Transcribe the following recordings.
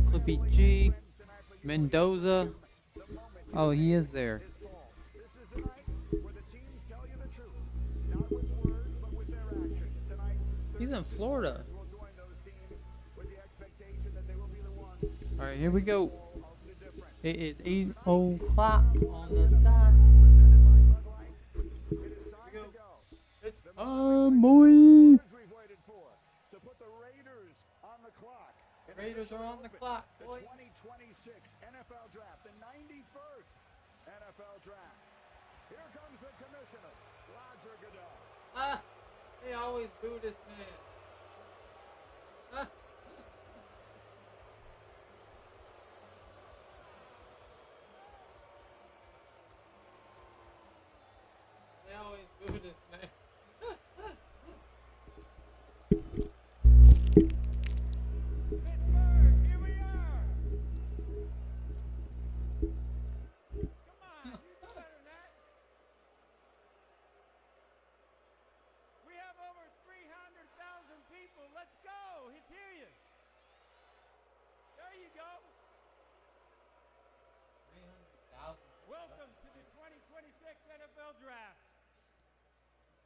Cliffy G, Mendoza. Oh, he is there. He's in Florida. All right, here we go. It is 8 o'clock on the dot. It's time, boy. Raiders are on the clock, boy. The 2026 NFL Draft, the 91st NFL Draft. Here comes the commissioner, Roger Goodell. They always do this, man. They always do this, man. Welcome to the 2026 NFL Draft.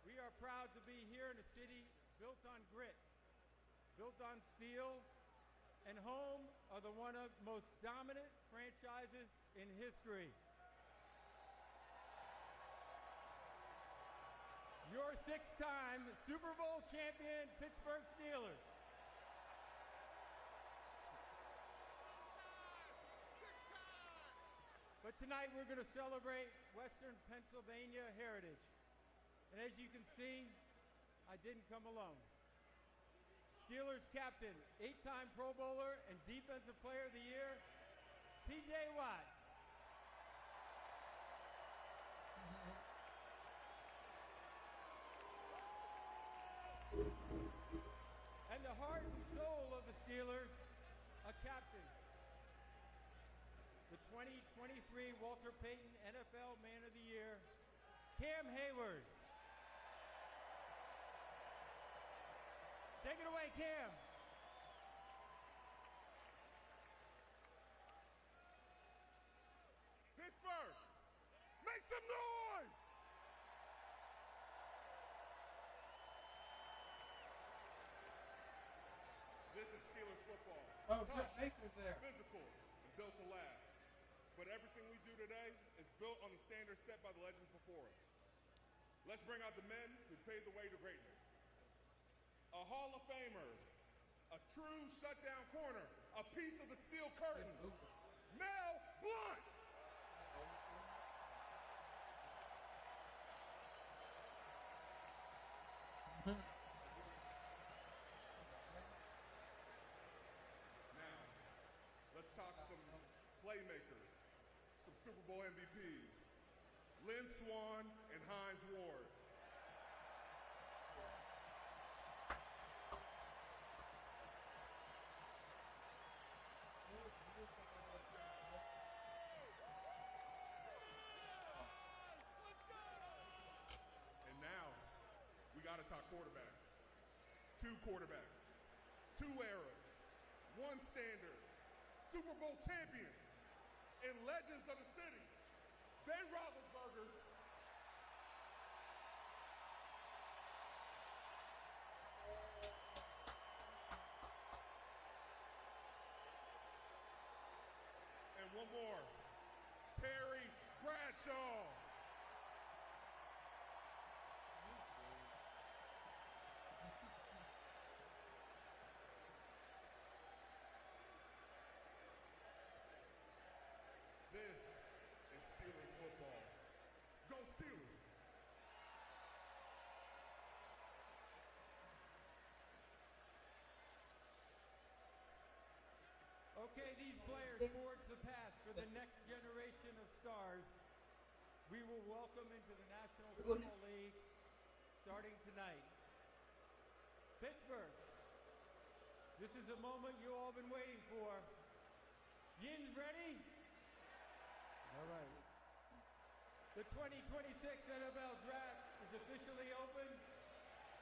We are proud to be here in a city built on grit, built on steel, and home of the one of most dominant franchises in history. Your six-time Super Bowl champion Pittsburgh Steelers. But tonight we're going to celebrate Western Pennsylvania heritage. And as you can see, I didn't come alone. Steelers captain, 8-time Pro Bowler and Defensive Player of the Year, T.J. Watt. And the heart and soul of the Steelers, a captain. The 2023 Walter Payton NFL Man of the Year, Cam Hayward. Take it away, Cam. Pittsburgh, make some noise! This is Steelers football. Oh, Britt Baker's there. Physical, and built to last. But everything we do today is built on the standards set by the legends before us. Let's bring out the men who paved the way to greatness. A Hall of Famer, a true shutdown corner, a piece of the steel curtain, Mel Blount. Now, let's talk some playmakers, some Super Bowl MVPs, Lynn Swann and Hines Ward. And now, we got to talk quarterbacks. Two quarterbacks, two eras, one standard, Super Bowl champions, and legends of the city. Ben Roethlisberger. And one more, Terry Bradshaw. This is Steelers football. Go Steelers! Okay, these players forge the path for the next generation of stars we will welcome into the National Football League starting tonight. Pittsburgh, this is a moment you all been waiting for. Yins ready? All right. The 2026 NFL Draft is officially open.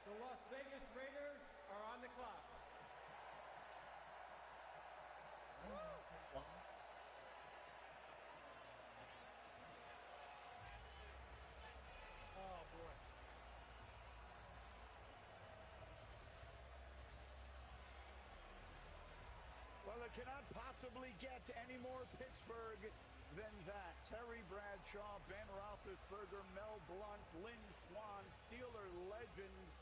The Las Vegas Raiders are on the clock. Oh, boy. Well, it cannot possibly get any more Pittsburgh than that. Terry Bradshaw, Ben Roethlisberger, Mel Blount, Lynn Swann, Steeler legends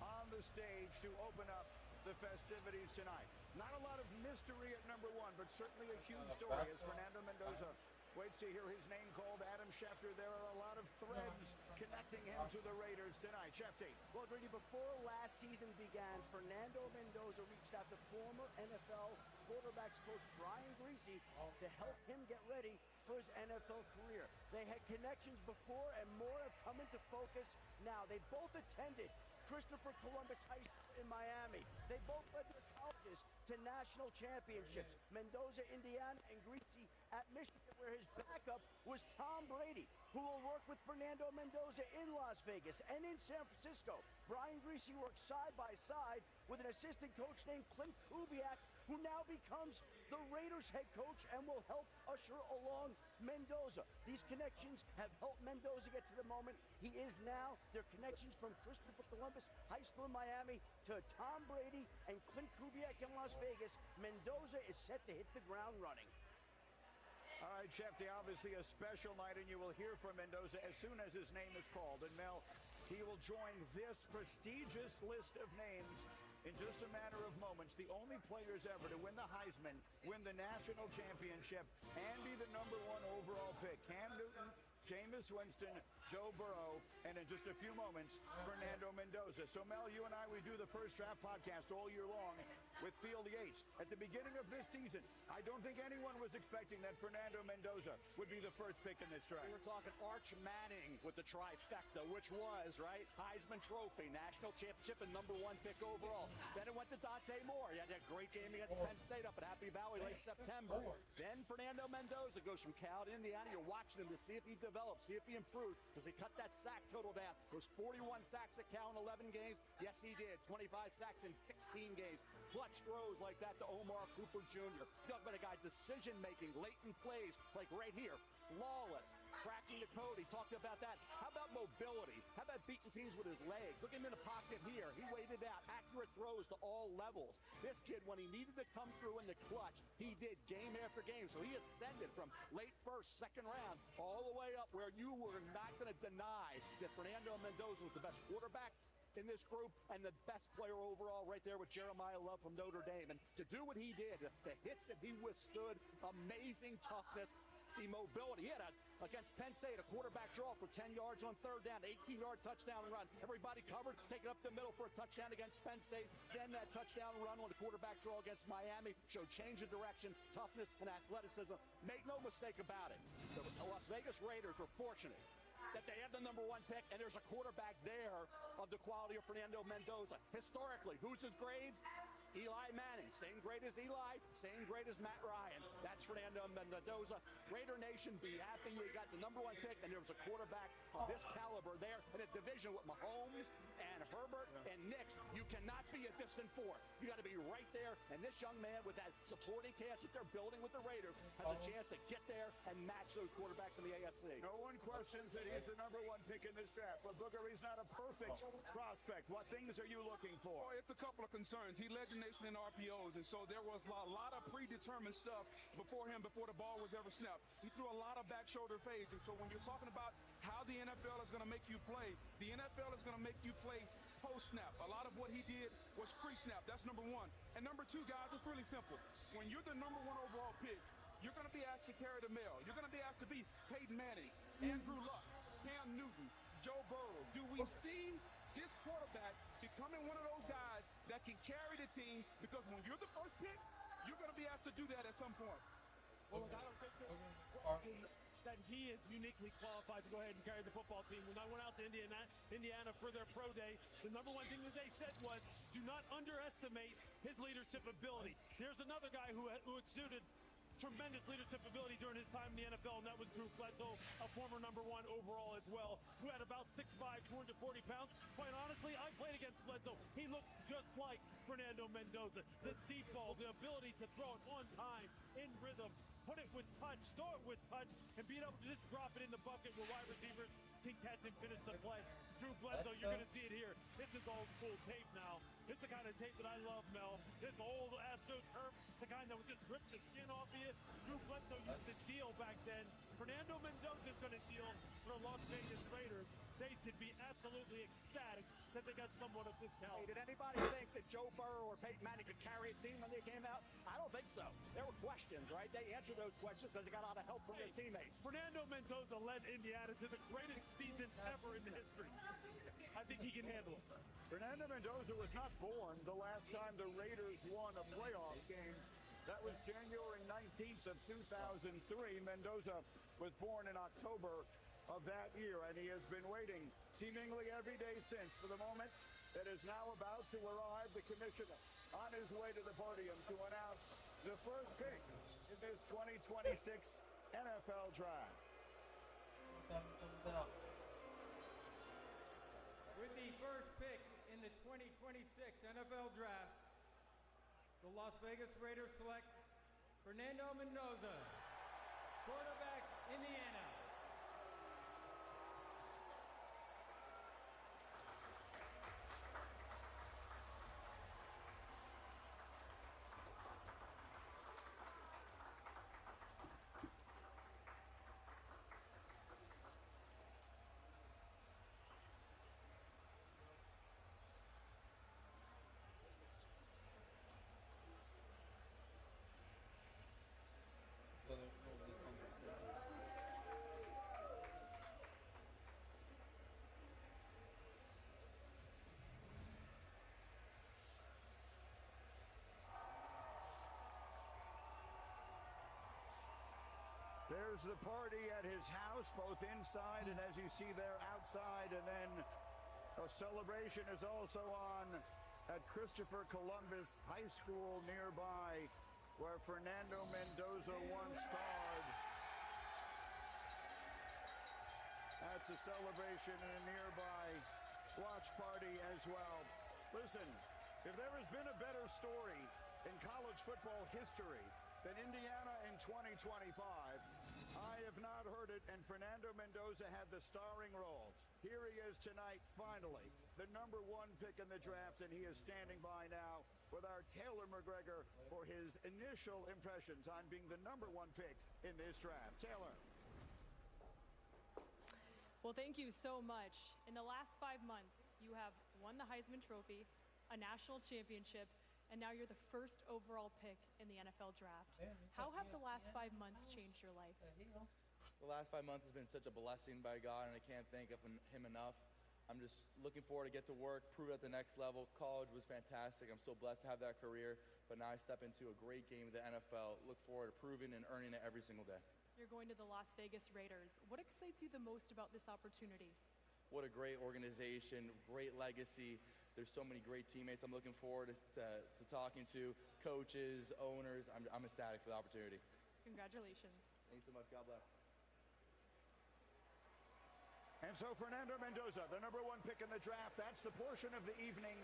on the stage to open up the festivities tonight. Not a lot of mystery at number one, but certainly a huge story as Fernando Mendoza waits to hear his name called. Adam Schefter, there are a lot of threads connecting him to the Raiders tonight. Schefter. Well, Grady, before last season began, Fernando Mendoza reached out to former NFL quarterbacks coach Brian Griese to help him get ready for his NFL career. They had connections before, and more have come into focus now. They both attended Christopher Columbus High School in Miami. They both led their colleges to national championships. Mendoza, Indiana, and Griese at Michigan, where his backup was Tom Brady, who will work with Fernando Mendoza in Las Vegas and in San Francisco. Brian Griese works side by side with an assistant coach named Clint Kubiak, who now becomes the Raiders head coach and will help usher along Mendoza. These connections have helped Mendoza get to the moment he is now. Their connections from Christopher Columbus High School in Miami to Tom Brady and Clint Kubiak in Las Vegas. Mendoza is set to hit the ground running. All right, Schefter, obviously a special night, and you will hear from Mendoza as soon as his name is called. And Mel, he will join this prestigious list of names in just a matter of moments. The only players ever to win the Heisman, win the national championship, and be the #1 overall pick. Cam Newton, Jameis Winston, Joe Burrow, and in just a few moments, Fernando Mendoza. So, Mel, you and I, we do the First Draft podcast all year long with Field Yates. At the beginning of this season, I don't think anyone was expecting that Fernando Mendoza would be the first pick in this draft. We were talking Arch Manning with the trifecta, which was, right, Heisman Trophy, national championship, and #1 pick overall. Then it went to Dante Moore. He had that great game against Penn State up at Happy Valley late September. Then Fernando Mendoza goes from Cal to Indiana. You're watching him to see if he develops, see if he improves. Does he cut that sack total down? It was 41 sacks at Cal in 11 games. Yes, he did. 25 sacks in 16 games. Clutch throws like that to Omar Cooper Jr. Talk about a guy decision-making, late in plays, like right here. Flawless. Cracking the code. He talked about that. How about mobility? How about beating teams with his legs? Look at him in the pocket here. He waited out. Accurate throws to all levels. This kid, when he needed to come through in the clutch, he did game after game. So he ascended from late first, second round, all the way up where you were not going to deny that Fernando Mendoza was the best quarterback in this group and the best player overall right there with Jeremiah Love from Notre Dame. And to do what he did, the hits that he withstood, amazing toughness, the mobility. He had against Penn State, a quarterback draw for 10 yards on third down, 18-yard touchdown run. Everybody covered, take it up the middle for a touchdown against Penn State. Then that touchdown run on the quarterback draw against Miami showed change of direction, toughness, and athleticism. Make no mistake about it. The Las Vegas Raiders were fortunate that they had the #1 pick, and there's a quarterback there of the quality of Fernando Mendoza. Historically, who's his grades? Eli Manning, same grade as Eli, same grade as Matt Ryan. That's Fernando Mendoza. Raider Nation, be happy you got the #1 pick, and there was a quarterback of this caliber there in a division with Mahomes and Herbert and Nix. You cannot be a distant fourth. You got to be right there, and this young man with that supporting cast that they're building with the Raiders has a chance to get there and match those quarterbacks in the AFC. No one questions that he's the #1 pick in this draft, but Booker, he's not a perfect prospect. What things are you looking for? Well, it's a couple of concerns. He led the nation in RPOs, and so there was a lot of predetermined stuff before him before the ball was ever snapped. He threw a lot of back shoulder fades, and so when you're talking about how the NFL is going to make you play, the NFL is going to make you play post-snap. A lot of what he did was pre-snap. That's #1. And #2, guys, it's really simple. When you're the #1 overall pick, you're going to be asked to carry the mail. You're going to be asked to be Peyton Manning, Andrew Luck, Cam Newton, Joe Burrow. Do we see this quarterback becoming one of those guys that can carry the team? Because when you're the first pick, you're going to be asked to do that at some point. Well, I don't think that he is uniquely qualified to go ahead and carry the football team. When I went out to Indiana for their pro day, the #1 thing that they said was, do not underestimate his leadership ability. Here's another guy who exuded tremendous leadership ability during his time in the NFL, and that was Drew Bledsoe, a former #1 overall as well, who had about 6'5", 240 pounds. Quite honestly, I played against Bledsoe. He looked just like Fernando Mendoza. The deep ball, the ability to throw it on time, in rhythm, put it with touch, throw it with touch, and be able to just drop it in the bucket where wide receivers can catch and finish the play. Drew Bledsoe, you're going to see it here. This is old school tape now. It's the kind of tape that I love, Mel. This old AstroTurf, the kind that would just rip the skin off of you. Drew Bledsoe used to deal back then. Fernando Mendoza is going to deal for the Las Vegas Raiders. They should be absolutely ecstatic that they got someone of this caliber. Did anybody think that Joe Burrow or Peyton Manning could carry a team when they came out? I don't think so. There were questions, right? They answered those questions because they got a lot of help from their teammates. Fernando Mendoza led Indiana to the greatest season ever in history. I think he can handle it. Fernando Mendoza was not born the last time the Raiders won a playoff game. That was January 19th of 2003. Mendoza was born in October of that year, and he has been waiting seemingly every day since for the moment that is now about to arrive. The commissioner on his way to the podium to announce the first pick in this 2026 NFL Draft. With the first pick in the 2026 NFL Draft, the Las Vegas Raiders select Fernando Mendoza, quarterback, Indiana. There's the party at his house, both inside and as you see there outside, and then a celebration is also on at Christopher Columbus High School nearby, where Fernando Mendoza once starred. That's a celebration and a nearby watch party as well. Listen, if there has been a better story in college football history than Indiana in 2025, I have not heard it, and Fernando Mendoza had the starring roles. Here he is tonight, finally, the #1 pick in the draft, and he is standing by now with our Taylor McGregor for his initial impressions on being the #1 pick in this draft. Taylor. Well, thank you so much. In the last 5 months, you have won the Heisman Trophy, a national championship, and now you're the first overall pick in the NFL Draft. How have the last 5 months changed your life? The last 5 months has been such a blessing by God, and I can't thank him enough. I'm just looking forward to get to work, prove at the next level. College was fantastic. I'm so blessed to have that career, but now I step into a great game of the NFL. Look forward to proving and earning it every single day. You're going to the Las Vegas Raiders. What excites you the most about this opportunity? What a great organization, great legacy. There's so many great teammates I'm looking forward to talking to, coaches, owners. I'm ecstatic for the opportunity. Congratulations. Thanks so much. God bless. And so Fernando Mendoza, the #1 pick in the draft, that's the portion of the evening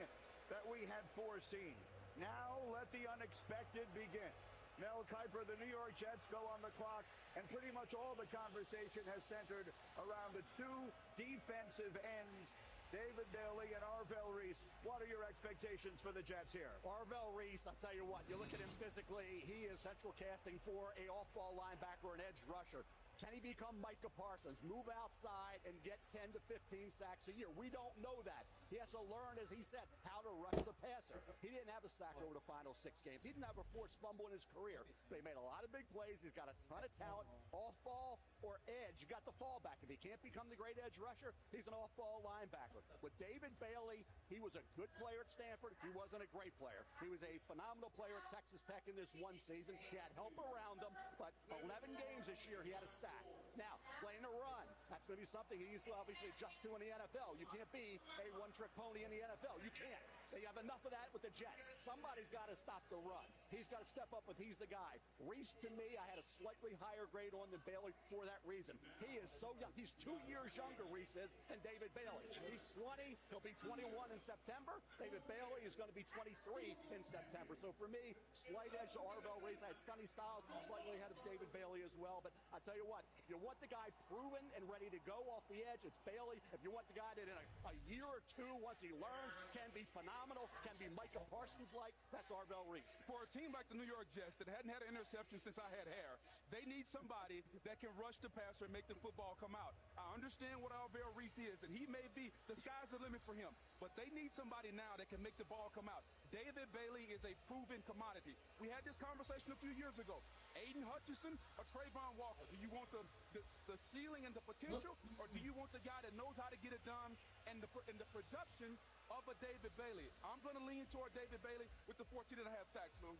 that we had foreseen. Now let the unexpected begin. Mel Kiper, the New York Jets go on the clock, and pretty much all the conversation has centered around the two defensive ends, David Bailey and Arvell Reese. What are your expectations for the Jets here? Arvell Reese, I'll tell you what, you look at him physically, he is central casting for a off-ball linebacker or an edge rusher. Can he become Micah Parsons, move outside and get 10 to 15 sacks a year? We don't know that. He has to learn, as he said, how to rush the passer. He didn't have a sack over the final 6 games. He didn't have a forced fumble in his career, but he made a lot of big plays. He's got a ton of talent, off-ball or edge. You got the fallback. If he can't become the great edge rusher, he's an off-ball linebacker. With David Bailey, he was a good player at Stanford. He wasn't a great player. He was a phenomenal player at Texas Tech in this one season. He had help around him, but 11 games this year, he had a sack. Now, playing a run at That's going to be something he needs to obviously adjust to in the NFL. You can't be a one-trick pony in the NFL. You can't. They have enough of that with the Jets. Somebody's got to stop the run. He's got to step up if he's the guy. Reese, to me, I had a slightly higher grade on than Bailey for that reason. He is so young. He's 2 years younger, Reese is, than David Bailey. He's 20. He'll be 21 in September. David Bailey is going to be 23 in September. So for me, slight edge to Arvell Reese. I had Sonny Styles slightly ahead of David Bailey as well. But I tell you what, if you want the guy proven and ready to go off the edge, it's Bailey. If you want the guy that in a year or two, once he learns, can be phenomenal, can be Micah Parsons-like, that's Arvell Reese. For a team like the New York Jets that hadn't had an interception since I had hair, they need somebody that can rush the passer and make the football come out. I understand what Arvell Reese is, and he may be, the sky's the limit for him, but they need somebody now that can make the ball come out. David Bailey is a proven commodity. We had this conversation a few years ago. Aiden Hutchinson or Trayvon Walker? Do you want the ceiling and the potential, or do you want the guy that knows how to get it done and the production of a David Bailey? I'm going to lean toward David Bailey with the 14.5 sacks, Lou.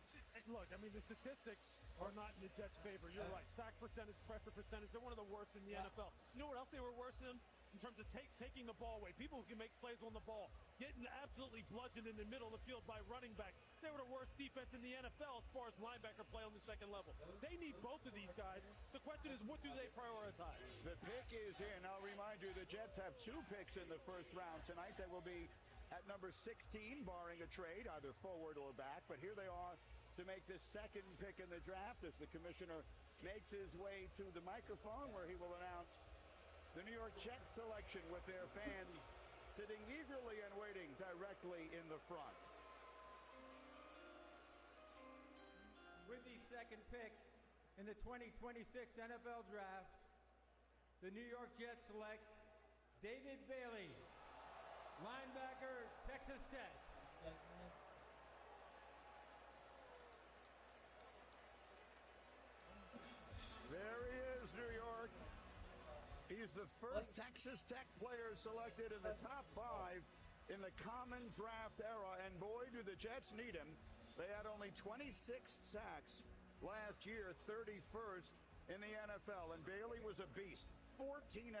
Look, I mean, the statistics are not in the Jets' favor. You're right. Sack percentage, pressure percentage, they're one of the worst in the NFL. You know what else they were worse in? In terms of taking the ball away. People who can make plays on the ball. Getting absolutely bludgeoned in the middle of the field by running back. They were the worst defense in the NFL as far as linebacker play on the second level. They need both of these guys. The question is, what do they prioritize? The pick is in. I'll remind you, the Jets have 2 picks in the first round tonight. They will be at number 16, barring a trade, either forward or back. But here they are to make this second pick in the draft as the commissioner makes his way to the microphone where he will announce the New York Jets selection with their fans sitting eagerly and waiting directly in the front. With the second pick in the 2026 NFL Draft, the New York Jets select David Bailey, linebacker, Texas Tech. There he is, New York. He's the first Texas Tech player selected in the top 5 in the common draft era, and boy, do the Jets need him. They had only 26 sacks last year, 31st in the NFL, and Bailey was a beast. 14.5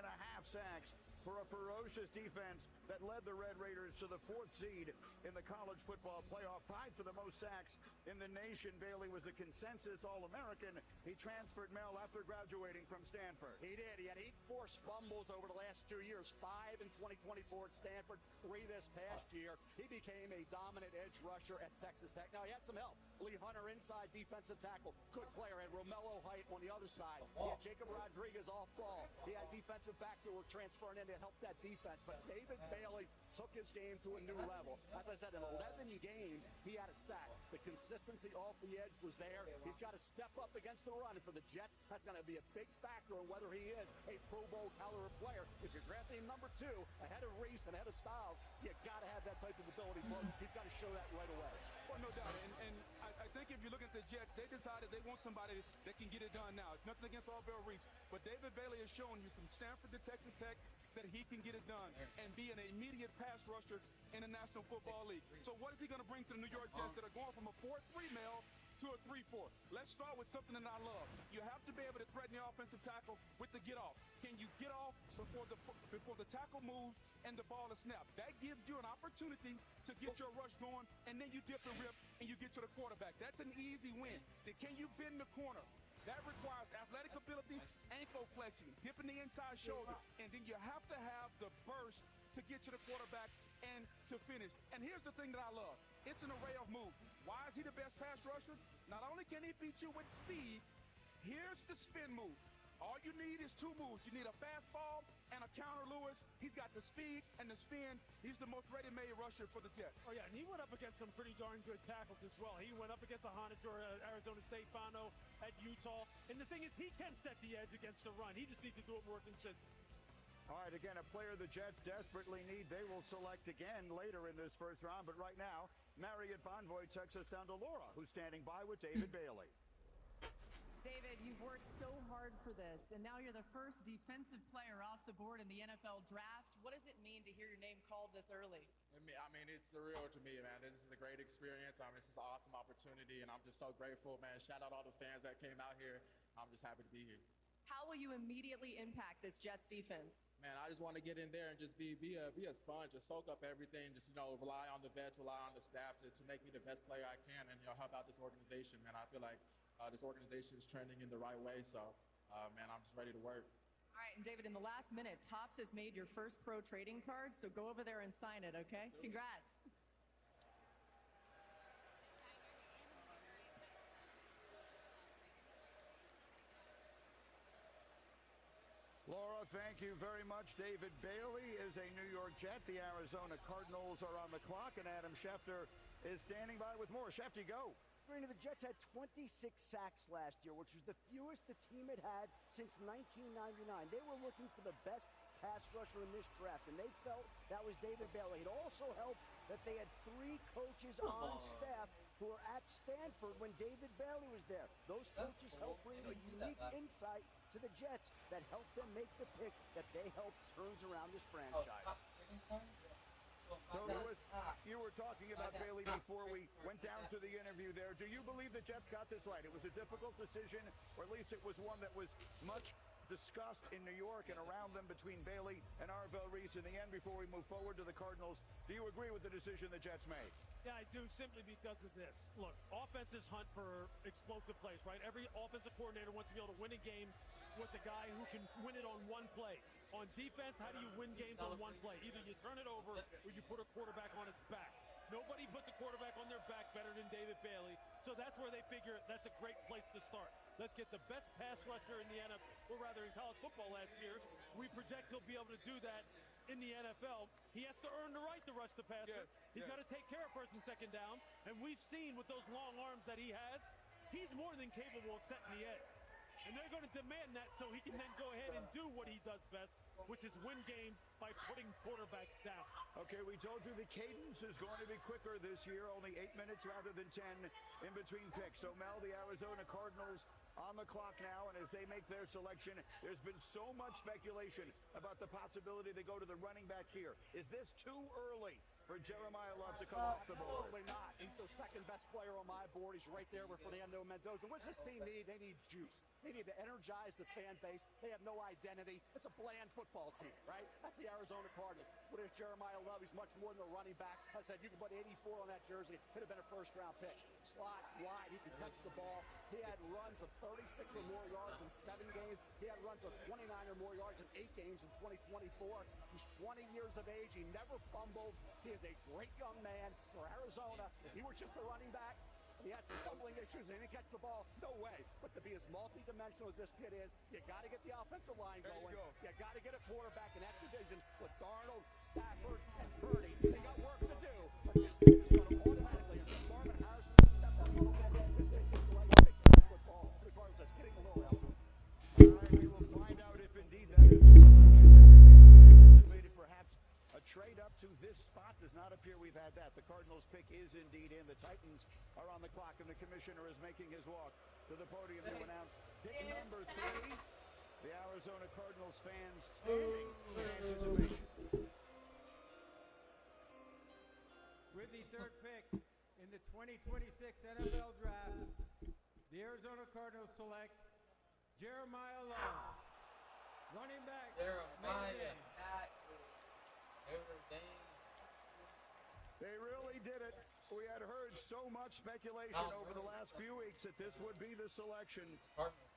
sacks for a ferocious defense that led the Red Raiders to the 4th seed in the college football playoff, tied for the most sacks in the nation. Bailey was a consensus All-American. He transferred, Mel, after graduating from Stanford. He did. He had 8 forced fumbles over the last 2 years, 5 in 2024 at Stanford, 3 this past year. He became a dominant edge rusher at Texas Tech. Now, he had some help. Lee Hunter inside defensive tackle, good player, and Romello Height on the other side. He had Jacob Rodriguez off ball. He had defensive backs that were transferring in to help that defense. But David Bailey took his game to a new level. As I said, in 11 games, he had a sack. The consistency off the edge was there. He's got to step up against the run. And for the Jets, that's going to be a big factor in whether he is a Pro Bowl caliber player. If you're drafting number 2 ahead of Reese and ahead of Styles, you got to have that type of ability. He's got to show that right away. Well, no doubt. And I think if you look at the Jets, they decided they want somebody that can get it done now. Nothing against Arvell Reese, but David Bailey has shown you from Stanford to Texas Tech that he can get it done and be an immediate pass rusher in the National Football League. So what is he going to bring to the New York Jets that are going from a 4-3 male to a 3-4? Let's start with something that I love. You have to be able to threaten the offensive tackle with the get off. Can you get off before the tackle moves and the ball is snapped? That gives you an opportunity to get your rush going, and then you dip and rip and you get to the quarterback. That's an easy win. Then can you bend the corner? That requires athletic ability, ankle flexion, dipping the inside shoulder, and then you have to have the burst to get to the quarterback and to finish. And here's the thing that I love. It's an array of moves. Why is he the best pass rusher? Not only can he beat you with speed, here's the spin move. All you need is 2 moves. You need a fastball and a counter Lewis. He's got the speed and the spin. He's the most ready-made rusher for the Jets. Oh, yeah, and he went up against some pretty darn good tackles as well. He went up against a Honiger at Arizona State, Fano at Utah. And the thing is, he can set the edge against the run. He just needs to do it more consistently. All right, again, a player the Jets desperately need. They will select again later in this first round. But right now, Marriott Bonvoy takes us down to Laura, who's standing by with David Bailey. David, you've worked so hard for this, and now you're the first defensive player off the board in the NFL Draft. What does it mean to hear your name called this early? I mean, it's surreal to me, man. This is a great experience. This is an awesome opportunity, and I'm just so grateful, man. Shout out all the fans that came out here. I'm just happy to be here. How will you immediately impact this Jets defense? Man, I just want to get in there and just be a sponge, just soak up everything, just, rely on the vets, rely on the staff to make me the best player I can and, help out this organization, man. I feel like this organization is trending in the right way, so, man, I'm just ready to work. All right, and David, in the last minute, Topps has made your first pro trading card, so go over there and sign it, okay? Congrats. Laura, thank you very much. David Bailey is a New York Jet. The Arizona Cardinals are on the clock, and Adam Schefter is standing by with more. Schefter, go. The Jets had 26 sacks last year, which was the fewest the team had since 1999. They were looking for the best pass rusher in this draft, and they felt that was David Bailey. It also helped that they had 3 coaches on staff who were at Stanford when David Bailey was there. Those coaches helped bring a unique insight to the Jets that helped them make the pick that they helped turns around this franchise. So, Lewis, you were talking about Bailey before we went down to the interview there. Do you believe the Jets got this right? It was a difficult decision, or at least it was one that was much discussed in New York and around them between Bailey and Arvell Reese in the end before we move forward to the Cardinals. Do you agree with the decision the Jets made? Yeah, I do, simply because of this. Look, offenses hunt for explosive plays, right? Every offensive coordinator wants to be able to win a game with a guy who can win it on one play. On defense, how do you win games on one play? Either you turn it over or you put a quarterback on its back. Nobody put the quarterback on their back better than David Bailey, so that's where they figure that's a great place to start. Let's get the best pass rusher in the NFL, or rather in college football last year. We project he'll be able to do that in the NFL. He has to earn the right to rush the passer. He's got to take care of first and second down, and we've seen with those long arms that he has, he's more than capable of setting the edge. And they're going to demand that so he can then go ahead and do what he does best, which is win games by putting quarterbacks down. Okay, we told you the cadence is going to be quicker this year, only 8 minutes rather than 10 in between picks. So, Mel, the Arizona Cardinals on the clock now, and as they make their selection, there's been so much speculation about the possibility they go to the running back here. Is this too early for Jeremiah Love to come off the board? Absolutely not. He's the second best player on my board. He's right there with Fernando Mendoza. What's this team need? They need juice. They need to energize the fan base. They have no identity. It's a bland football team, right? That's the Arizona Cardinals. But there's Jeremiah Love. He's much more than a running back. I said you can put 84 on that jersey. Could have been a first-round pick. Slot, wide. He can catch the ball. He had runs of 36 or more yards in 7 games. He had runs of 29 or more yards in 8 games in 2024. He's 20 years of age. He never fumbled. He is a great young man for Arizona. If he were just a running back, he had some fumbling issues and he didn't catch the ball. No way. But to be as multi-dimensional as this kid is, you got to get the offensive line going. You got to get a quarterback in that division with Darnold, Stafford, and Purdy. They got work to do. But this kid is going to automatically, until Marvin Harrison step up a little bit, this kid can play big-time football. Regardless, that's getting a little help. All right, we will find out if indeed that is the selection that anticipated. Perhaps a trade up to this spot does not appear we've had that. The Cardinals pick is indeed in. The Titans are on the clock, and the commissioner is making his walk to the podium to announce pick number 3. The Arizona Cardinals fans standing in anticipation. With the third pick in the 2026 NFL Draft, the Arizona Cardinals select Jeremiah Love, running back. Jeremiah. They really did it. We had heard so much speculation over the last few weeks that this would be the selection.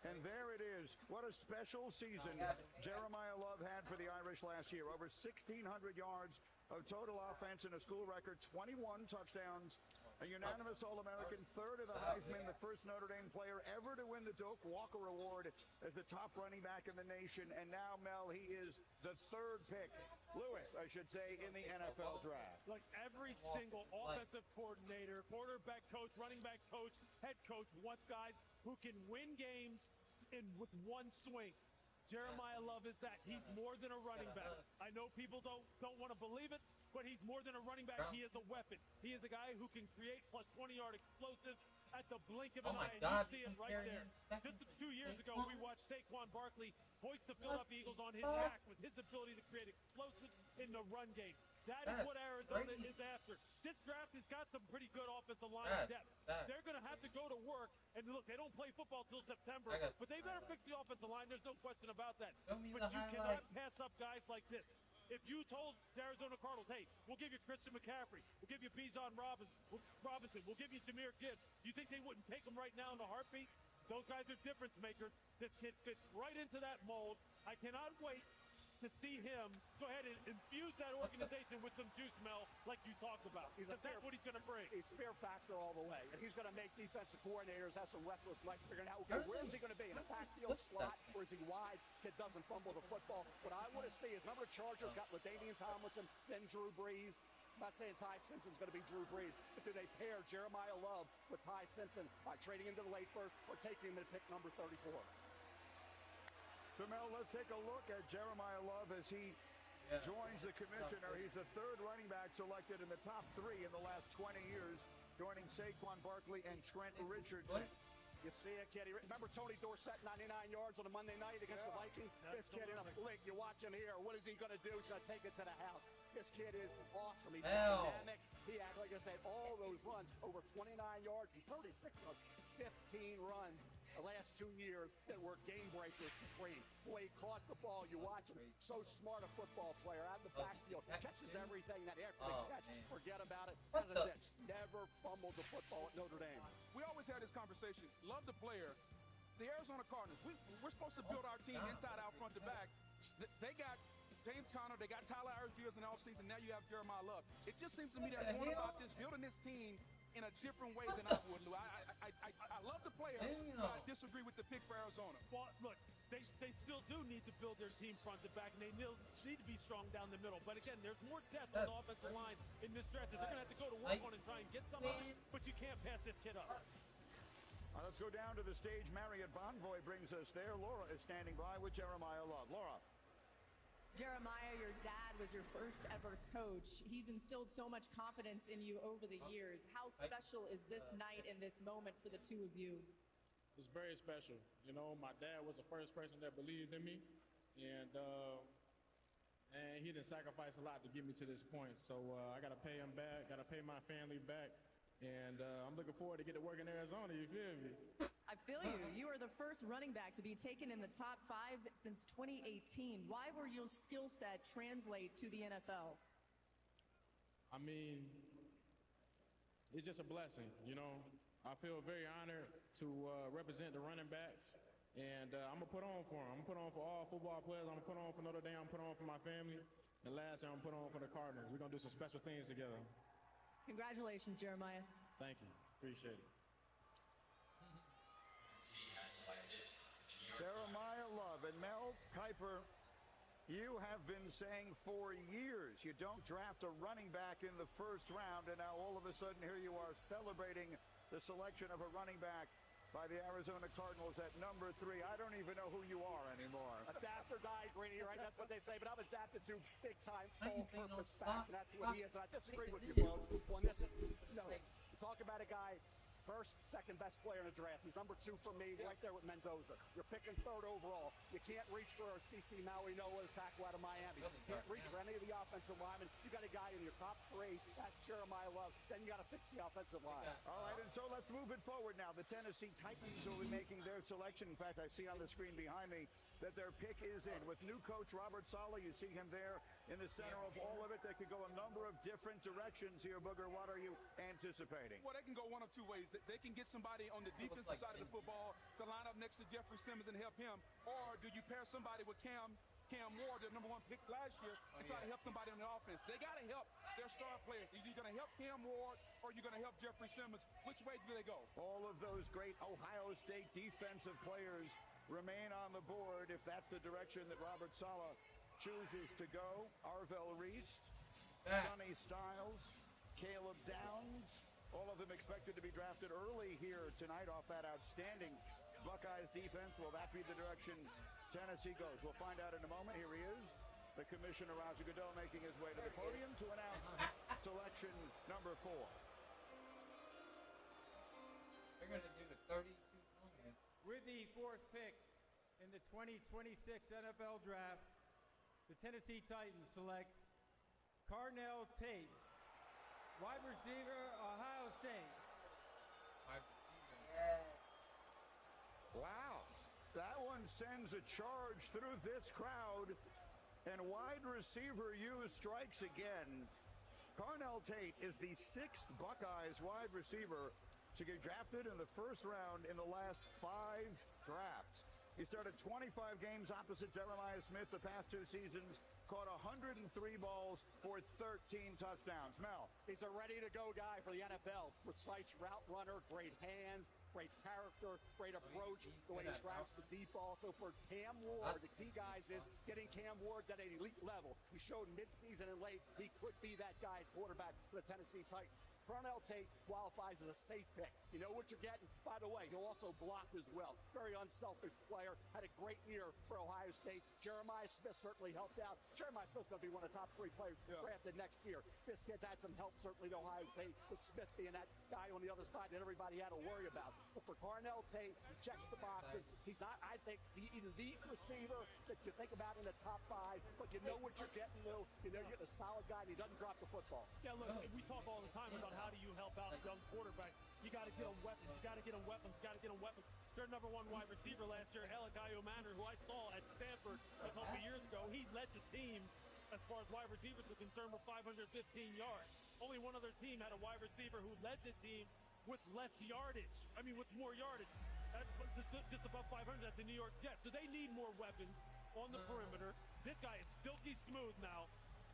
And there it is. What a special season Jeremiah Love had for the Irish last year. Over 1,600 yards of total offense and a school record, 21 touchdowns. A unanimous All-American, third of the Heisman, the first Notre Dame player ever to win the Doak Walker Award as the top running back in the nation. And now, Mel, he is the third pick, Lewis, I should say, in the NFL draft. Look, every single offensive coordinator, quarterback coach, running back coach, head coach wants guys who can win games with one swing. Jeremiah Love is that. He's more than a running back. I know people don't want to believe it, but he's more than a running back. He is a weapon. He is a guy who can create plus 20-yard explosives at the blink of an eye. And you see it right there. Just 2 years ago, we watched Saquon Barkley hoist the Philadelphia Eagles on his back with his ability to create explosives in the run game. That is what Arizona is after. This draft has got some pretty good offensive line depth. They're going to have to go to work. And look, they don't play football till September, but they better fix the offensive line. There's no question about that. But you cannot pass up guys like this. If you told the Arizona Cardinals, hey, we'll give you Christian McCaffrey, we'll give you Bijan Robinson, we'll give you Jahmyr Gibbs, do you think they wouldn't take them right now in a heartbeat? Those guys are difference makers. This kid fits right into that mold. I cannot wait to see him go ahead and infuse that organization with some juice, Mel, like you talked about. That's what he's going to bring. He's fear factor all the way. And he's going to make defensive coordinators have some restless legs figuring out, okay, where is he going to be? In a backfield slot? Or is he wide? Kid doesn't fumble the football. What I want to see is, remember the Chargers got LaDainian Tomlinson, then Drew Brees. I'm not saying Ty Simpson's going to be Drew Brees, but do they pair Jeremiah Love with Ty Simpson by trading into the late first or taking him at pick number 34? So, Mel, let's take a look at Jeremiah Love as he joins the commissioner. He's the third running back selected in the top 3 in the last 20 years, joining Saquon Barkley and Trent Richardson. You see it, kid. Remember Tony Dorsett, 99 yards on a Monday night against the Vikings? This kid in a blink. You watch him here. What is he going to do? He's going to take it to the house. This kid is awesome. He's dynamic. He had, like I said, all those runs, over 29 yards and 36 runs, 15 runs. The last 2 years that were game breakers for him. Boy, he caught the ball. You watch him. So smart a football player out of the backfield. Catches everything that after the catch. Forget about it. As I said, never fumbled the football at Notre Dame. We always had this conversation. Love the player. The Arizona Cardinals, we're supposed to build our team inside out, front to back. They got James Conner, they got Tyler Algiers in the offseason, now you have Jeremiah Love. It just seems to me that going about this, building this team in a different way than I would, Lou. I love the player, but I disagree with the pick for Arizona. Well, look, they still do need to build their team front to back, and they need to be strong down the middle. But again, there's more depth on the offensive line in this draft that they're going to have to go to work on and try and get some of it, but you can't pass this kid up. Let's go down to the stage. Marriott Bonvoy brings us there. Laura is standing by with Jeremiah Love. Laura. Jeremiah, your dad was your first ever coach. He's instilled so much confidence in you over the years. How special is this night and this moment for the two of you? It's very special. You know, my dad was the first person that believed in me, and he didn't sacrifice a lot to get me to this point. So I got to pay him back, got to pay my family back, and I'm looking forward to get to work in Arizona, you feel me? I feel you. You are the first running back to be taken in the top 5 since 2018. Why will your skill set translate to the NFL? I mean, it's just a blessing, you know. I feel very honored to represent the running backs, and I'm going to put on for them. I'm going to put on for all football players. I'm going to put on for Notre Dame. I'm going to put on for my family. And lastly, I'm going to put on for the Cardinals. We're going to do some special things together. Congratulations, Jeremiah. Thank you. Appreciate it. Jeremiah Love and Mel Kiper, you have been saying for years you don't draft a running back in the first round, and now all of a sudden here you are celebrating the selection of a running back by the Arizona Cardinals at number 3. I don't even know who you are anymore. Adapter guy, Greeny, right? That's what they say, but I'm adapted to big-time all-purpose facts, and that's what he is. And I disagree with you, bro. On this, talk about a guy, first, second best player in the draft. He's number 2 for me, right there with Mendoza. You're picking 3rd overall. You can't reach for CC Maui, Noah, the tackle out of Miami. You can't reach for any of the offensive linemen. You got a guy in your top 3, that's Jeremiah Love. Then you got to fix the offensive line. All right, and so let's move it forward now. The Tennessee Titans will be making their selection. In fact, I see on the screen behind me that their pick is in. With new coach Robert Saleh, you see him there in the center of all of it. They could go a number of different directions here, Booger. What are you anticipating? Well, they can go one of 2 ways. They can get somebody on the defensive side of the football to line up next to Jeffrey Simmons and help him, or do you pair somebody with Cam Ward, the number 1 pick last year, and try to help somebody on the offense? They got to help their star players. Either you're going to help Cam Ward or you're going to help Jeffrey Simmons. Which way do they go? All of those great Ohio State defensive players remain on the board if that's the direction that Robert Saleh chooses to go. Arvell Reese, Sonny Styles, Caleb Downs, all of them expected to be drafted early here tonight off that outstanding Buckeyes defense. Will that be the direction Tennessee goes? We'll find out in a moment. Here he is, the Commissioner Roger Goodell, making his way to the podium to announce selection number 4. They're going to do the 32 million. With the 4th pick in the 2026 NFL Draft, the Tennessee Titans select Carnell Tate, wide receiver, Ohio State. Wow. That one sends a charge through this crowd, and wide receiver U strikes again. Carnell Tate is the 6th Buckeyes wide receiver to get drafted in the first round in the last 5 drafts. He started 25 games opposite Jeremiah Smith the past 2 seasons, caught 103 balls for 13 touchdowns. Mel. He's a ready-to-go guy for the NFL. Precise route runner, great hands, great character, great approach, the way he tracks the deep ball. So for Cam Ward, the key guys is getting Cam Ward at an elite level. We showed mid-season and late he could be that guy at quarterback for the Tennessee Titans. Carnell Tate qualifies as a safe pick. You know what you're getting. By the way, he'll also block as well. Very unselfish player. Had a great year for Ohio State. Jeremiah Smith certainly helped out. Jeremiah Smith's going to be one of the top 3 players drafted next year. This kid's had some help certainly to Ohio State, with Smith being that guy on the other side that everybody had to worry about. But for Carnell Tate, he checks the boxes. He's not, I think, the elite receiver that you think about in the top 5, but you know what you're getting, Lou. You know you're getting a solid guy, and he doesn't drop the football. Yeah, look, we talk all the time about how do you help out a young quarterback. You got to get them weapons. You got to get them weapons. You got to get them weapons. Their number 1 wide receiver last year, Elikayo Manor, who I saw at Stanford a couple years ago, he led the team as far as wide receivers were concerned with 515 yards. Only one other team had a wide receiver who led the team with less yardage. I mean, with more yardage. That's just above 500. That's the New York Jets. So they need more weapons on the perimeter. This guy is silky smooth now.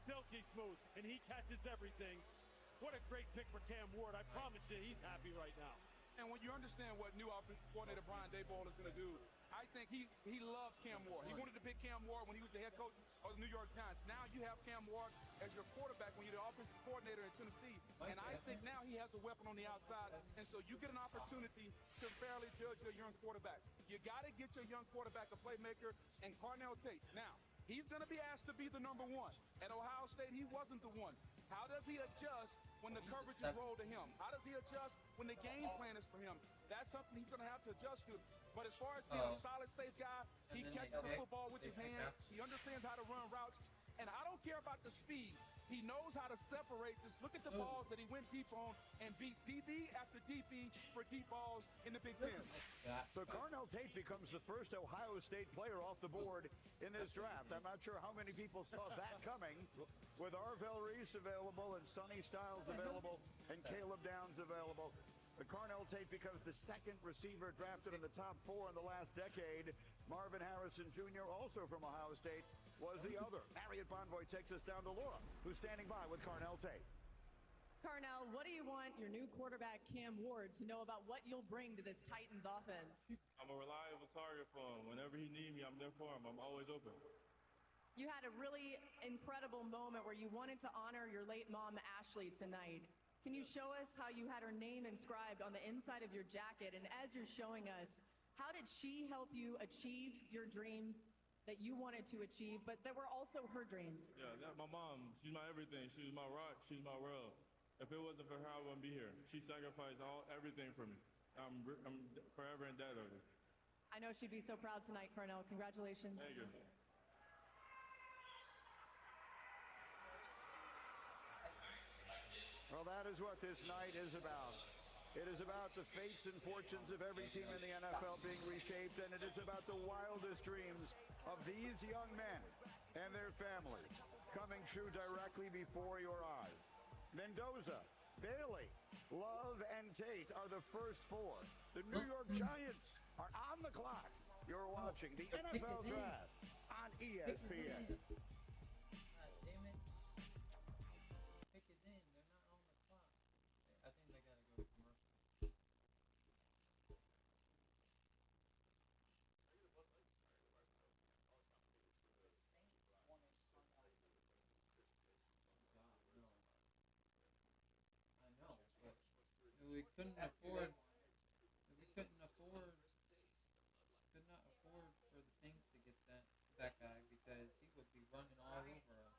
Silky smooth. And he catches everything. What a great pick for Cam Ward. I promise you, he's happy right now. And when you understand what new offensive coordinator Brian Daboll is going to do, I think he loves Cam Ward. He wanted to pick Cam Ward when he was the head coach of the New York Giants. Now you have Cam Ward as your quarterback when you're the offensive coordinator in Tennessee. And I think now he has a weapon on the outside. And so you get an opportunity to fairly judge your young quarterback. You got to get your young quarterback a playmaker, and Carnell Tate. Now, he's going to be asked to be the number 1. At Ohio State, he wasn't the one. How does he adjust when the coverage is rolled to him? How does he adjust when the game plan is for him? That's something he's going to have to adjust to. But as far as being a solid, safe guy, he catches the football with his hands. He understands how to run routes. And I don't care about the speed. He knows how to separate. Just look at the balls that he went deep on and beat DB after DB for deep balls in the Big Ten. So Carnell Tate becomes the first Ohio State player off the board in this draft. I'm not sure how many people saw that coming, with Arvell Reese available and Sonny Styles available and Caleb Downs available. But Carnell Tate becomes the 2nd receiver drafted in the top 4 in the last decade. Marvin Harrison Jr., also from Ohio State, was the other. Harriet Bonvoy takes us down to Laura, who's standing by with Carnell Tate. Carnell, what do you want your new quarterback, Cam Ward, to know about what you'll bring to this Titans offense? I'm a reliable target for him. Whenever he needs me, I'm there for him. I'm always open. You had a really incredible moment where you wanted to honor your late mom, Ashley, tonight. Can you show us how you had her name inscribed on the inside of your jacket? And as you're showing us, how did she help you achieve your dreams that you wanted to achieve, but that were also her dreams? Yeah, my mom, she's my everything. She's my rock. She's my world. If it wasn't for her, I wouldn't be here. She sacrificed everything for me. I'm forever in debt of her. I know she'd be so proud tonight, Carnell. Congratulations. Thank you. Well, that is what this night is about. It is about the fates and fortunes of every team in the NFL being reshaped, and it is about the wildest dreams of these young men and their families coming true directly before your eyes. Mendoza, Bailey, Love, and Tate are the first 4. The New York Giants are on the clock. You're watching the NFL Draft on ESPN. We couldn't afford for the Saints to get that guy because he would be running all over us.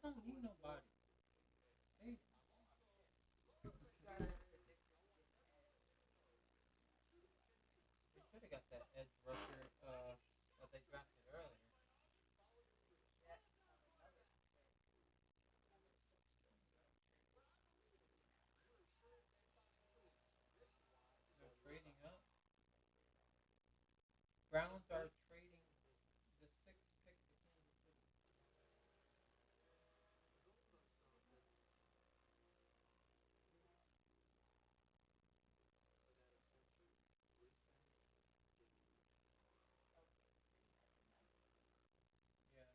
don't need nobody. Hey. They should have got that edge rusher that they drafted earlier. They're trading up. Browns are trading the 6th pick to Kansas City. Yeah.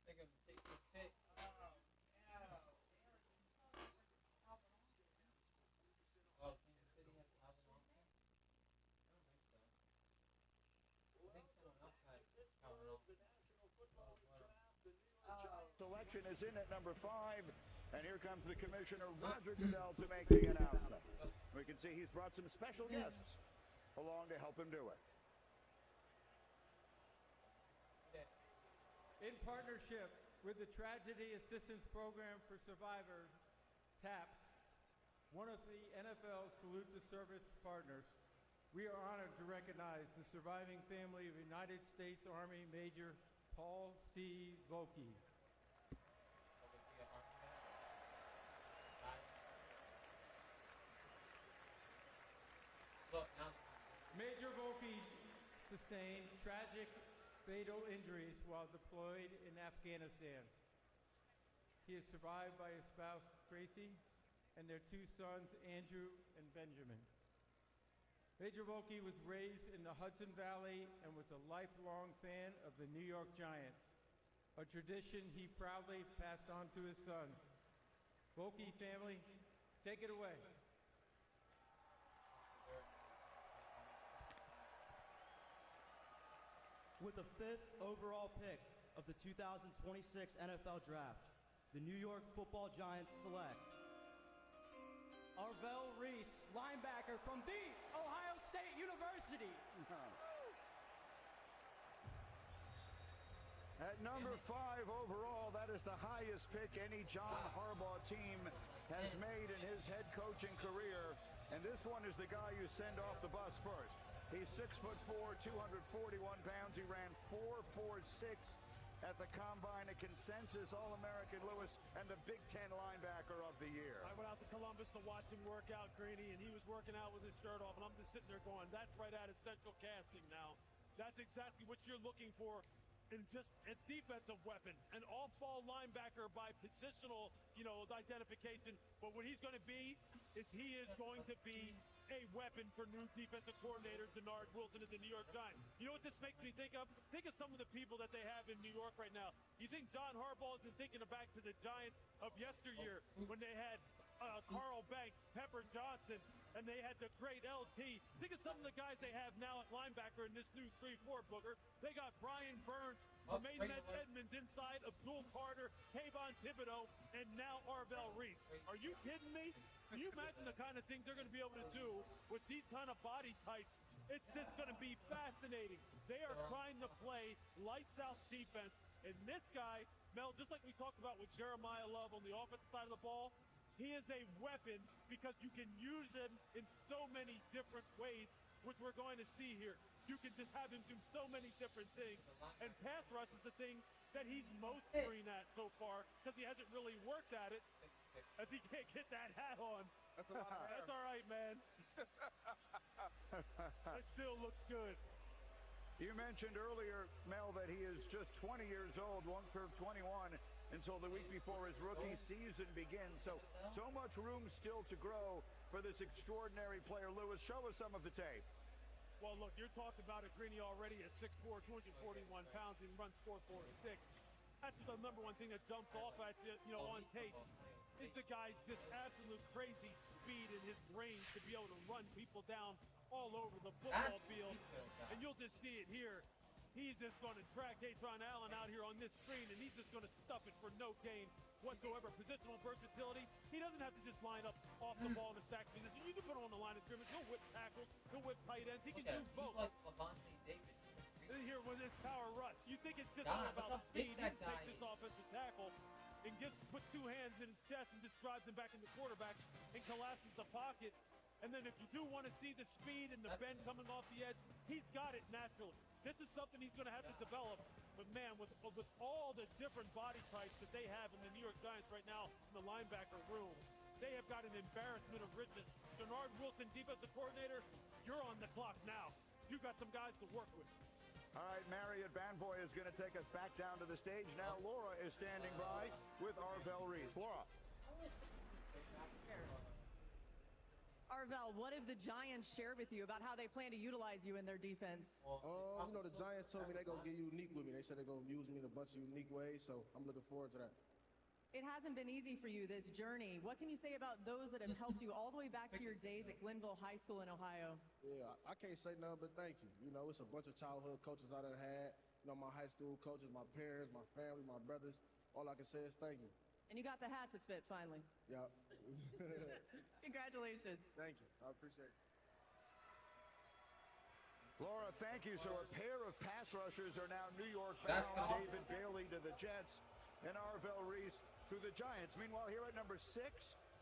They're going to take the pick. Oh, Kansas City has Calvin Austin? I don't think so. I think someone else had Calvin Austin. Selection is in at number 5, and here comes the commissioner, Roger Goodell, to make the announcement. We can see he's brought some special guests along to help him do it. In partnership with the Tragedy Assistance Program for Survivors, TAPS, one of the NFL Salute to Service partners, we are honored to recognize the surviving family of United States Army Major Paul C. Volke. Major Volke sustained tragic fatal injuries while deployed in Afghanistan. He is survived by his spouse, Tracy, and their 2 sons, Andrew and Benjamin. Major Volke was raised in the Hudson Valley and was a lifelong fan of the New York Giants, a tradition he proudly passed on to his sons. Volke family, take it away. With the 5th overall pick of the 2026 NFL Draft, the New York Football Giants select Arvell Reese, linebacker from the Ohio State University. At number 5 overall, that is the highest pick any John Harbaugh team has made in his head coaching career. And this one is the guy you send off the bus first. He's 6'4", 241 pounds. He ran 4.46 at the Combine, a consensus All-American Lewis, and the Big Ten linebacker of the year. I went out to Columbus to watch him work out, Greeny, and he was working out with his shirt off, and I'm just sitting there going, that's right out of Central Casting now. That's exactly what you're looking for in just a defensive weapon, an off-ball linebacker by positional, identification. But what he's going to be is he is going to be a weapon for new defensive coordinator Denard Wilson at the New York Giants. You know what this makes me think of? Think of some of the people that they have in New York right now. You think John Harbaugh is thinking back to the Giants of yesteryear when they had Carl Banks, Pepper Johnson, and they had the great LT. Think of some of the guys they have now at linebacker in this new 3-4 booker. They got Brian Burns, Jermaine Edmonds inside, Abdul Carter, Kayvon Thibodeau, and now Arvell Reese. Are you kidding me? Can you imagine the kind of things they're going to be able to do with these kind of body types? It's just going to be fascinating. They are trying to play lights-out defense. And this guy, Mel, just like we talked about with Jeremiah Love on the offensive side of the ball, he is a weapon because you can use him in so many different ways, which we're going to see here. You can just have him do so many different things. And pass rush is the thing that he's most green at so far because he hasn't really worked at it. If he can't get that hat on, that's all right, man. It still looks good. You mentioned earlier, Mel, that he is just 20 years old, won't turn 21 until the week before his rookie season begins. So much room still to grow for this extraordinary player. Lewis, show us some of the tape. Well, look, you're talking about a Greeny already at 6'4", 241 pounds and runs 4.46. That's the number one thing that jumps off at you, you know, on tape. Is the guy's just absolute crazy speed and his range to be able to run people down all over the football field. And you'll just see it here. He's just going to track Katron Allen out here on this screen, and he's just going to stuff it for no gain whatsoever. Positional versatility. He doesn't have to just line up off the ball in a stack position. You can put him on the line of scrimmage. He'll whip tackles. He'll whip tight ends. He can do both. Here with his power rush. You think it's just all about speed. He can take this offensive tackle and puts two hands in his chest and just drives him back in the quarterback and collapses the pocket. And then if you do want to see the speed and the bend coming off the edge, he's got it naturally. This is something he's going to have to develop. But, man, with all the different body types that they have in the New York Giants right now in the linebacker room, they have got an embarrassment of riches. Denard Wilson, defensive coordinator, you're on the clock now. You got some guys to work with. All right, Marriott Banboy is going to take us back down to the stage. Now Laura is standing by with Arvell Reese. Laura. Arvell, what have the Giants shared with you about how they plan to utilize you in their defense? You know, the Giants told me they're going to get unique with me. They said they're going to use me in a bunch of unique ways, so I'm looking forward to that. It hasn't been easy for you, this journey. What can you say about those that have helped you all the way back to your days at Glenville High School in Ohio? Yeah, I can't say nothing but thank you. You know, it's a bunch of childhood coaches I done had. You know, my high school coaches, my parents, my family, my brothers. All I can say is thank you. And you got the hat to fit, finally. Yep. Congratulations. Thank you. I appreciate it. Laura, thank you. So a pair of pass rushers are now New York bound. David Bailey to the Jets and Arvell Reese to the Giants. Meanwhile, here at number 6,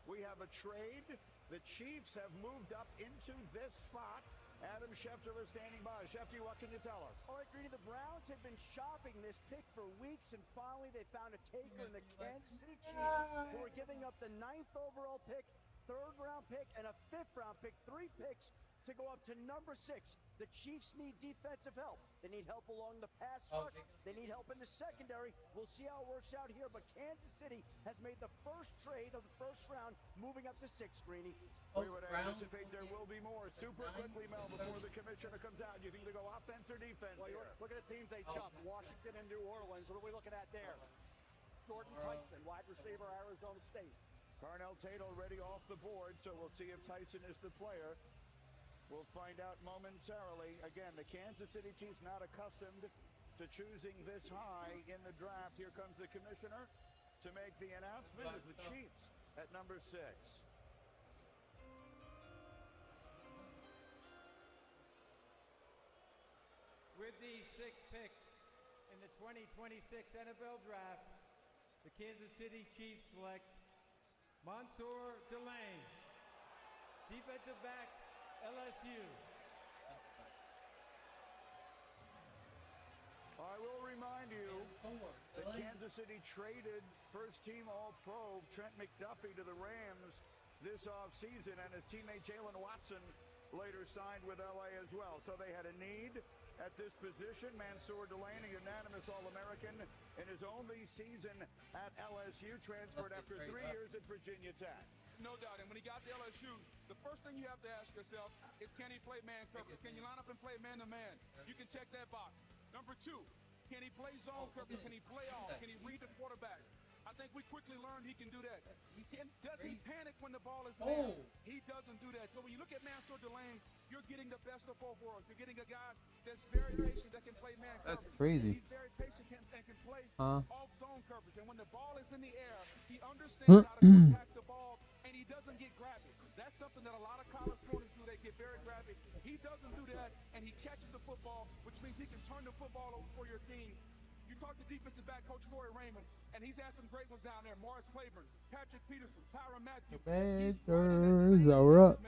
we have a trade. The Chiefs have moved up into this spot. Adam Schefter is standing by. Schefter, what can you tell us? All right, Greeny, the Browns have been shopping this pick for weeks, and finally they found a taker in the Kansas City Chiefs, who are giving up the 9th overall pick, 3rd round pick, and a 5th round pick. 3 picks to go up to number 6. The Chiefs need defensive help. They need help along the pass rush. They need help in the secondary. We'll see how it works out here, but Kansas City has made the first trade of the first round, moving up to 6, Greeny. We would anticipate there will be more. Super quickly, Mel, before the commissioner comes out. You think they go offense or defense? Well, look at the teams they jumped. Washington and New Orleans. What are we looking at there? Jordan Tyson, wide receiver, Arizona State. Carnell Tate already off the board, so we'll see if Tyson is the player. We'll find out momentarily. Again, the Kansas City Chiefs not accustomed to choosing this high in the draft. Here comes the commissioner to make the announcement of the Chiefs at number 6. With the 6th pick in the 2026 NFL Draft, the Kansas City Chiefs select Mansour Delane, defensive back, LSU. I will remind you that Kansas City traded first-team All-Pro Trent McDuffie to the Rams this offseason, and his teammate Jalen Watson later signed with LA as well. So they had a need at this position. Mansour Delane, a unanimous All-American in his only season at LSU, transferred after 3 years at Virginia Tech. No doubt. And when he got to LSU, the first thing you have to ask yourself is, can he play man coverage? Can you line up and play man-to-man? You can check that box. Number 2, can he play zone coverage? Can he play off? Can he read the quarterback? I think we quickly learned he can do that. Does he panic when the ball is there? He doesn't do that. So when you look at Mansour Delane, you're getting the best of both worlds. You're getting a guy that's very patient, that can play man coverage. That's crazy. He's very patient and can play off zone coverage. And when the ball is in the air, he understands how to attack the ball, and he doesn't get grabby. That's something that a lot of college corners do. They get very grabby. He doesn't do that, and he catches the football, which means he can turn the football over for your team. You talk to defensive back coach Corey Raymond, and he's had some great ones down there. Morris Claiborne, Patrick Peterson, Tyrann Mathieu. Panthers are up.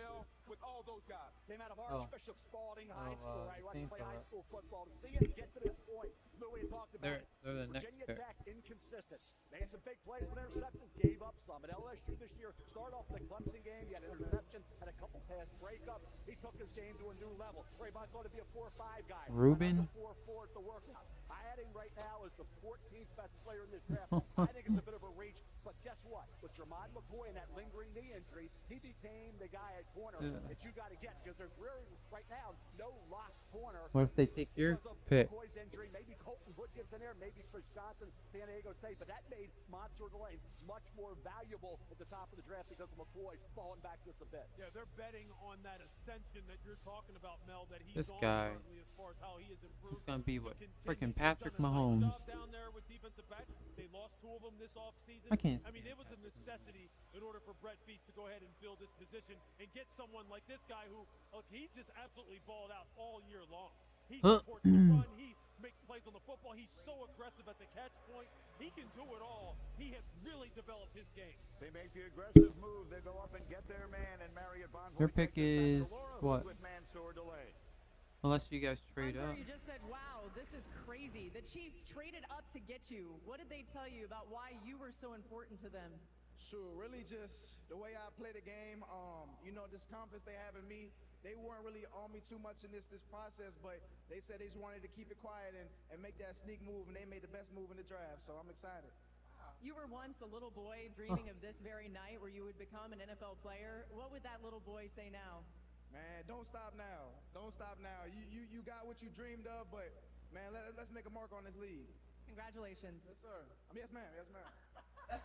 With all those guys. Came out of Archbishop Spalding High School, right? Watched him play high school football. To see him get to this point, Louis talked about it. They're the Virginia Tech inconsistent. Made some big plays with interceptions, gave up some. At LSU this year, started off the Clemson game, he had an interception, had a couple pass breakups. He took his game to a new level. Ray Bond thought to be a 4 or 5 guy. 4-4 at the workout. I had him right now as the 14th best player in this draft. I think it's a bit of a reach, but guess what? With Jermon McCoy and that lingering knee injury, he became the guy at corner that you got to get, because there's really, right now, no no lock corner. What if they take your Because of pick? McCoy's injury, maybe Colton Hood gets in there, maybe Chris Johnson, San Diego State, but that made Monster Lane much more valuable at the top of the draft because of McCoy falling back just a bit. Yeah, they're betting on that ascension that you're talking about, Mel, that he's This on guy, currently as far as how he has improved. he's gonna be what? He Freaking continues. Patrick He's done a nice Mahomes. job down there with defensive backs. They lost 2 of them this offseason. I can't I mean, it was a necessity in order for Brett Feast to go ahead and fill this position and get someone like this guy who, look, he just absolutely balled out all year long. He supports the run. He makes plays on the football. He's so aggressive at the catch point. He can do it all. He has really developed his game. They make the aggressive move. They go up and get their man, and Marriott Bonvoy. Their pick is what? With Mansour delay. Unless you guys trade Hunter, up. you just said, wow, this is crazy. The Chiefs traded up to get you. What did they tell you about why you were so important to them? Sure, really just the way I play the game. You know, this confidence they have in me. They weren't really on me too much in this process, but they said they just wanted to keep it quiet and make that sneak move, and they made the best move in the draft, so I'm excited. You were once a little boy dreaming of this very night where you would become an NFL player. What would that little boy say now? Man, don't stop now. Don't stop now. You got what you dreamed of, but, man, let's make a mark on this league. Congratulations. Yes, sir. Yes, ma'am. Yes, ma'am.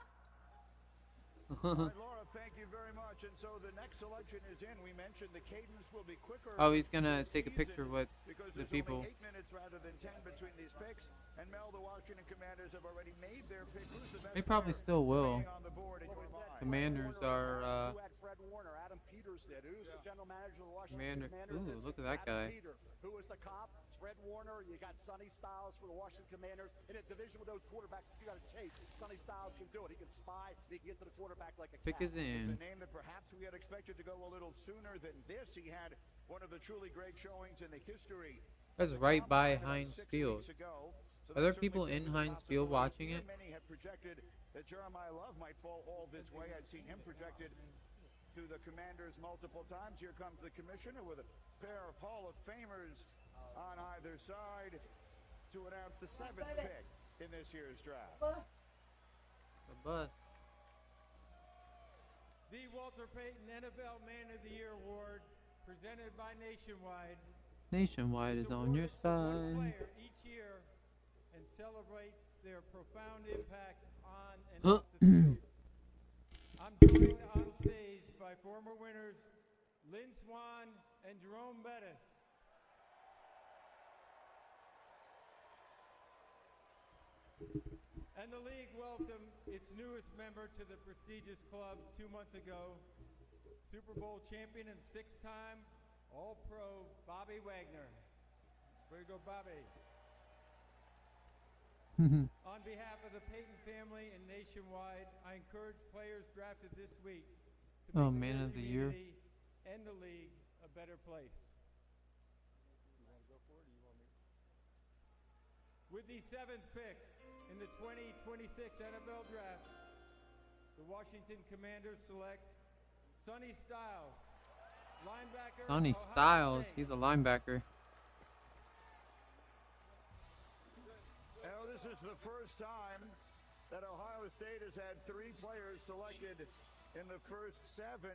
All right, Laura, thank you very much. And so the next selection is in. We mentioned the cadence will be quicker. Oh, he's gonna take a picture with the people. Only 8 minutes rather than 10 between these picks. And Mel, the Washington Commanders have already made their pick. Who's the best They probably still will. on the board in your mind? Commanders are Who had Fred Warner? Adam Peters did. Who's the general manager of the Washington Commander. Commanders? Ooh, It's look at that Adam guy. Peters. Who was the cop? Fred Warner. You got Sonny Styles for the Washington Commanders. In a division with those quarterbacks, you got to chase. Sonny Styles can do it. He can spy. He can get to the quarterback like a Pick cat. is in. It's a name that perhaps we had expected to go a little sooner than this. He had one of the truly great showings in the history. That's right by Heinz Field. Are there people in Heinz Field watching it? Many had projected that Jeremiah Love might fall all this way. I'd seen him projected to the Commanders multiple times. Here comes the commissioner with a pair of Hall of Famers on either side to announce the 7th pick in this year's draft. The bus. The Walter Payton NFL Man of the Year Award, presented by Nationwide. Nationwide is on your One side. player each year and celebrates their profound impact on and off the field. I'm joined on stage by former winners Lynn Swan and Jerome Bettis. And the league welcomed its newest member to the prestigious club 2 months ago, Super Bowl champion and 6-time All-Pro Bobby Wagner. Way to go, Bobby. On behalf of the Payton family and Nationwide, I encourage players drafted this week to Oh, make Man their of the Year. community and the league a better place. With the 7th pick in the 2026 NFL Draft, the Washington Commanders select Sonny Styles, linebacker. Sonny Ohio Styles, State. he's a linebacker. Now, this is the first time that Ohio State has had 3 players selected in the first 7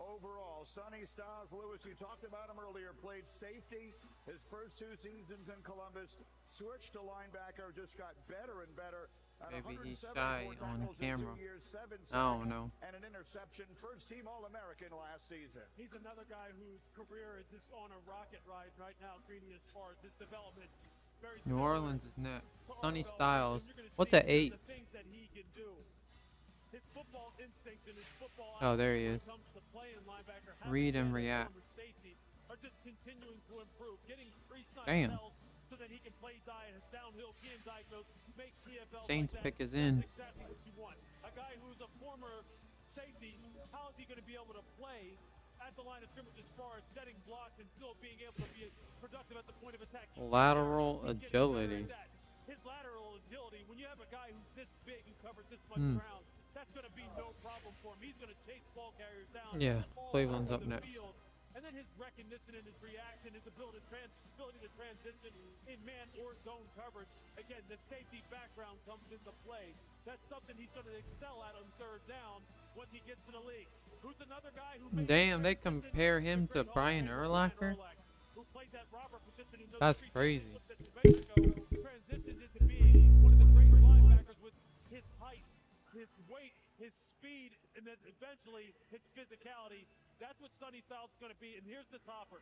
overall. Sonny Styles, Lewis, you talked about him earlier, played safety his first 2 seasons in Columbus, switched to linebacker, just got better and better. Maybe he's shy on camera. 2 years, 7 I don't know. and an interception. First team All-American last season. He's another guy whose career is just on a rocket ride right now, Greeny, as far as his development. Very New similar Orleans is next. to Sonny Arvell, Styles. and you're gonna What's see at 8? The things that he can do. His football instinct and his football Oh, there he when is. it comes to playing linebacker, Read and having react. former safety are just continuing to improve, getting pre-signed Damn. cells so that he can play downhill, can diagnose, make TFLs Saints like that. pick is in. That's exactly what you want. A guy who's a former safety, how is he going to be able to play at the line of scrimmage as far as setting blocks and still being able to be productive at the point of attack? Lateral agility. His lateral agility, when you have a guy who's this big who covers this much ground, that's going to be no problem for him. He's going to chase ball carriers down. Yeah, all Cleveland's over up the next. field. And then his recognition and his reaction, his ability to transition in man or zone coverage. Again, the safety background comes into play. That's something he's going to excel at on 3rd down once he gets to the league. Who's another guy who Damn, they compare him to Brian Urlacher? who played that robber position in those That's three crazy. teams in Mexico, transitioned into being one of the great linebackers with his height, his weight, his speed, and then eventually his physicality. That's what Sonny Styles is going to be. And here's the topper.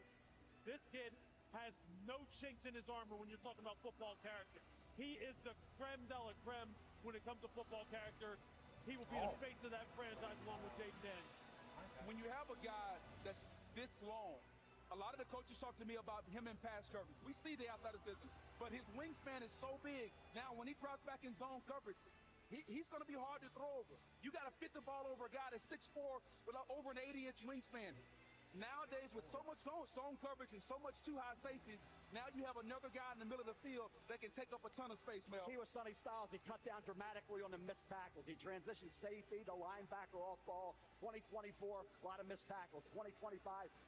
This kid has no chinks in his armor when you're talking about football character. He is the creme de la creme when it comes to football character. He will be the face of that franchise along with Jaden Daniels. When you have a guy that's this long, a lot of the coaches talk to me about him in pass coverage. We see the athleticism, but his wingspan is so big. Now, when he drops back in zone coverage, he's going to be hard to throw over. You got to fit the ball over a guy that's 6'4" with over an 80-inch wingspan. Nowadays, with so much zone coverage and so much too high safety, now you have another guy in the middle of the field that can take up a ton of space, Mel. He was Sonny Styles. He cut down dramatically on the missed tackles. He transitioned safety to linebacker off ball. 2024, a lot of missed tackles. 2025,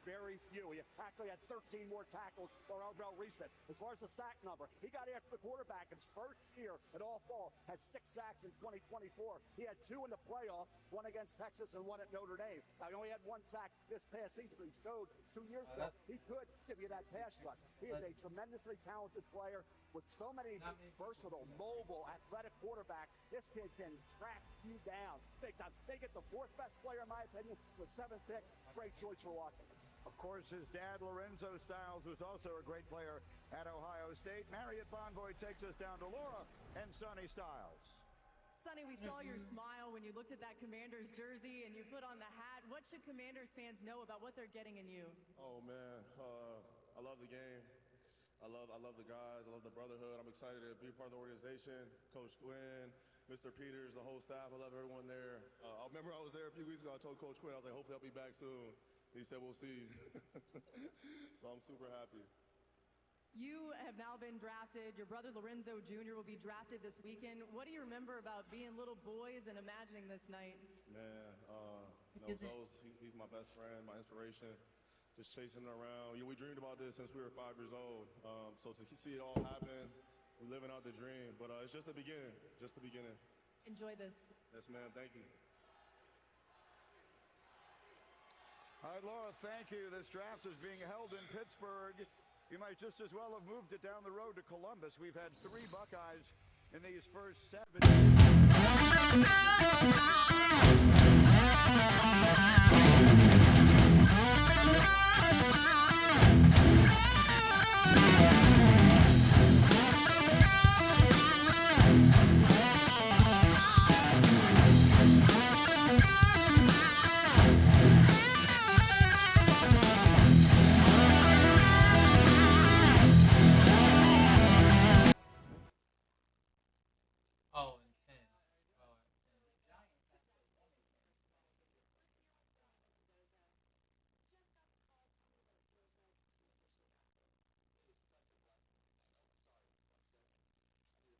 very few. He actually had 13 more tackles for Odell Reese. As far as the sack number, he got after the quarterback his first year at off ball, had 6 sacks in 2024. He had 2 in the playoffs, 1 against Texas and 1 at Notre Dame. Now, he only had 1 sack this past season. He showed 2 years ago he could give you that pass rush. He is a tremendously talented player with so many versatile, mobile, athletic quarterbacks. This kid can track you down big time. They get the 4th best player, in my opinion, with 7th pick. Great choice for Washington. Of course, his dad, Lorenzo Styles, was also a great player at Ohio State. Marriott Bonvoy takes us down to Laura and Sonny Styles. Sonny, we saw your smile when you looked at that Commanders jersey and you put on the hat. What should Commanders fans know about what they're getting in you? Oh, man. I love the game. I love the guys. I love the brotherhood. I'm excited to be a part of the organization. Coach Quinn, Mr. Peters, the whole staff. I love everyone there. I remember I was there a few weeks ago. I told Coach Quinn, I was like, hopefully I'll be back soon. He said, we'll see. So I'm super happy. You have now been drafted. Your brother Lorenzo Jr. will be drafted this weekend. What do you remember about being little boys and imagining this night? Man, he's my best friend, my inspiration. Just chasing him around. We dreamed about this since we were 5 years old. So to see it all happen, we're living out the dream. But it's just the beginning, just the beginning. Enjoy this. Yes, ma'am. Thank you. All right, Laura, thank you. This draft is being held in Pittsburgh. You might just as well have moved it down the road to Columbus. We've had 3 Buckeyes in these first 7. Oh, and 10. Oh, and 10.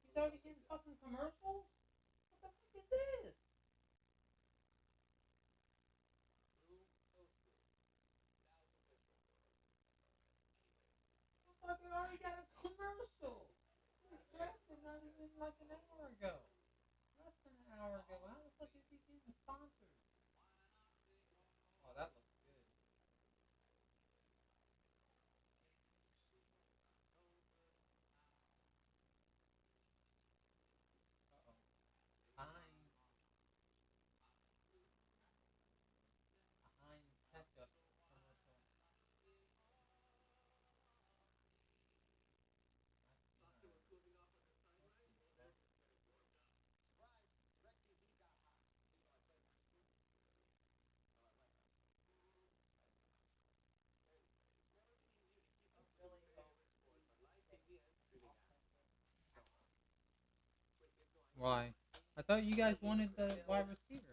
He's already getting fucking commercials? What the fuck is this? I fucking already got a commercial. He drafted not even like an hour ago. Less than an hour ago. How the fuck is he getting sponsored? Oh, that looks good. Uh-oh. Heinz. A Heinz ketchup commercial. Why? I thought you guys wanted the wide receiver.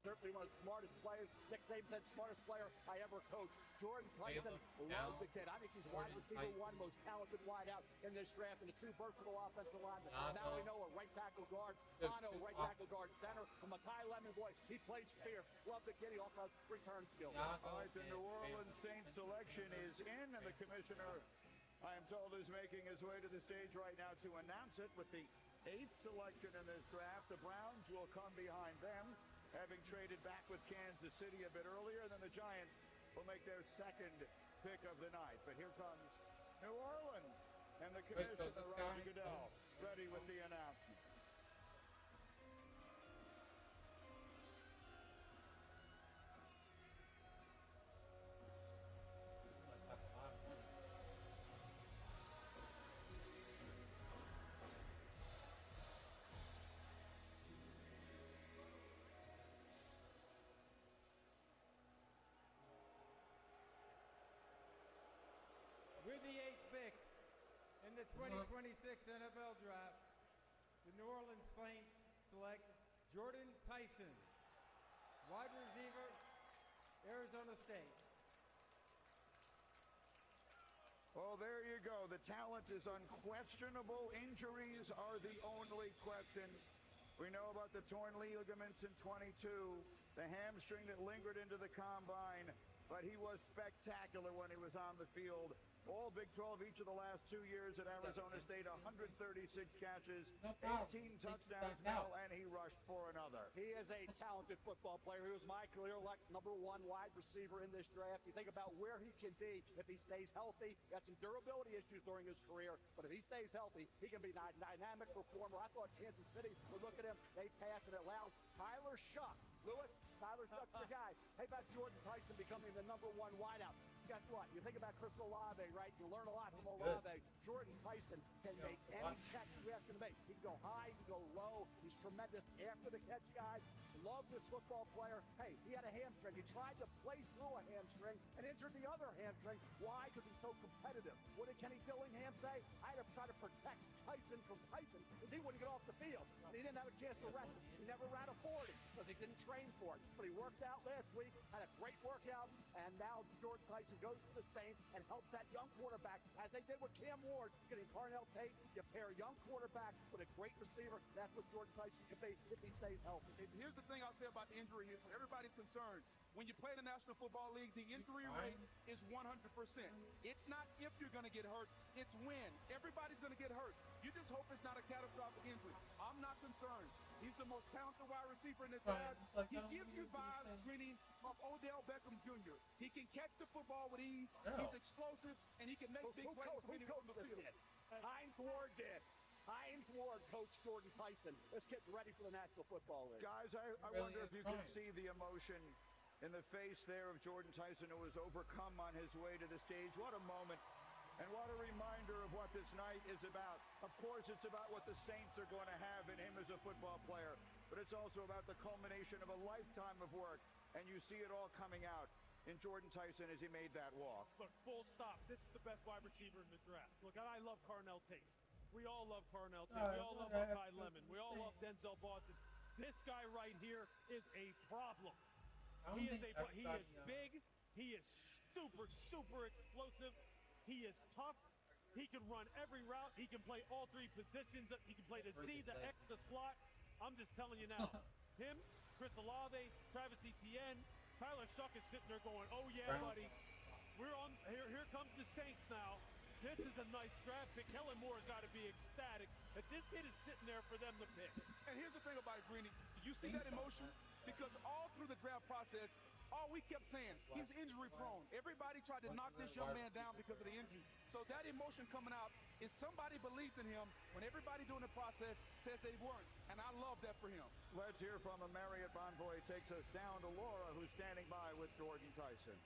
Certainly one of the smartest players. Nick Saban said smartest player I ever coached. Jordan Tyson, loved the kid. I think he's wide receiver one, most talented wideout in this draft, and the two versatile offensive linemen. Now we know a right tackle guard, Ano, right tackle guard center, and Makai Lemon, boy, he plays fear. Love the kid. He also has return skills. All right, the New Orleans Saints selection is in, and the commissioner, I am told, is making his way to the stage right now to announce it with the 8th selection in this draft. The Browns will come behind them, having traded back with Kansas City a bit earlier. Then the Giants will make their second pick of the night. But here comes New Orleans and the commissioner, Roger Goodell, ready with the announcement. With the 8th pick in the 2026 NFL Draft, the New Orleans Saints select Jordan Tyson, wide receiver, Arizona State. Well, there you go. The talent is unquestionable. Injuries are the only question. We know about the torn ligaments in 22, the hamstring that lingered into the combine, but he was spectacular when he was on the field. All Big 12 each of the last 2 years at Arizona State, 136 catches, 18 touchdowns now, and he rushed for another. He is a talented football player. He was my career number one wide receiver in this draft. You think about where he can be if he stays healthy. He had some durability issues during his career, but if he stays healthy, he can be a dynamic performer. I thought Kansas City would look at him. They pass, and it allows Tyler Shuck. Tyler Shuck's the guy. Hey, about Jordan Tyson becoming the number one wideout. Guess what? You think about Chris Olave, right? You learn a lot from Olave. Jordan Tyson can make any catch you ask him to make. He can go high, he can go low. He's tremendous after the catch, guys. Loves this football player. Hey, he had a hamstring. He tried to play through a hamstring and injured the other hamstring. Why? Because he's so competitive. What did Kenny Dillingham say? I had to try to protect Tyson from Tyson because he wouldn't get off the field. And he didn't have a chance to rest him. He never ran a 40 because he didn't train for it. But he worked out last week, had a great workout, and now Jordan Tyson goes to the Saints and helps that young quarterback, as they did with Cam Ward, getting Carnell Tate. You pair a young quarterback with a great receiver. That's what Jordan Tyson can be if he stays healthy. Here's the thing I'll say about the injury is everybody's concerned. When you play the National Football League, the injury rate is 100%. It's not if you're going to get hurt, it's when. Everybody's going to get hurt. You just hope it's not a catastrophic injury. I'm not concerned. He's the most talented wide receiver in the draft. He gives you vibes, Greeny, of Odell Beckham Jr. He can catch the football with ease. He's explosive, and he can make big plays from anywhere on the field. Hines Ward did. Hines Ward coached Jordan Tyson. This kid's ready for the National Football League. Guys, I wonder if you can see the emotion in the face there of Jordan Tyson, who was overcome on his way to the stage. What a moment. And what a reminder of what this night is about. Of course, it's about what the Saints are going to have in him as a football player, but it's also about the culmination of a lifetime of work, and you see it all coming out in Jordan Tyson as he made that walk. Look, full stop. This is the best wide receiver in the draft. Look, I love Carnell Tate. We all love Carnell Tate. We all love Makai Lemon. We all love Denzel Boston. This guy right here is a problem. He is big. He is super explosive. He is tough. He can run every route. He can play all three positions. He can play the Z, the X, the slot. I'm just telling you now. Him, Chris Olave, Travis Etienne, Tyler Shuck is sitting there going, oh yeah, buddy. We're on here comes the Saints now. This is a nice draft pick. Kellen Moore has got to be ecstatic that this kid is sitting there for them to pick. And here's the thing about it, Greeny. You see that emotion? because all through the draft process, all we kept saying, he's injury prone. Everybody tried to knock this young man down because of the injury. So that emotion coming out is somebody believed in him when everybody during the process says they weren't. And I love that for him. Let's hear from him. Marriott Bonvoy takes us down to Laura, who's standing by with Jordan Tyson.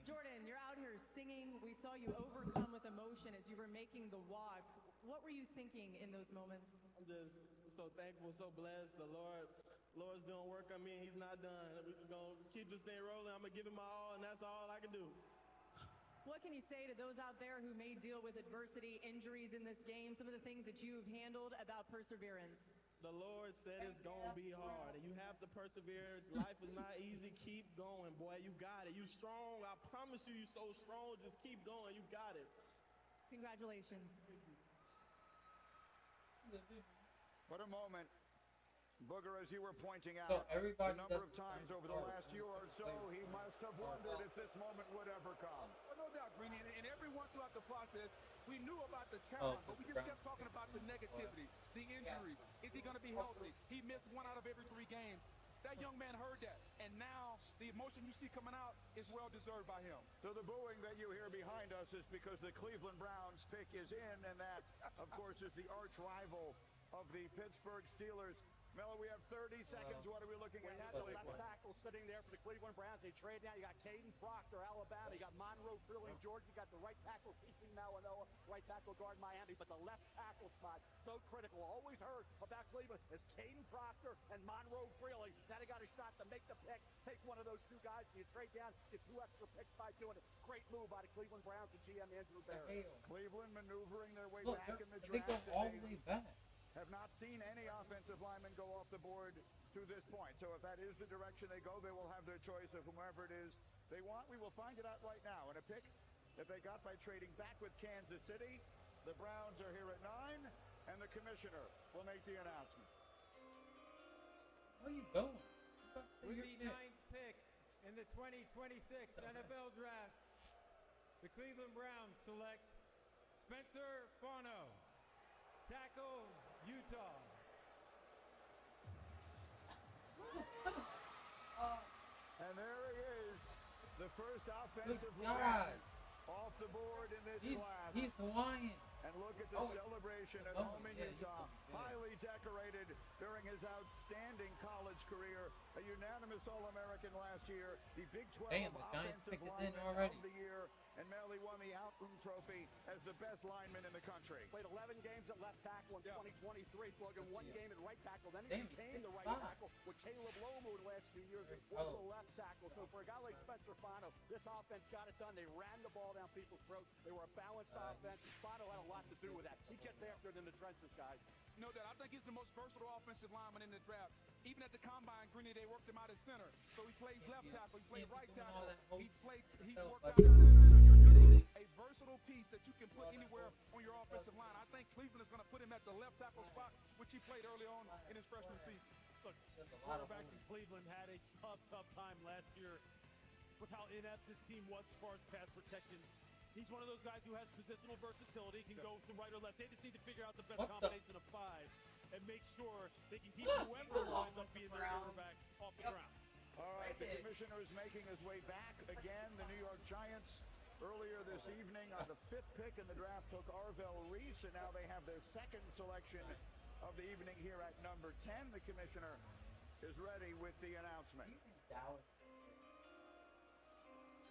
Jordan, you're out here singing. We saw you overcome with emotion as you were making the walk. What were you thinking in those moments? I'm just so thankful, so blessed. Lord's doing work on me, and he's not done. We're just going to keep this thing rolling. I'm going to give it my all, and that's all I can do. What can you say to those out there who may deal with adversity, injuries in this game, some of the things that you've handled about perseverance? The Lord said it's going to be hard, and you have to persevere. Life is not easy. Keep going, boy. You got it. You strong. I promise you, you're so strong. Just keep going. You got it. Congratulations. What a moment. Booger, as you were pointing out, So everybody a number of times over the last year or so, he must have wondered if this moment would ever come. No doubt, Greeny, and everyone throughout the process, we knew about the talent, but we just kept talking about the negativity, the injuries. Is he going to be healthy? He missed 1 out of every 3 games. That young man heard that, and now the emotion you see coming out is well-deserved by him. So the booing that you hear behind us is because the Cleveland Browns pick is in, and that, of course, is the arch rival of the Pittsburgh Steelers. Mel, we have 30 seconds. What are we looking at? We had the left tackle sitting there for the Cleveland Browns. They trade now. You got Caden Proctor, Alabama. You got Monroe Freeling, Georgia. You got the right tackle, Casey Malinois, right tackle guard, Miami. But the left tackle spot, so critical. Always heard about Cleveland is Caden Proctor and Monroe Freeling. Now they got a shot to make the pick. Take one of those 2 guys. You trade down, get 2 extra picks by doing it. Great move by the Cleveland Browns and GM Andrew Barrett. Cleveland maneuvering their way Look, back in the they draft. go all the way back. Have not seen any offensive linemen go off the board to this point. So if that is the direction they go, they will have their choice of whomever it is they want. We will find it out right now. And a pick that they got by trading back with Kansas City. The Browns are here at 9, and the commissioner will make the announcement. Where are you going? With the 9th pick in the 2026 NFL Draft, the Cleveland Browns select Spencer Fano, tackle, Utah. And there he is, the first offensive Good lineman God. off the board in this class. He's Hawaiian. And look at the celebration at home in Utah. Highly decorated during his outstanding college career. A unanimous All-American last year. The Big 12 Offensive Lineman of the Year. And Melly won the Outland Trophy as the best lineman in the country. Played 11 games at left tackle in 2023. Plugging 1 game at right tackle. Then he became the right tackle with Caleb Lomu the last few years. Was the left tackle. So for a guy like Spencer Fano, this offense got it done. They ran the ball down people's throats. They were a balanced offense. Fano had a lot to do with that. He gets after it in the trenches, guys. No doubt. I think he's the most versatile offensive lineman in the draft. Even at the combine, Greeny, they worked him out at center. So he played left tackle, he played right tackle, he worked out at center. So you're getting a versatile piece that you can put anywhere on your offensive line. I think Cleveland is going to put him at the left tackle spot, which he played early on in his freshman season. Look, quarterbacks in Cleveland had a tough time last year with how inept this team was as far as pass protection. He's one of those guys who has positional versatility, can go from right or left. They just need to figure out the best combination of 5 and make sure they can keep whoever winds up being their quarterback off the ground. All right, the commissioner is making his way back again. The New York Giants earlier this evening on the 5th pick in the draft took Arvell Reese, and now they have their 2nd selection of the evening here at number 10. The commissioner is ready with the announcement.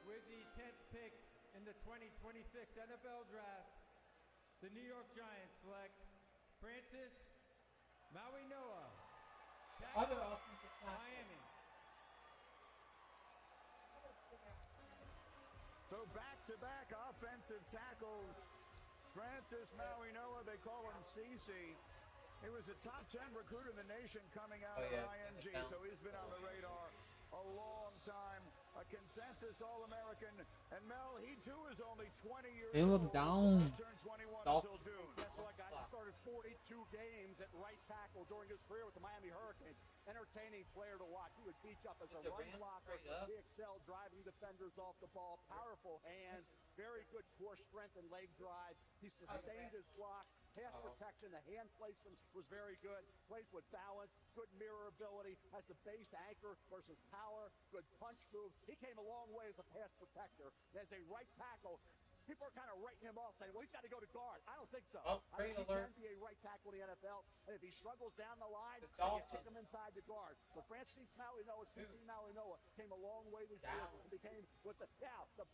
With the 10th pick in the 2026 NFL Draft, the New York Giants select Francis Mauigoa, tackle, Miami. So back-to-back offensive tackles. Francis Mauigoa, they call him CC. He was a top 10 recruit in the nation coming out of IMG, so he's been on the radar a long time. A consensus All-American. And Mel, he too is only 20 years old. Turned 21 until June. Guess what, guys? He started 42 games at right tackle during his career with the Miami Hurricanes. Entertaining player to watch. He was beat up as a run blocker. He excelled driving defenders off the ball. Powerful hands. Very good core strength and leg drive. He sustained his block. pass protection, the hand placement was very good. Plays with balance, good mirror ability, has the base anchor versus power, good punch move. He came a long way as a pass protector. As a right tackle, people are kind of writing him off, saying, well, he's got to go to guard. I don't think so. I think he can be a right tackle in the NFL, and if he struggles down the line, you kick him inside the guard. But Francis Mauigoa, CC Mauigoa, came a long way this year and became with the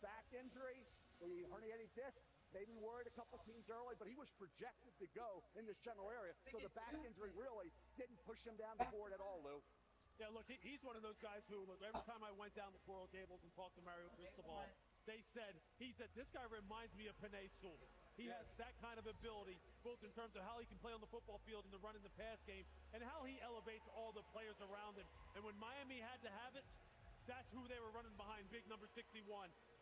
back injury, the herniated disc. Maybe worried a couple teams early, but he was projected to go in this general area. So the back injury really didn't push him down the board at all, Lou. Yeah, look, he's one of those guys who, look, every time I went down the coral gables and talked to Mario Cristobal, he said, this guy reminds me of Penei Sewell. He has that kind of ability, both in terms of how he can play on the football field and the run and the pass game, and how he elevates all the players around him. And when Miami had to have it, that's who they were running behind, big number 61.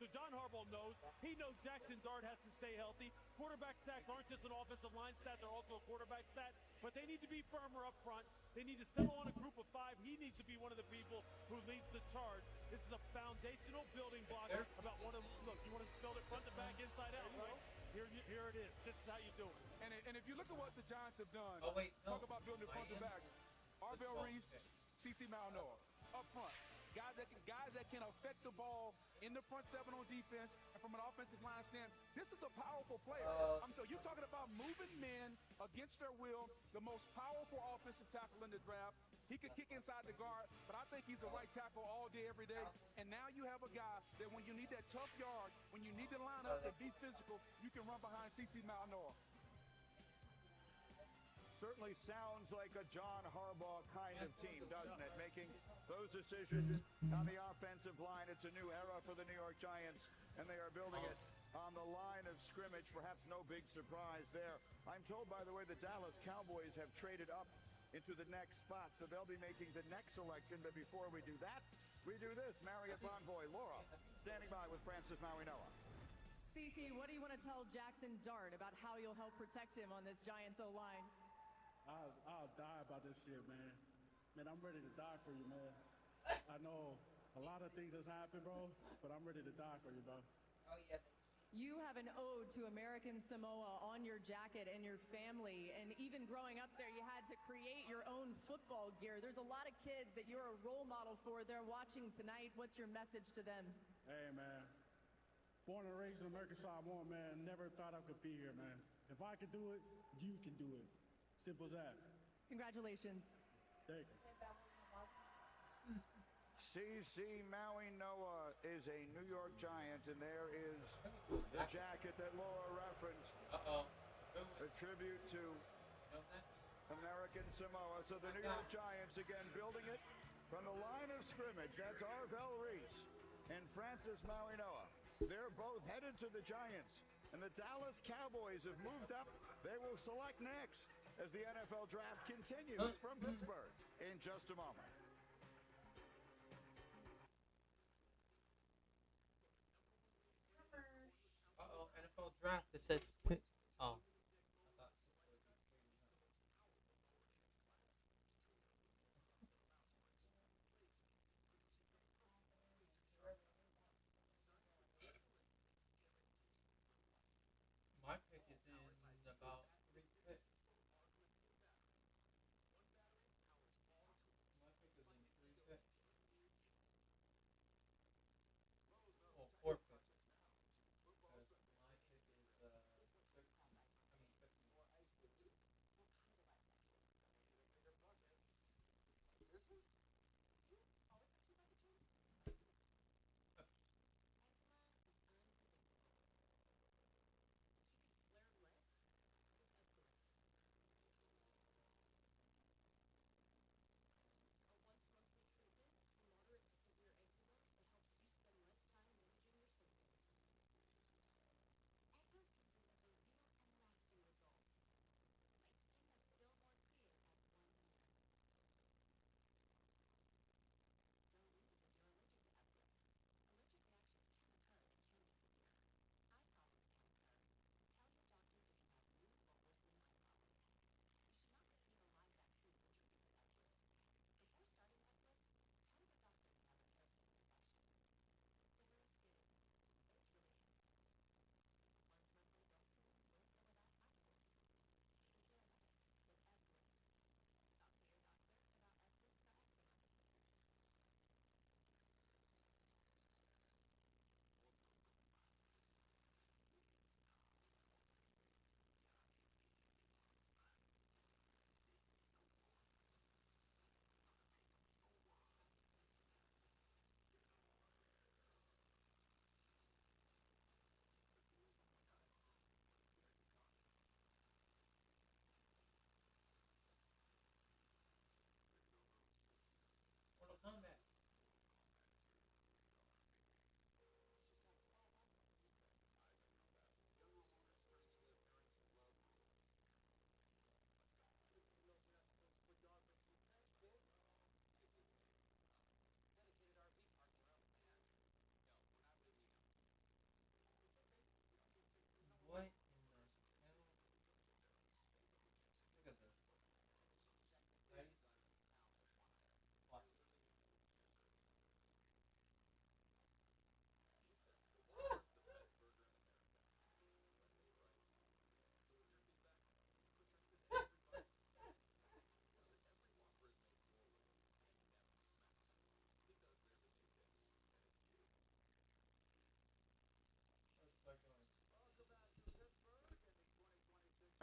So John Harbaugh knows. He knows Jackson Dart has to stay healthy. Quarterback stats aren't just an offensive line stat, they're also a quarterback stat. But they need to be firmer up front. They need to settle on a group of 5. He needs to be one of the people who leads the charge. This is a foundational building block about one of them. Look, you want to build it front to back, inside out, right? Here it is. This is how you do it. And if you look at what the Giants have done, talk about building it front to back. Arvell Reese, CC Mauigoa, up front. Guys that can affect the ball in the front 7 on defense, and from an offensive line stand, this is a powerful player. You're talking about moving men against their will, the most powerful offensive tackle in the draft. He could kick inside the guard, but I think he's a right tackle all day, every day. And now you have a guy that when you need that tough yard, when you need to line up and be physical, you can run behind CC Mauigoa. Certainly sounds like a John Harbaugh kind of team, doesn't it? Making those decisions on the offensive line. It's a new era for the New York Giants, and they are building it on the line of scrimmage. Perhaps no big surprise there. I'm told, by the way, the Dallas Cowboys have traded up into the next spot, so they'll be making the next selection. But before we do that, we do this. Marriott Bonvoy, Laura, standing by with Francis Mauigoa. CC, what do you want to tell Jackson Dart about how you'll help protect him on this Giants O-line? I'll die about this shit, man. Man, I'm ready to die for you, man. I know a lot of things has happened, bro, but I'm ready to die for you, bro. Oh, yeah. You have an ode to American Samoa on your jacket and your family, and even growing up there, you had to create your own football gear. There's a lot of kids that you're a role model for. They're watching tonight. What's your message to them? Hey, man. Born and raised in American Samoa, man. Never thought I could be here, man. If I could do it, you can do it. Simple as that. Congratulations. Thank you. CC Mauigoa is a New York Giant, and there is the jacket that Laura referenced. A tribute to American Samoa. So the New York Giants again building it from the line of scrimmage. That's Arvell Reese and Francis Mauigoa. They're both headed to the Giants, and the Dallas Cowboys have moved up. They will select next as the NFL draft continues from Pittsburgh in just a moment. NFL draft that says oh. My pick is in about 3 picks. My pick is in 3 picks. Well, 4 picks. Because my pick is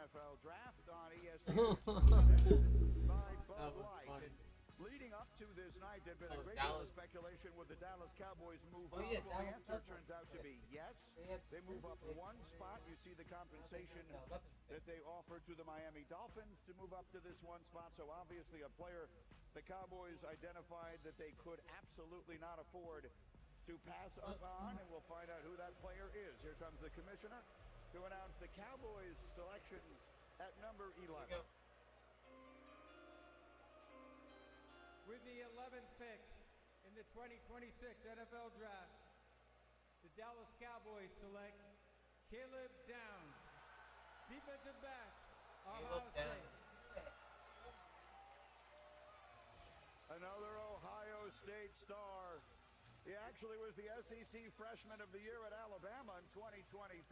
NFL Draft on ESPN. By Bud Light. And leading up to this night, there'd been a great deal of speculation. Would the Dallas Cowboys move up? Well, the answer turns out to be yes. They move up one spot. You see the compensation that they offered to the Miami Dolphins to move up to this one spot. So obviously a player the Cowboys identified that they could absolutely not afford to pass up on, and we'll find out who that player is. Here comes the commissioner to announce the Cowboys selection at number 11. With the 11th pick in the 2026 NFL Draft, the Dallas Cowboys select Caleb Downs, defensive back, Ohio State. Another Ohio State star. He actually was the SEC Freshman of the Year at Alabama in 2023.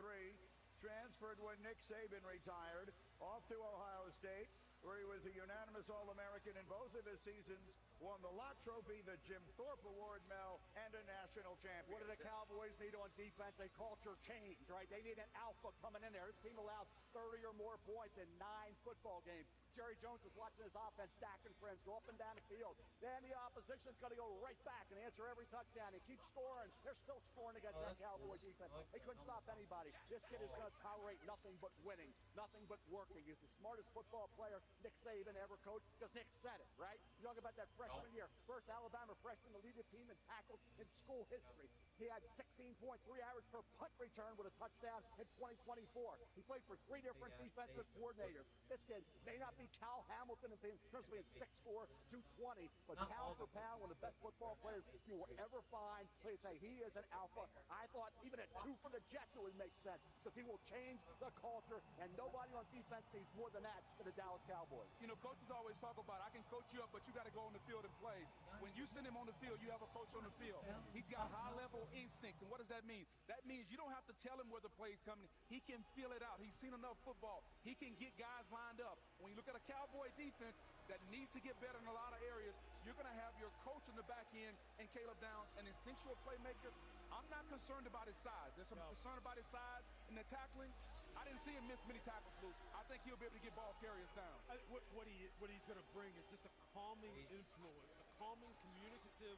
Transferred when Nick Saban retired, off to Ohio State, where he was a unanimous All-American in both of his seasons, won the Lott Trophy, the Jim Thorpe Award, Mel, and a national champion. What do the Cowboys need on defense? A culture change, right? They need an alpha coming in there. This team allowed 30 or more points in 9 football games. Jerry Jones was watching his offense, stacking friends, go up and down the field. Then the opposition's going to go right back and answer every touchdown and keep scoring. They're still scoring against that Cowboy defense. They couldn't stop anybody. This kid is going to tolerate nothing but winning, nothing but working. He's the smartest football player Nick Saban ever coached, because Nick said it, right? You talk about that freshman year, first Alabama freshman to lead the team in tackles in school history. He had 16.3 average per punt return with a touchdown in 2024. He played for 3 different defensive coordinators. This kid may not be Cal Hamilton in terms of being 6'4", 220, but pound for pound, one of the best football players you will ever find. Please say he is an alpha. I thought even at 2 for the Jets it would make sense, because he will change the culture, and nobody on defense needs more than that than the Dallas Cowboys. You know, coaches always talk about, I can coach you up, but you got to go on the field and play. When you send him on the field, you have a coach on the field. He's got high-level instincts, and what does that mean? That means you don't have to tell him where the play's coming. He can feel it out. He's seen enough football. He can get guys lined up. When you look at a Cowboy defense that needs to get better in a lot of areas, you're going to have your coach in the back end and Caleb Downs, an instinctual playmaker. I'm not concerned about his size. There's some concern about his size and the tackling. I didn't see him miss many tackles, Luke. I think he'll be able to get ball carriers down. What he's going to bring is just a calming influence, a calming, communicative,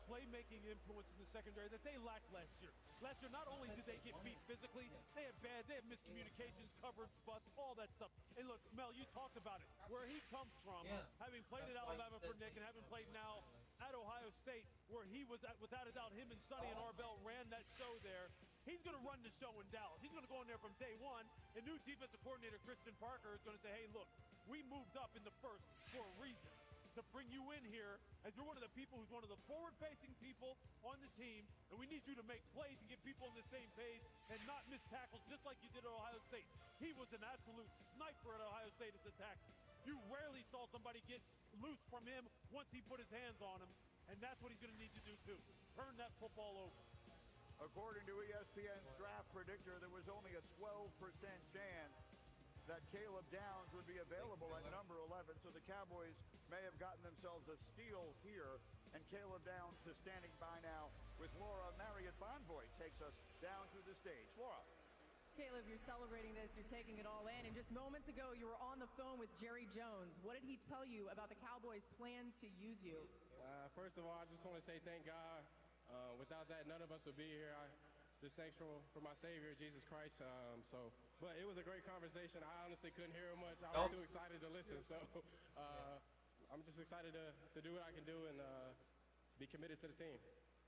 playmaking influence in the secondary that they lacked last year. Last year, not only did they get beat physically, they had miscommunications, coverage, busts, all that stuff. And look, Mel, you talked about it. Where he comes from, having played at Alabama for Nick and having played now at Ohio State, where he was at, without a doubt, him and Sonny and Arbel ran that show there. He's going to run the show in Dallas. He's going to go in there from day one. And new defensive coordinator Christian Parker is going to say, hey, look, we moved up in the first for a reason, to bring you in here as you're one of the people who's one of the forward-facing people on the team, and we need you to make plays and get people on the same page and not miss tackles just like you did at Ohio State. He was an absolute sniper at Ohio State as a tackle. You rarely saw somebody get loose from him once he put his hands on him, and that's what he's going to need to do too. Turn that football over. According to ESPN's draft predictor, there was only a 12% chance that Caleb Downs would be available at number 11, so the Cowboys may have gotten themselves a steal here, and Caleb Downs is standing by now with Laura. Marriott Bonvoy takes us down to the stage. Laura. Caleb, you're celebrating this, you're taking it all in, and just moments ago you were on the phone with Jerry Jones. What did he tell you about the Cowboys' plans to use you? First of all, I just want to say thank God. Without that, none of us would be here. Just thanks for my Savior, Jesus Christ. But it was a great conversation. I honestly couldn't hear him much. I was too excited to listen. So I'm just excited to do what I can do and be committed to the team.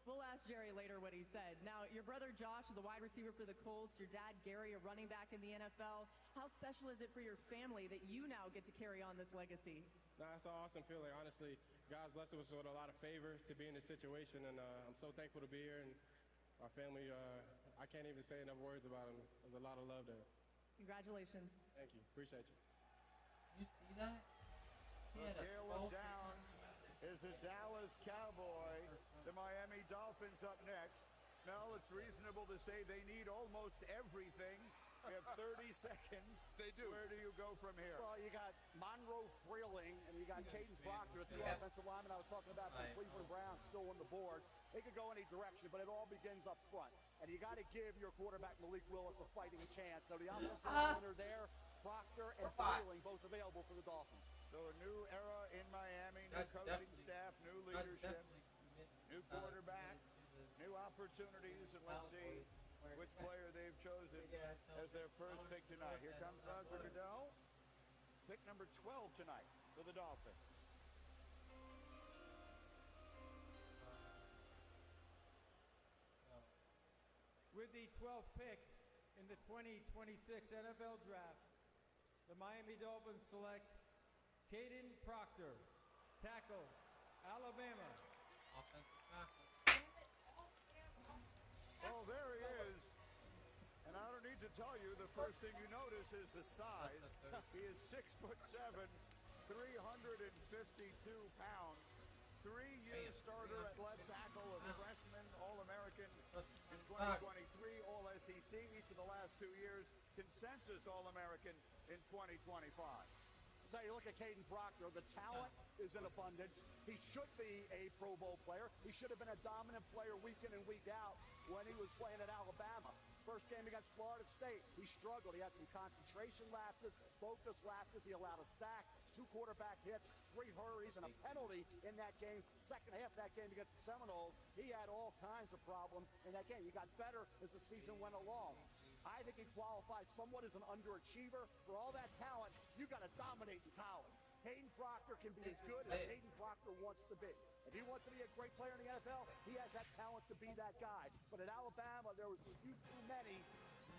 We'll ask Jerry later what he said. Now, your brother Josh is a wide receiver for the Colts. Your dad, Gary, a running back in the NFL. How special is it for your family that you now get to carry on this legacy? Nah, it's an awesome feeling. Honestly, God's blessed us with a lot of favor to be in this situation, and I'm so thankful to be here. And our family, I can't even say enough words about them. There's a lot of love there. Congratulations. Thank you. Appreciate you. You see that? Caleb Downs is a Dallas Cowboy. The Miami Dolphins up next. Mel, it's reasonable to say they need almost everything. We have 30 seconds. They do. Where do you go from here? Well, you got Monroe Freeling, and you got Caden Proctor, two offensive linemen I was talking about from Cleveland Browns, still on the board. They could go any direction, but it all begins up front. And you got to give your quarterback Malik Willis a fighting chance. So the offensive linemen are there, Proctor and Freeling both available for the Dolphins. So a new era in Miami, new coaching staff, new leadership, new quarterback, new opportunities, and let's see which player they've chosen as their first pick tonight. Here comes Roger Goodell, pick number 12 tonight for the Dolphins. With the 12th pick in the 2026 NFL Draft, the Miami Dolphins select Caden Proctor, tackle, Alabama. Offensive tackle. Oh, there he is. And I don't need to tell you, the first thing you notice is the size. He is 6'7", 352 pounds. 3-year starter at left tackle, a freshman All-American in 2023, All-SEC each of the last 2 years, consensus All-American in 2025. Now you look at Caden Proctor, the talent is in abundance. He should be a Pro Bowl player. He should have been a dominant player week in and week out when he was playing at Alabama. First game against Florida State, he struggled. He had some concentration lapses, focus lapses. He allowed a sack, 2 quarterback hits, 3 hurries, and a penalty in that game. Second half of that game against the Seminoles, he had all kinds of problems in that game. He got better as the season went along. I think he qualifies somewhat as an underachiever. For all that talent, you got to dominate in college. Caden Proctor can be as good as Caden Proctor wants to be. If he wants to be a great player in the NFL, he has that talent to be that guy. But at Alabama, there was too many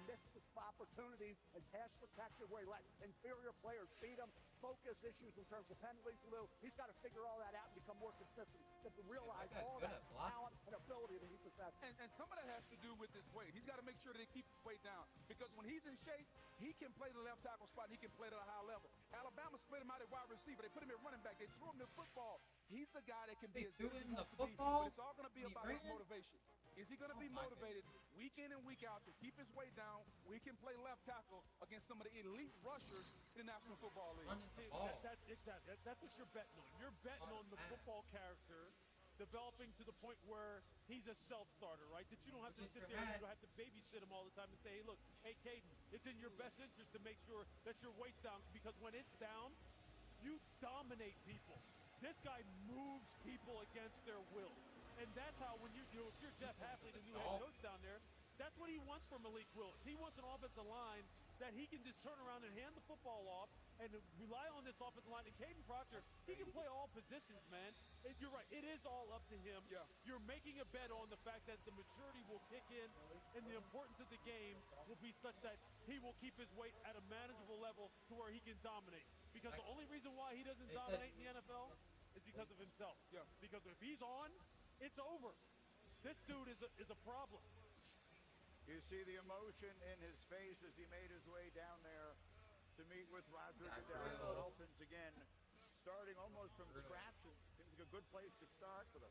missed opportunities and pass protected where he let inferior players beat him. Focus issues in terms of penalties, Lou. He's got to figure all that out and become more consistent. To realize all that talent and ability that he possesses. And some of that has to do with his weight. He's got to make sure that he keeps his weight down. Because when he's in shape, he can play the left tackle spot and he can play at a high level. Alabama split him out at wide receiver. They put him at running back. They threw him the football. He's a guy that can be as good as he wants to be. But it's all going to be about his motivation. Is he going to be motivated week in and week out to keep his weight down where he can play left tackle against some of the elite rushers in the National Football League? That's what you're betting on. You're betting on the football character developing to the point where he's a self-starter, right? That you don't have to sit there and you don't have to babysit him all the time and say, hey, look, hey, Caden, it's in your best interest to make sure that your weight's down, because when it's down, you dominate people. This guy moves people against their will. And that's how if you're Jeff Hafley, the new head coach down there, that's what he wants from Malik Willis. He wants an offensive line that he can just turn around and hand the football off and rely on this offensive line. And Caden Proctor, he can play all positions, man. You're right. It is all up to him. Yeah. You're making a bet on the fact that the maturity will kick in and the importance of the game will be such that he will keep his weight at a manageable level to where he can dominate. Because the only reason why he doesn't dominate in the NFL is because of himself. Yeah. Because if he's on, it's over. This dude is a problem. You see the emotion in his face as he made his way down there to meet with Roger Goodell. The Dolphins again starting almost from scratch. It seems like a good place to start for the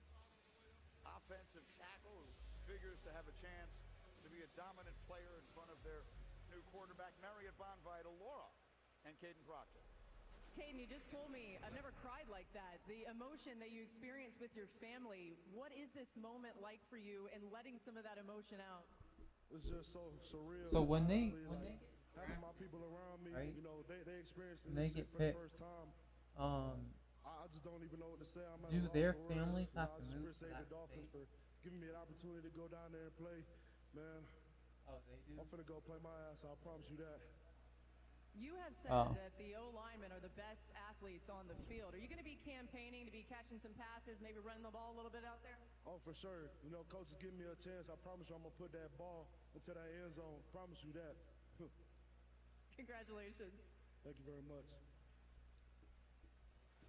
offensive tackle who figures to have a chance to be a dominant player in front of their new quarterback, Marriott Bonvital, Laura, and Caden Proctor. Caden, you just told me I've never cried like that. The emotion that you experience with your family, what is this moment like for you and letting some of that emotion out? It's just so surreal. So when they having my people around me, right? you know, they experiencing They this get for the picked. first time. I just don't even know what to say. I'm at do a loss their for words. families You know, have I to just move to appreciate that the Dolphins state? for giving me an opportunity to go down there and play. Man, I'm finna go play my ass. I promise you that. You have said that the O-linemen are the best athletes on the field. Are you going to be campaigning to be catching some passes, maybe running the ball a little bit out there? Oh, for sure. You know, coach is giving me a chance. I promise you I'm going to put that ball into that end zone. Promise you that. Congratulations. Thank you very much.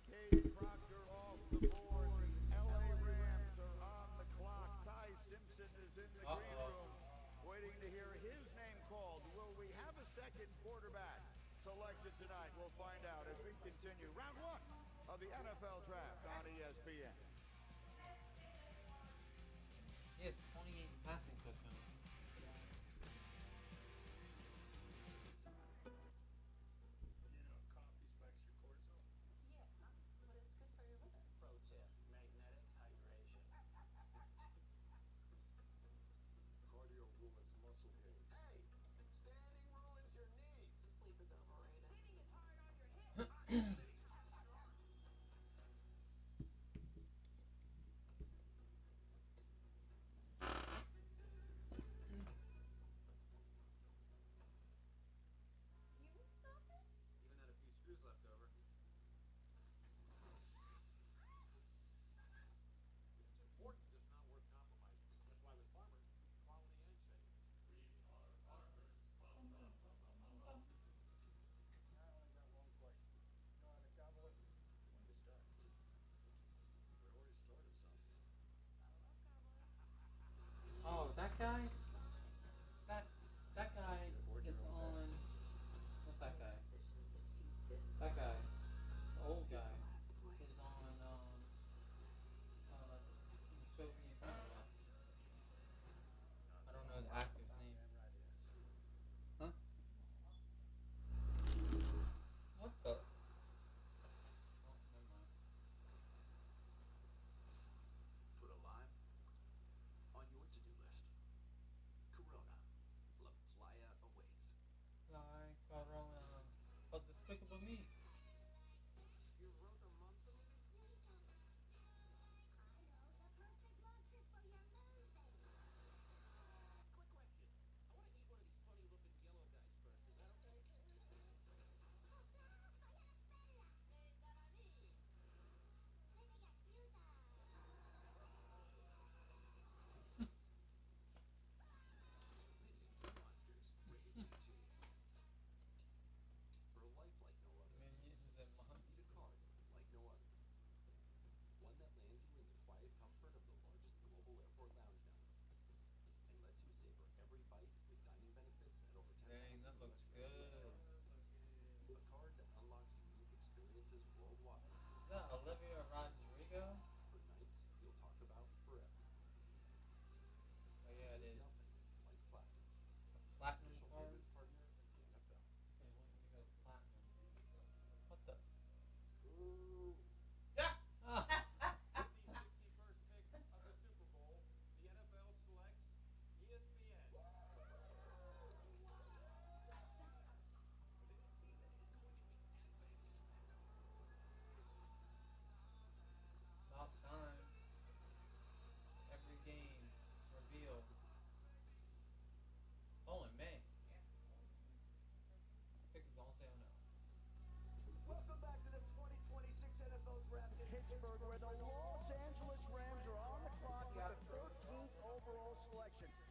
Caden Proctor off the board. The LA Rams are on the clock. Ty Simpson is in the green room waiting to hear his name called. Will we have a second quarterback selected tonight? We'll find out as we continue round one of the NFL Draft on ESPN. He has 28 passing touchdowns. Cardio ruins muscle gain. Hey, standing ruins your knees. Sleep is overrated.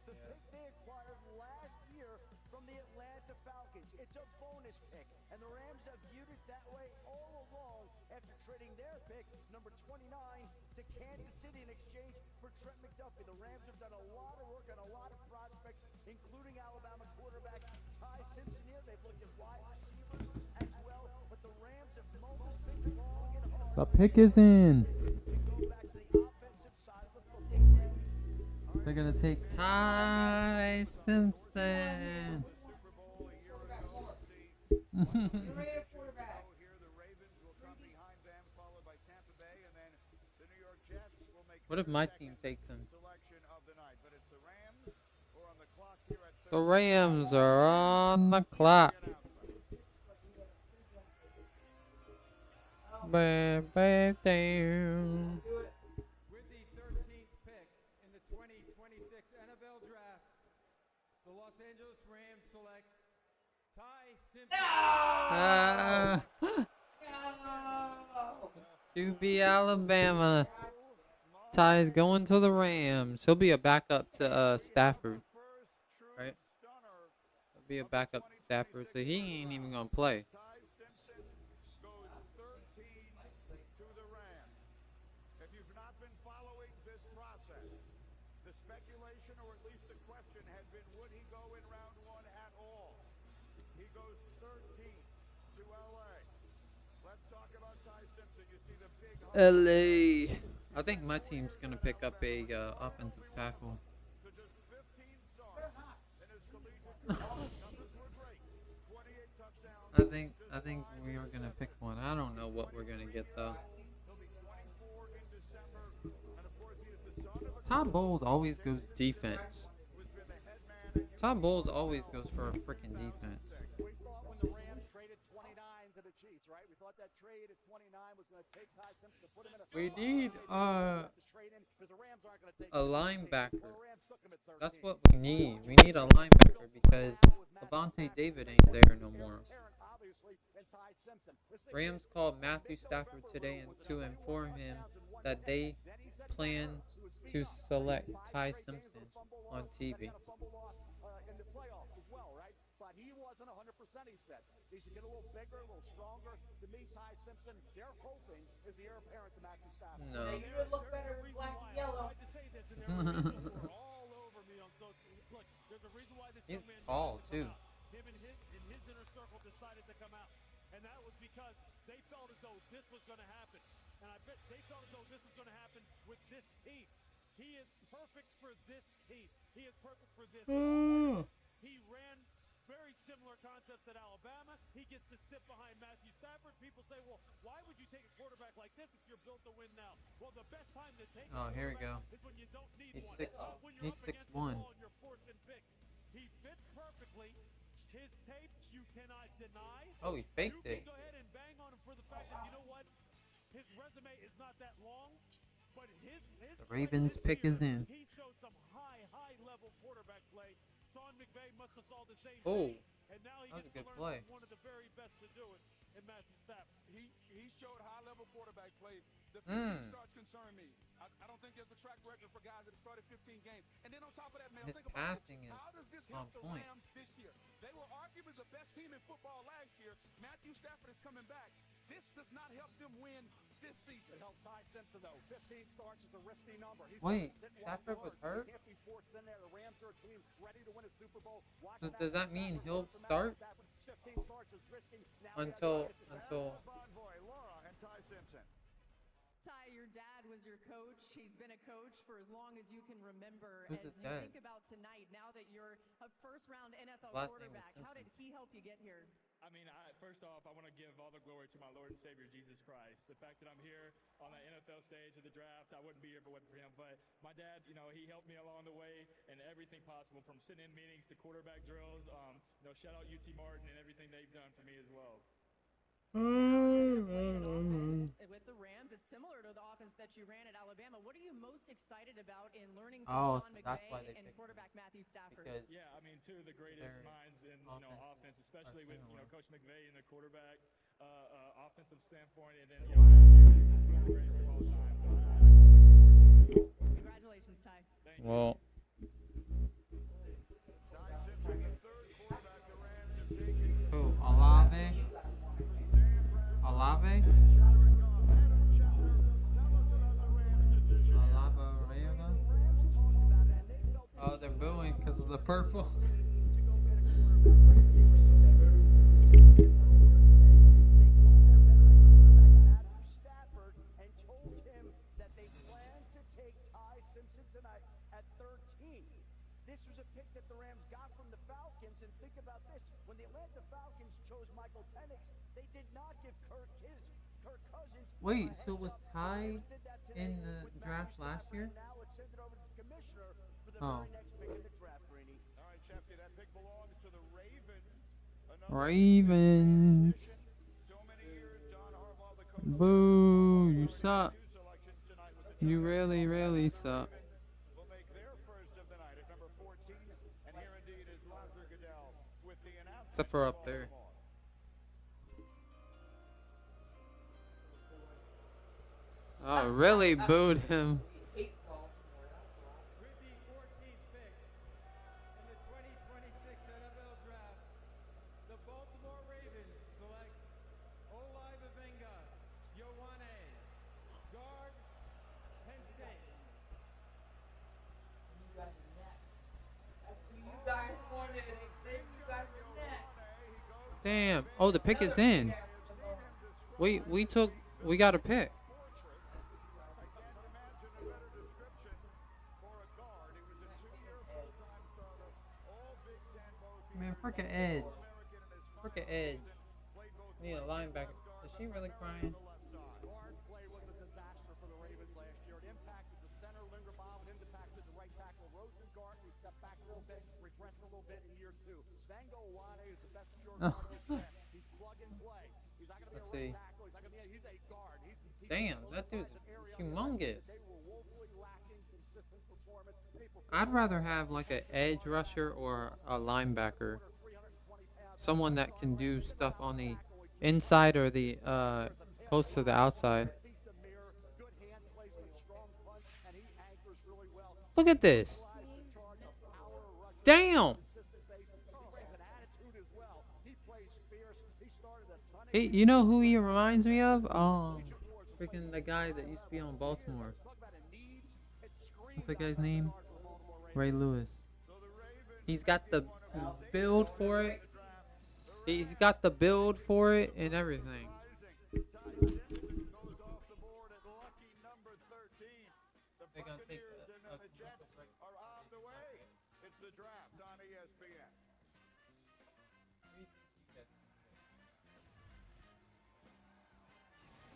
The pick they acquired last year from the Atlanta Falcons. It's a bonus pick, and the Rams have viewed it that way all along after trading their pick, number 29, to Kansas City in exchange for Trent McDuffie. The Rams have done a lot of work on a lot of prospects, including Alabama quarterback Ty Simpson here. They've looked at wide receivers as well, but the Rams have mown this pick long and hard. The pick is in. They're gonna take Ty Simpson. What if my team takes him? The Rams are on the clock. Bam, bam, damn. With the 13th pick in the 2026 NFL Draft, the Los Angeles Rams select Ty Simpson. QB Alabama. Ty's going to the Rams. He'll be a backup to Stafford. Right? He'll be a backup to Stafford, so he ain't even going to play. LA. I think my team's gonna pick up a offensive tackle. I think we are gonna pick one. I don't know what we're gonna get though. Todd Bowles always goes defense. Todd Bowles always goes for a freaking defense. We need a linebacker. That's what we need. We need a linebacker because Levante David ain't there no more. Rams called Matthew Stafford today and to inform him that they plan to select Ty Simpson on TV. He wasn't 100%, he said. He should get a little bigger, a little stronger. To me, Ty Simpson, they're hoping, is the heir apparent to Matthew Stafford. No. He would look better in black and yellow. all over me on social. Look, there's a reason why this He's tall, too. Him and his inner circle decided to come out. And that was because they felt as though this was going to happen. And I bet they felt as though this was going to happen with this team. He is perfect for this team. He is perfect for this team. He ran very similar concepts at Alabama. He gets to sit behind Matthew Stafford. People say, well, why would you take a quarterback like this if you're built to win now? Well, the best time to take here we go. Is when you don't need he's one. He's 6'1". He fits perfectly. His tape, you cannot deny. Oh, he faked it. Go ahead and bang on him for the fact that, you know what? His resume is not that long, but his the Ravens pick is in. He showed some high-level quarterback play. Sean McVay must have saw the same thing, and now he gets to learn from one of the very best to do it in Matthew Stafford. He showed high-level quarterback play. The 15 starts concern me. I don't think there's a track record for guys that have started 15 games. And then on top of that, man, think about passing is how does this on help the point. Rams this year? They were arguably the best team in football last year. Matthew Stafford is coming back. This does not help them win this season. It helps Ty Simpson, though. 15 starts is a risky number. He's Wait, Stafford was hurt? Can't be forced in there. The Rams are a team ready to win a Super Bowl. So does that mean he'll start until Laura and Ty Simpson? Ty, your dad was your coach. He's been a coach for as long as you can remember. Who's as his you dad? think about tonight, now that you're a first-round NFL Last name is quarterback, how did he help you get here? I mean, first off, I want to give all the glory to my Lord and Savior, Jesus Christ. The fact that I'm here on the NFL stage of the draft, I wouldn't be here if it wasn't for him. But my dad, you know, he helped me along the way in everything possible, from sitting in meetings to quarterback drills. You know, shout out UT Martin and everything they've done for me as well. With the Rams, it's similar to the offense that you ran at Alabama. What are you most excited about in learning from Sean McVay and quarterback Matthew Stafford? Yeah, I mean, two of the greatest minds in offense, especially with Coach McVay and the quarterback offensive standpoint, and then Matthew is one of the greatest of all time. So Congratulations, Ty. Thank you. Well, booing because of the purple. And told him that they plan to take Ty Simpson tonight at 13. This was a pick that the Rams got from the Falcons, and think about this. When the Atlanta Falcons chose Michael Penix, they did not give Kirk Cousins. Wait, so was Ty in the draft last year? Now let's send it over to the commissioner for the Oh. very next pick in the draft, Greeny. All right, Shefty, that pick belongs to the Ravens. Ravens. Boo, you suck. You really, really suck. Except for up there. Oh, really booed him. With the 14th pick in the 2026 NFL Draft, the Baltimore Ravens select Olajuwon Yowane, guard, Penn State. You guys are next. That's who you guys wanted. They think you guys are next. Damn. Oh, the pick is in. We got a pick. Man, frickin' Edge. Frickin' Edge. Need a linebacker. Is she really crying? Guard play was a disaster for the Ravens last year. It impacted the center, Linderbaum, and impacted the right tackle, Rosengart, who stepped back a little bit, regressed a little bit in year 2. Vango Wane is the best pure guard in this draft. He's plug and play. He's not going to be a right tackle. He's not going to be he's a guard. Damn, that dude's humongous. They were woefully lacking consistent performance. I'd rather have like an edge rusher or a linebacker. Someone that can do stuff on the inside or the close to the outside. Look at this. Damn. Hey, you know who he reminds me of? Freaking the guy that used to be on Baltimore. What's that guy's name? Ray Lewis. He's got the build for it. He's got the build for it and everything. They're gonna take are on the way. It's the draft on ESPN.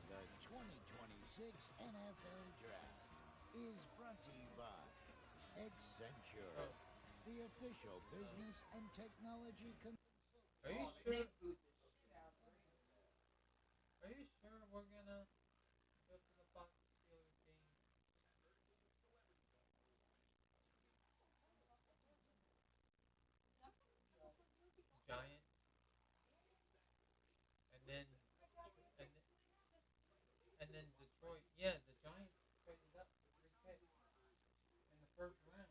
The 2026 NFL Draft is brought to you by Accenture, the official business and technology Are you sure? Are you sure we're gonna go to the Fox Steelers game? Giants, and then Detroit. Yeah, the Giants traded up for 3 picks in the first round.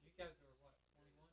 You guys are what, 21?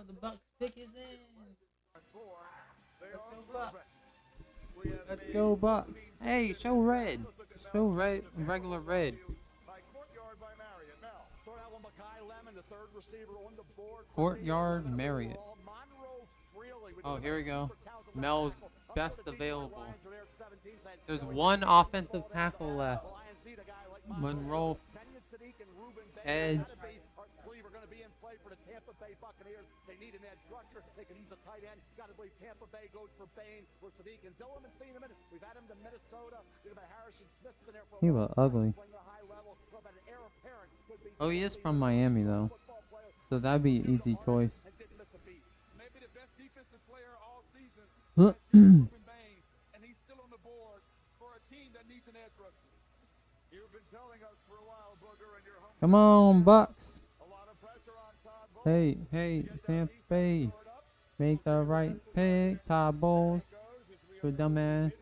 Oh, the Bucks pick is in. Let's go Bucks. Let's go Bucks. Hey, show red. Show red, regular red. Courtyard Marriott. Oh, here we go. Mel's best available. There's one offensive tackle left. Monroe, Edge. They need an edge rusher. They can use a tight end. Got to believe Tampa Bay goes for Bain or Sadiq and Dillon and Thieneman. We've had him to Minnesota. We've had Harrison Smith been there for a He look ugly. Oh, he is from Miami though, so that'd be an easy choice. Maybe the best defensive player all season. And he's still on the board for a team that needs an edge rusher. You've been telling us for a while, Booger, and your home. Come on, Bucks. Hey, hey, Tampa Bay. Make the right pick. Todd Bowles. For dumbass.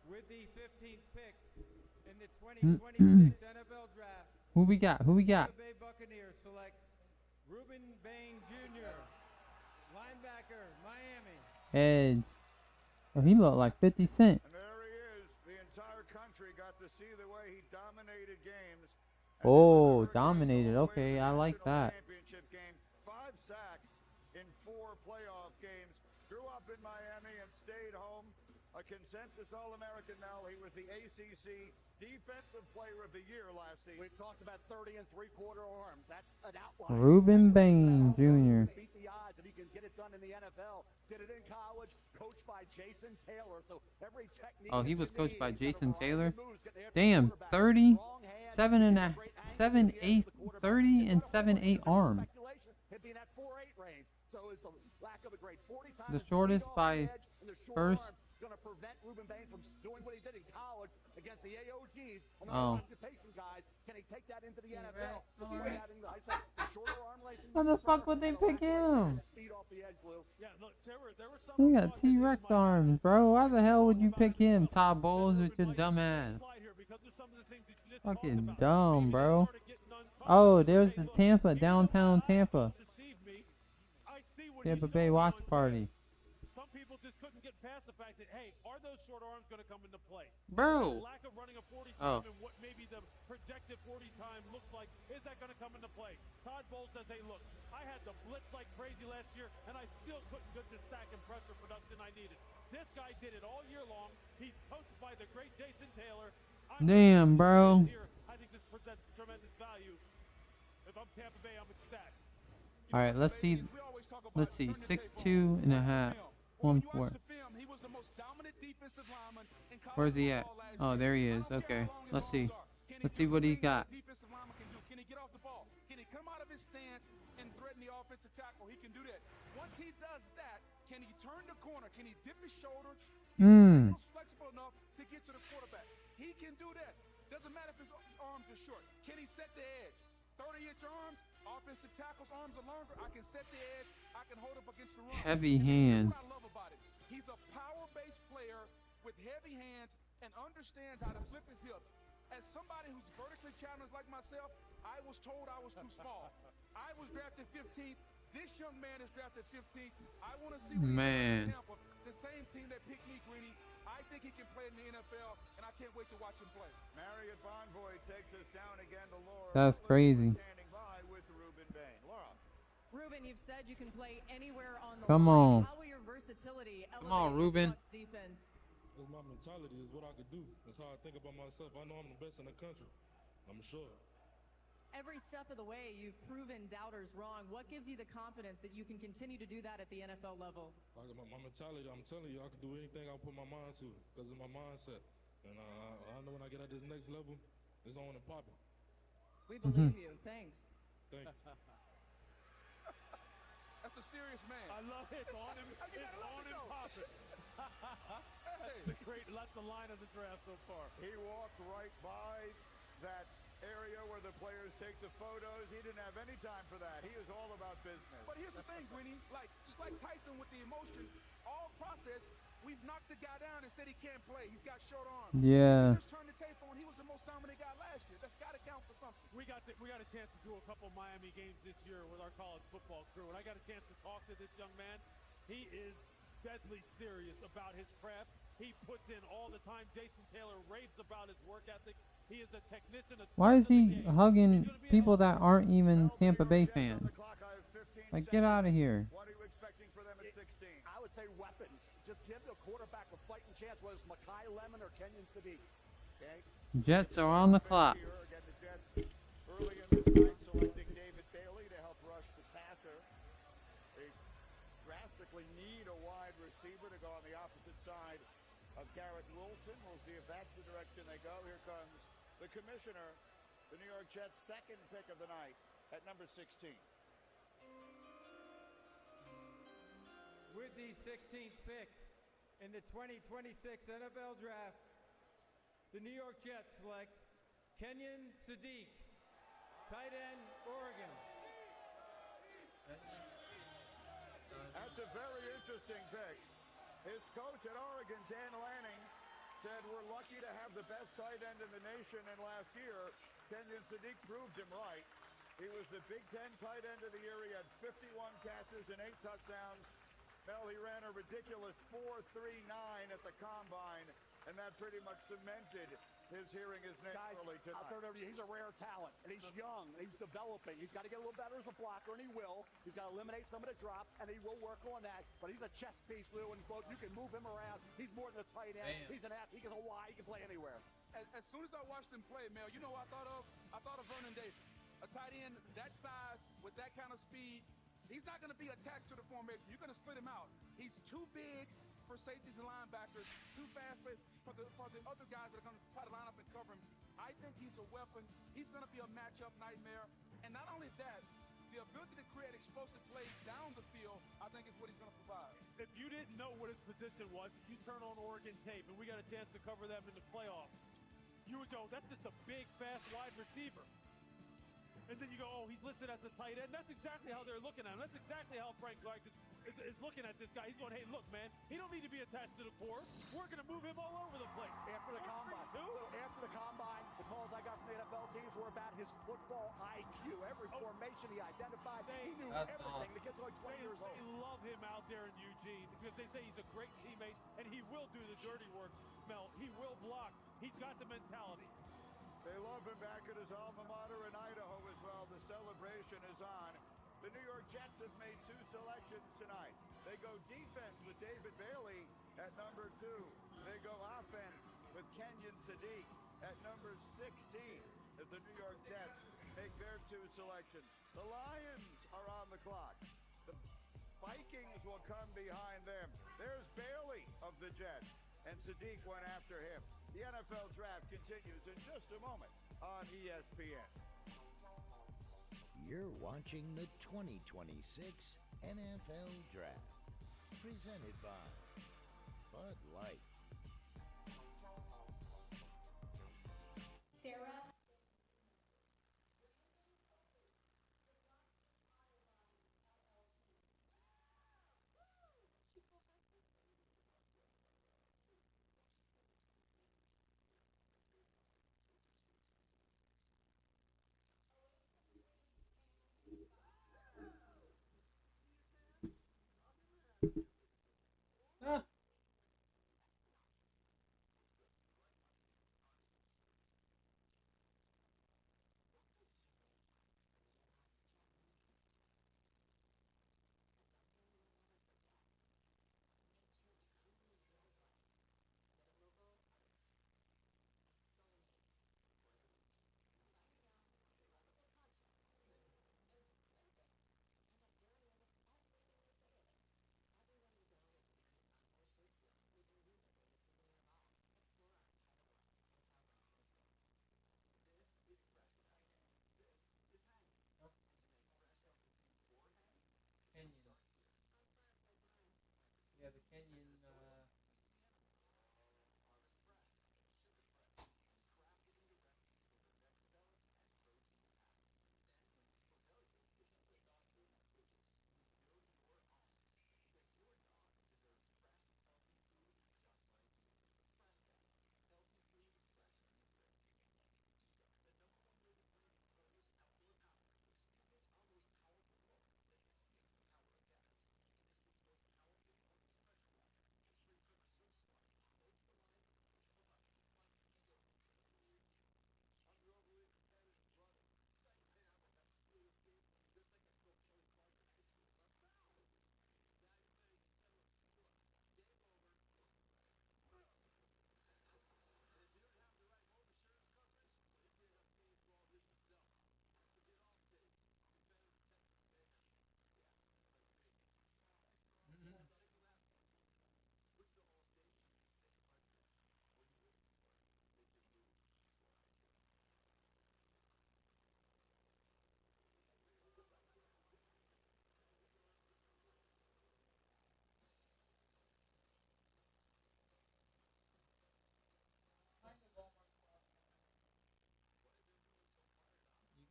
With the 15th pick in the 2026 NFL Draft. Who we got? Who we got? Tampa Bay Buccaneers select Ruben Bain Jr., linebacker, Miami. Edge. Oh, he looked like 50 Cent. And there he is. The entire country got to see the way he dominated games. Oh, dominated. Okay, I like that. Championship game. 5 sacks in 4 playoff games. Grew up in Miami and stayed home. A consensus All-American now. He was the ACC Defensive Player of the Year last season. We've talked about 30 and 3/4 arms. That's an outlier. Ruben Bain Jr. Beat the odds if he can get it done in the NFL. Did it in college, coached by Jason Taylor. So every technique. Oh, he was coached by Jason Taylor. Damn, 30, 7 and 7/8, 30 and 7/8 arm. The shortest by first. Going to prevent Ruben Bain from doing what he did in college against the AOGs and the occupation guys. Can he take that into the NFL? The shorter arm length. Why the fuck would they pick him? Yeah, look, there were some. He got T-Rex arms, bro. Why the hell would you pick him? Todd Bowles with your dumb ass. Fucking dumb, bro. Oh, there's the Tampa, downtown Tampa. Tampa Bay watch party. Some people just couldn't get past the fact that, hey, are those short arms going to come into play? Bro. The lack of running a 40 time and what maybe the projected 40 time looks like, is that going to come into play? Todd Bowles says, hey, look, I had to blitz like crazy last year, and I still couldn't get the sack and pressure production I needed. This guy did it all year long. He's coached by the great Jason Taylor. Damn, bro. I think this presents tremendous value. If I'm Tampa Bay, I'm ecstatic. All right, let's see. Let's see. 6'2" and a half. 1'4". Where's he at? Oh, there he is. Okay, let's see. Let's see what he got. Can he get off the ball? Can he come out of his stance and threaten the offensive tackle? He can do that. Once he does that, can he turn the corner? Can he dip his shoulder? He's flexible enough to get to the quarterback. He can do that. Doesn't matter if his arms are short. Can he set the edge? 30-inch arms, offensive tackle's arms are longer. I can set the edge. I can hold up against the run. Heavy hands. That's what I love about it. He's a power-based player with heavy hands and understands how to flip his hips. As somebody who's vertically challenged like myself, I was told I was too small. I was drafted 15th. This young man is drafted 15th. I want to see what he does in Tampa. The same team that picked me, Greeny. I think he can play in the NFL, and I can't wait to watch him play. Marriott Bonvoy takes us down again to Laura. That's crazy. Standing by with Ruben Bain. Laura. Ruben, you've said you can play anywhere on the Come line. on. How will your versatility elevate Come on, Ruben. Bucs defense? It's my mentality, is what I could do. That's how I think about myself. I know I'm the best in the country. I'm sure. Every step of the way, you've proven doubters wrong. What gives you the confidence that you can continue to do that at the NFL level? Like my mentality, I'm telling you, I can do anything I put my mind to because of my mindset. And I know when I get at this next level, it's on and popping. We believe you. Thanks. Thank you. That's a serious man. I love it. It's on him. It's on him popping. That's the line of the draft so far. He walked right by that area where the players take the photos. He didn't have any time for that. He was all about business. But here's the thing, Greeny. Just like Tyson with the emotion, all process, we've knocked the guy down and said he can't play. He's got short arms. Yeah. He just turned the tape on. He was the most dominant guy last year. That's got to count for something. We got a chance to do a couple Miami games this year with our college football crew, and I got a chance to talk to this young man. He is deadly serious about his craft. He puts in all the time. Jason Taylor raves about his work ethic. He is a technician. Why is he hugging people that aren't even Tampa Bay fans? Like, get out of here. What are you expecting for them at 16? I would say weapons. Just give the quarterback a fighting chance, whether it's Makai Lemon or Kenyon Sadiq. Okay? Jets are on the clock. Again, the Jets early in this night selecting David Bailey to help rush the passer. They drastically need a wide receiver to go on the opposite side of Garrett Wilson. We'll see if that's the direction they go. Here comes the commissioner, the New York Jets' second pick of the night at number 16. With the 16th pick in the 2026 NFL Draft, the New York Jets select Kenyon Sadiq, tight end, Oregon. That's a very interesting pick. His coach at Oregon, Dan Lanning, said we're lucky to have the best tight end in the nation, and last year, Kenyon Sadiq proved him right. He was the Big Ten tight end of the year. He had 51 catches and 8 touchdowns. Mel, he ran a ridiculous 4.39 at the combine, and that pretty much cemented his hearing his name early tonight. I'll turn it over to you. He's a rare talent, and he's young, and he's developing. He's got to get a little better as a blocker, and he will. He's got to eliminate some of the drops, and he will work on that. But he's a chess piece, Lou, and you can move him around. He's more than a tight end. Damn. He's an athlete. He can go wide. He can play anywhere. As soon as I watched him play, Mel, you know what I thought of? I thought of Vernon Davis. A tight end that size with that kind of speed. He's not going to be attached to the formation. You're going to split him out. He's too big for safeties and linebackers, too fast for the other guys that are going to try to line up and cover him. I think he's a weapon. He's going to be a matchup nightmare. And not only that, the ability to create explosive plays down the field, I think is what he's going to provide. If you didn't know what his position was, you turn on Oregon tape, and we got a chance to cover them in the playoffs, you would go, that's just a big, fast, wide receiver. And then you go, oh, he's listed as a tight end. That's exactly how they're looking at him. That's exactly how Frank Clark is looking at this guy. He's going, hey, look, man, he don't need to be attached to the core. We're going to move him all over the place. After the combine, the calls I got from the NFL teams were about his football IQ. Every formation he identified, he knew everything. The kid's only 20 years old. They love him out there in Eugene because they say he's a great teammate, and he will do the dirty work, Mel. He will block. He's got the mentality. They love him back at his alma mater in Idaho as well. The celebration is on. The New York Jets have made 2 selections tonight. They go defense with David Bailey at number 2. They go offense with Kenyon Sadiq at number 16 as the New York Jets make their 2 selections. The Lions are on the clock. The Vikings will come behind them. There's Bailey of the Jets, and Sadiq went after him. The NFL Draft continues in just a moment on ESPN. You're watching the 2026 NFL Draft, presented by Bud Light. Sarah.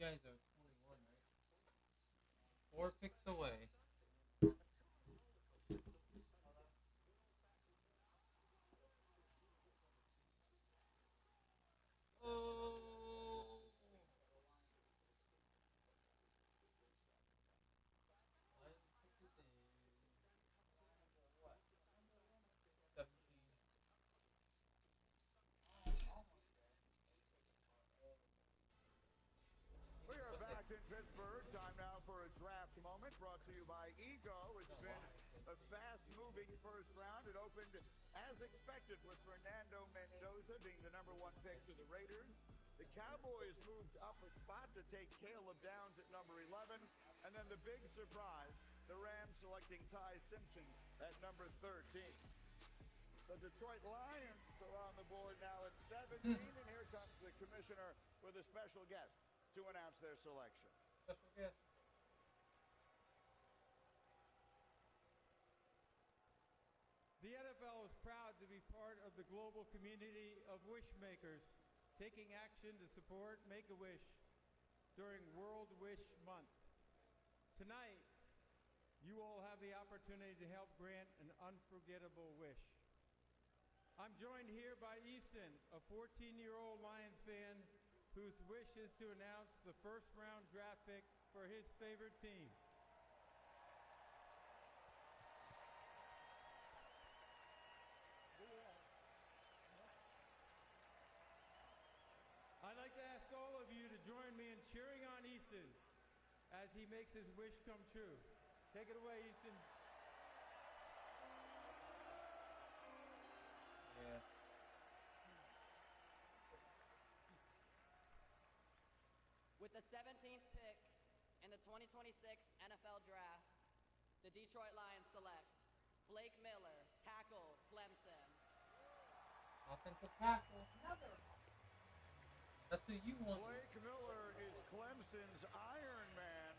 guys are 21, right? 4 picks away. Oh. We are back in Pittsburgh. Time now for a draft moment brought to you by Ego. It's been a fast-moving first round. It opened as expected with Fernando Mendoza being the number 1 pick to the Raiders. The Cowboys moved up a spot to take Caleb Downs at number 11. And then the big surprise, the Rams selecting Ty Simpson at number 13. The Detroit Lions are on the board now at 17. And here comes the commissioner with a special guest to announce their selection. Special guest. The NFL is proud to be part of the global community of wish-makers, taking action to support Make-A-Wish during World Wish Month. Tonight, you all have the opportunity to help grant an unforgettable wish. I'm joined here by Easton, a 14-year-old Lions fan whose wish is to announce the first-round draft pick for his favorite team. I'd like to ask all of you to join me in cheering on Easton as he makes his wish come true. Take it away, Easton. Yeah. With the 17th pick in the 2026 NFL Draft, the Detroit Lions select Blake Miller, tackle, Clemson. Offensive tackle. That's who you want. Blake Miller is Clemson's Iron Man.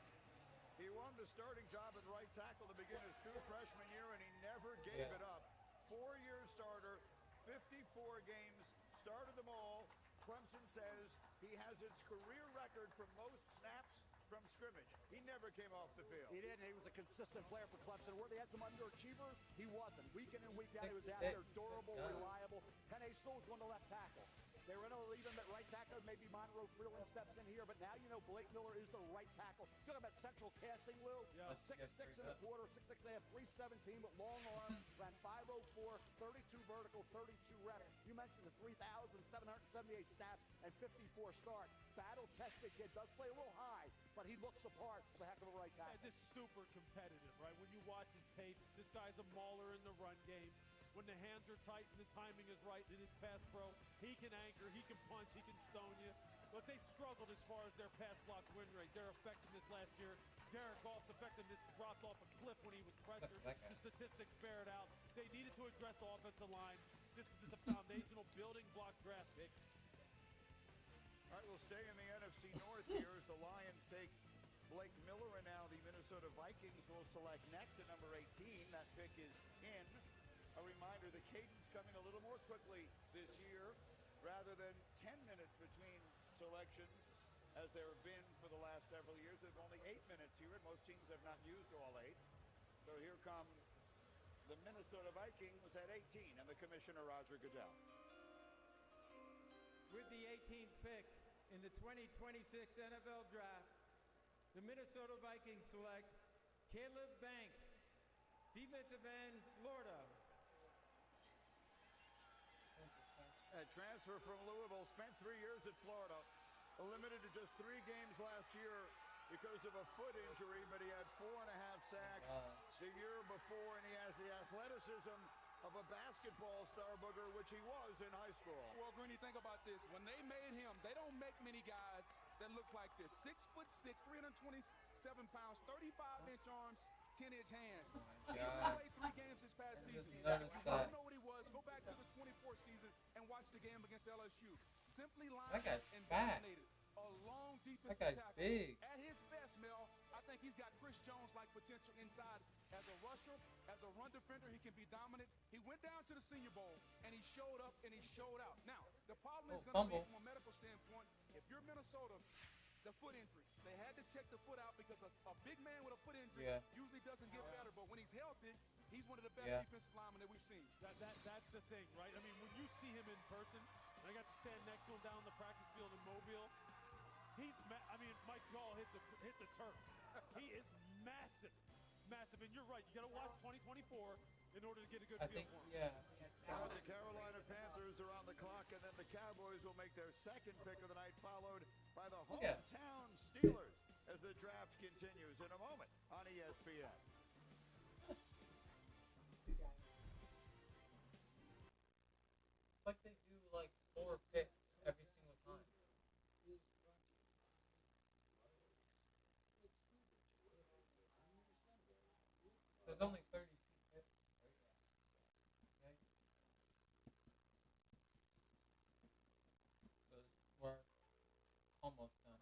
He won the starting job at right tackle to begin his true freshman year, and he never gave it up. 4-year starter, 54 games, started them all. Clemson says he has its career record for most snaps from scrimmage. He never came off the field. He didn't. He was a consistent player for Clemson. Where they had some underachievers, he wasn't. Week in and week out, he was out there, durable, reliable. Penei Sewell's going to left tackle. They were going to leave him at right tackle. Maybe Monroe Freeland steps in here, but now you know Blake Miller is the right tackle. He's got him at central casting, Lou. Yeah. A 6'6" and a quarter, 6'6" and a half, 317 with long arms, ran 504, 32 vertical, 32 reps. You mentioned the 3,778 snaps and 54 starts. Battle-tested kid, does play a little high, but he looks the part of a heck of a right tackle. Yeah, this is super competitive, right? When you watch his tape, this guy's a mauler in the run game. When the hands are tight and the timing is right in his pass pro, he can anchor, he can punch, he can stone you. But they struggled as far as their pass block win rate, their effectiveness last year. Derek Goff's effectiveness dropped off a cliff when he was pressured. The statistics bear it out. They needed to address the offensive line. This is a foundational building block draft pick. All right, we'll stay in the NFC North here as the Lions take Blake Miller, and now the Minnesota Vikings will select next at number 18. That pick is in. A reminder, the cadence coming a little more quickly this year. Rather than 10 minutes between selections, as there have been for the last several years, there's only 8 minutes here, and most teams have not used all 8. So here come the Minnesota Vikings at 18, and the commissioner, Roger Goodell. With the 18th pick in the 2026 NFL Draft, the Minnesota Vikings select Caleb Banks, defensive end, Florida. A transfer from Louisville, spent 3 years at Florida, limited to just 3 games last year because of a foot injury, but he had 4.5 sacks the year before, and he has the athleticism of a basketball star, Booger, which he was in high school. Well, Greeny, think about this. When they made him, they don't make many guys that look like this. 6'6", 327 pounds, 35-inch arms, 10-inch hands. He only played 3 games this past season. If you don't know what he was, go back to the 24 season and watch the game against LSU. Simply lined up and dominated. A long defensive tackle. Big. At his best, Mel, I think he's got Chris Jones-like potential inside. As a rusher, as a run defender, he can be dominant. He went down to the Senior Bowl, and he showed up, and he showed out. Now, the problem is going to be from a medical standpoint, if you're Minnesota, the foot injury. They had to check the foot out because a big man with a foot injury usually doesn't get better. But when he's healthy, he's one of the best defensive linemen that we've seen. That's the thing, right? I mean, when you see him in person, and I got to stand next to him down the practice field in Mobile, I mean, my jaw hit the turf. He is massive. Massive. And you're right. You got to watch 2024 in order to get a good feel for him. Now the Carolina Panthers are on the clock, and then the Cowboys will make their second pick of the night, followed by the hometown Steelers as the draft continues in a moment on ESPN. It's like they do like 4 picks every single time. There's only 32 picks, right? Okay. So we're almost done.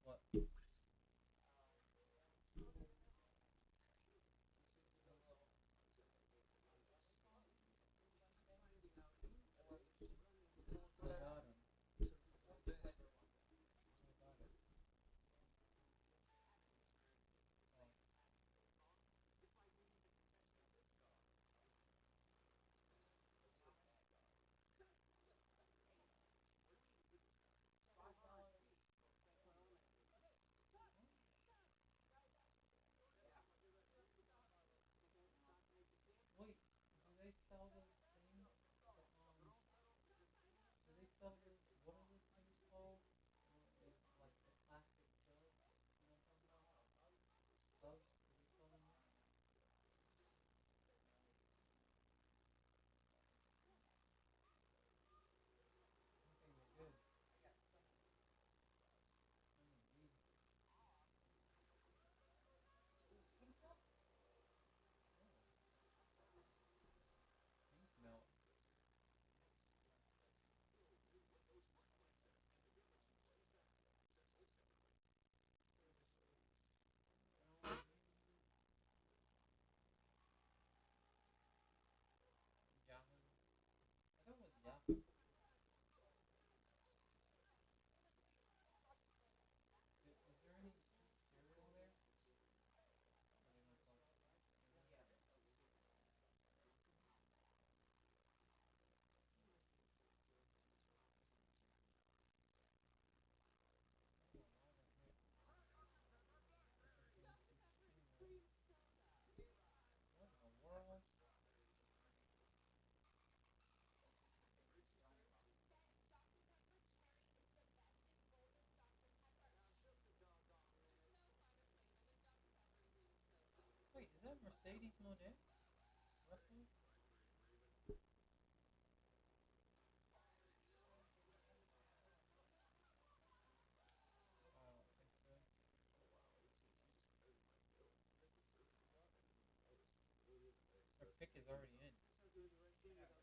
What? Wait, do they sell those things? Do they sell those, what are those things called? It's like the plastic jugs. You know what I'm talking about? Jugs? Do they sell them there? I think they're good. Pink milk. Yahoo. I thought it was Yahoo. Is there any cereal there? Or they don't sell What in the world? Wait, is that Mercedes Monet wrestling? I don't think so. Her pick is already in. Who do you guys want?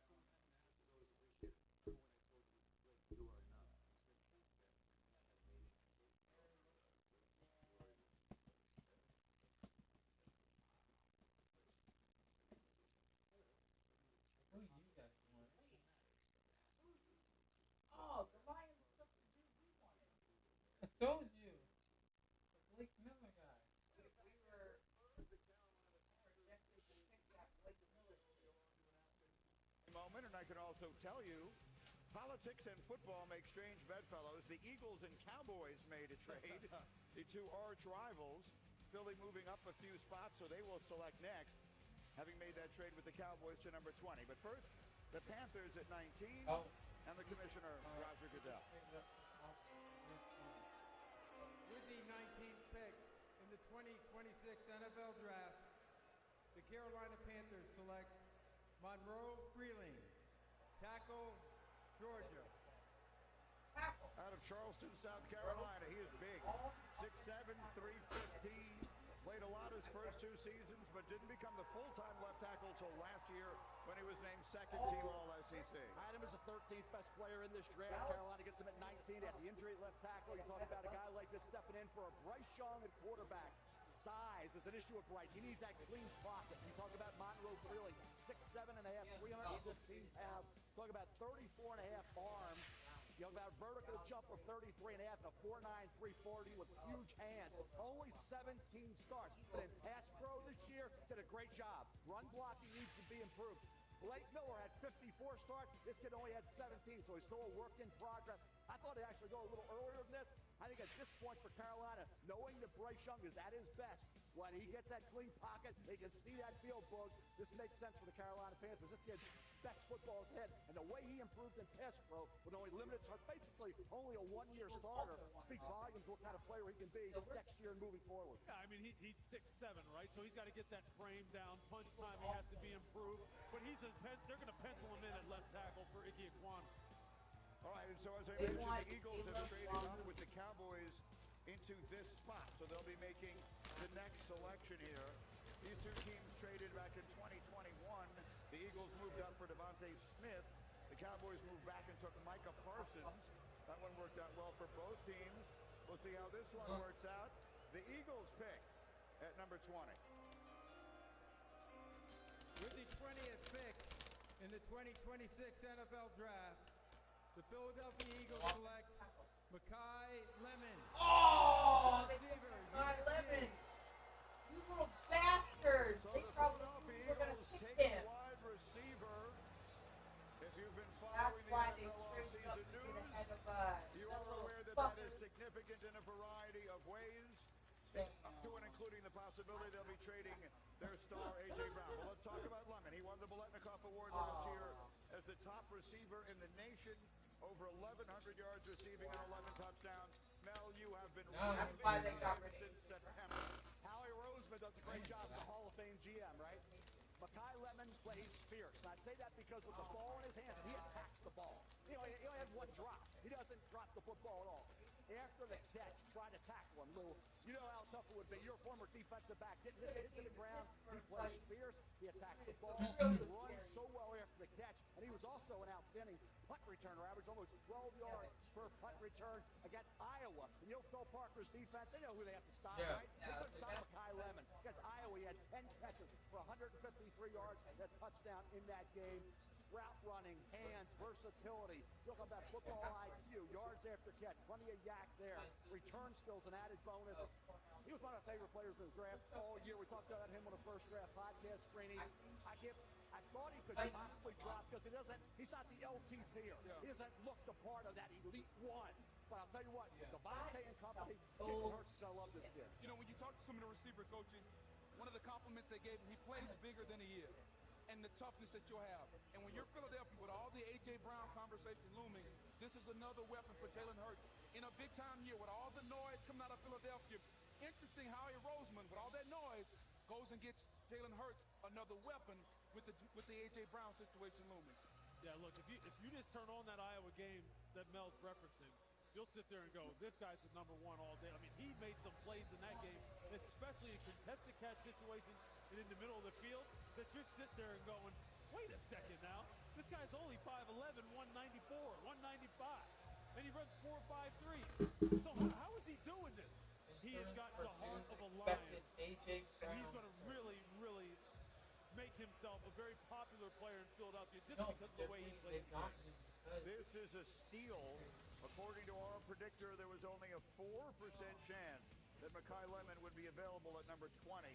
Oh, the Lions took the dude we wanted. I told you. The Blake Miller guy. We were projected to pick that Blake Miller. Moment, and I can also tell you, politics and football make strange bedfellows. The Eagles and Cowboys made a trade. The two arch rivals. Philly moving up a few spots, so they will select next, having made that trade with the Cowboys to number 20. But first, the Panthers at 19, and the commissioner, Roger Goodell. With the 19th pick in the 2026 NFL Draft, the Carolina Panthers select Monroe Freeling, tackle, Georgia. Out of Charleston, South Carolina, he is big. 6'7", 315. Played a lot his first 2 seasons, but didn't become the full-time left tackle till last year when he was named second team All-SEC. Had him as the 13th best player in this draft. Carolina gets him at 19. At the injury at left tackle, you're talking about a guy like this stepping in for a Bryce Young at quarterback. size is an issue with Bryce. He needs that clean pocket. You talk about Monroe Freely, 6'7 and a half, 315 pounds. Talk about 34 and a half arms. You talk about vertical jump of 33 and a half and a 4'9", 340 with huge hands. Only 17 starts, but in pass pro this year, did a great job. Run blocking needs to be improved. Blake Miller had 54 starts. This kid only had 17, so he's still a work in progress. I thought he'd actually go a little earlier than this. I think at this point for Carolina, knowing that Bryce Young is at his best, when he gets that clean pocket, they can see that field book. This makes sense for the Carolina Panthers. This kid's best football is ahead. And the way he improved in pass pro with only limited starts, basically only a one-year starter, speaks volumes what kind of player he can be next year and moving forward. Yeah, I mean, he's 6'7", right? So he's got to get that frame down. Punch timing has to be improved. But they're going to pencil him in at left tackle for Ike Ekwonu. All right, and so as I mentioned, the Eagles have traded up with the Cowboys into this spot. So they'll be making the next selection here. These two teams traded back in 2021. The Eagles moved up for Devontae Smith. The Cowboys moved back and took Micah Parsons. That one worked out well for both teams. We'll see how this one works out. The Eagles pick at number 20. With the 20th pick in the 2026 NFL Draft, the Philadelphia Eagles select Makai Lemon. Oh, receiver. Makai Lemon. You little bastards. So they the probably Philadelphia were going to Eagles pick take him. wide receiver. If you've been That's following why the they NFL traded up offseason to get news, ahead of you are aware that that is significant in a variety of ways, up to and including the possibility they'll be trading their star, A.J. Brown. Well, let's talk about Lemon. He won the Biletnikoff Award last year as the top receiver in the nation, over 1,100 yards receiving and 11 touchdowns. Mel, you have been that's why they got rid of since September. Howie Roseman does a great job as the Hall of Fame GM, right? Makai Lemon plays fierce. And I say that because with the ball in his hands, he attacks the ball. He only had one drop. He doesn't drop the football at all. After the catch, try to tackle him. You know how tough it would be. You're a former defensive back. Getting this hit to the ground, he plays fierce. He attacks the ball. He runs so well after the catch. And he was also an outstanding punt returner, average almost 12 yards per punt return against Iowa. And you know Phil Parker's defense, they know who they have to stop, right? They couldn't stop Makai Lemon. Against Iowa, he had 10 catches for 153 yards and a touchdown in that game. Route running, hands, versatility. Look at that football IQ, yards after catch, plenty of yak there. Return skills, an added bonus. He was one of my favorite players in the draft all year. We talked about him on the first draft podcast screening. I thought he could possibly drop because he's not the LTP'er. He doesn't look the part of that elite one. But I'll tell you what, Devontae and company, Jalen Hurts is going to love this kid. You know, when you talk to some of the receiver coaches, one of the compliments they gave him, he plays bigger than he is. And the toughness that you'll have. And when you're Philadelphia with all the A.J. Brown conversation looming, this is another weapon for Jalen Hurts. In a big-time year with all the noise coming out of Philadelphia, interesting how Howie Roseman, with all that noise, goes and gets Jalen Hurts another weapon with the A.J. Brown situation looming. Yeah, look, if you just turn on that Iowa game that Mel's referencing, you'll sit there and go, this guy's the number one all day. I mean, he made some plays in that game, especially in contested catch situations and in the middle of the field, that you're sitting there and going, wait a second now. This guy's only 5'11", 194, 195, and he runs 4.53. So how is he doing this? He has got the heart of a lion, and he's going to really, really make himself a very popular player in Philadelphia just because of the way he plays. This is a steal. According to our predictor, there was only a 4% chance that Makai Lemon would be available at number 20.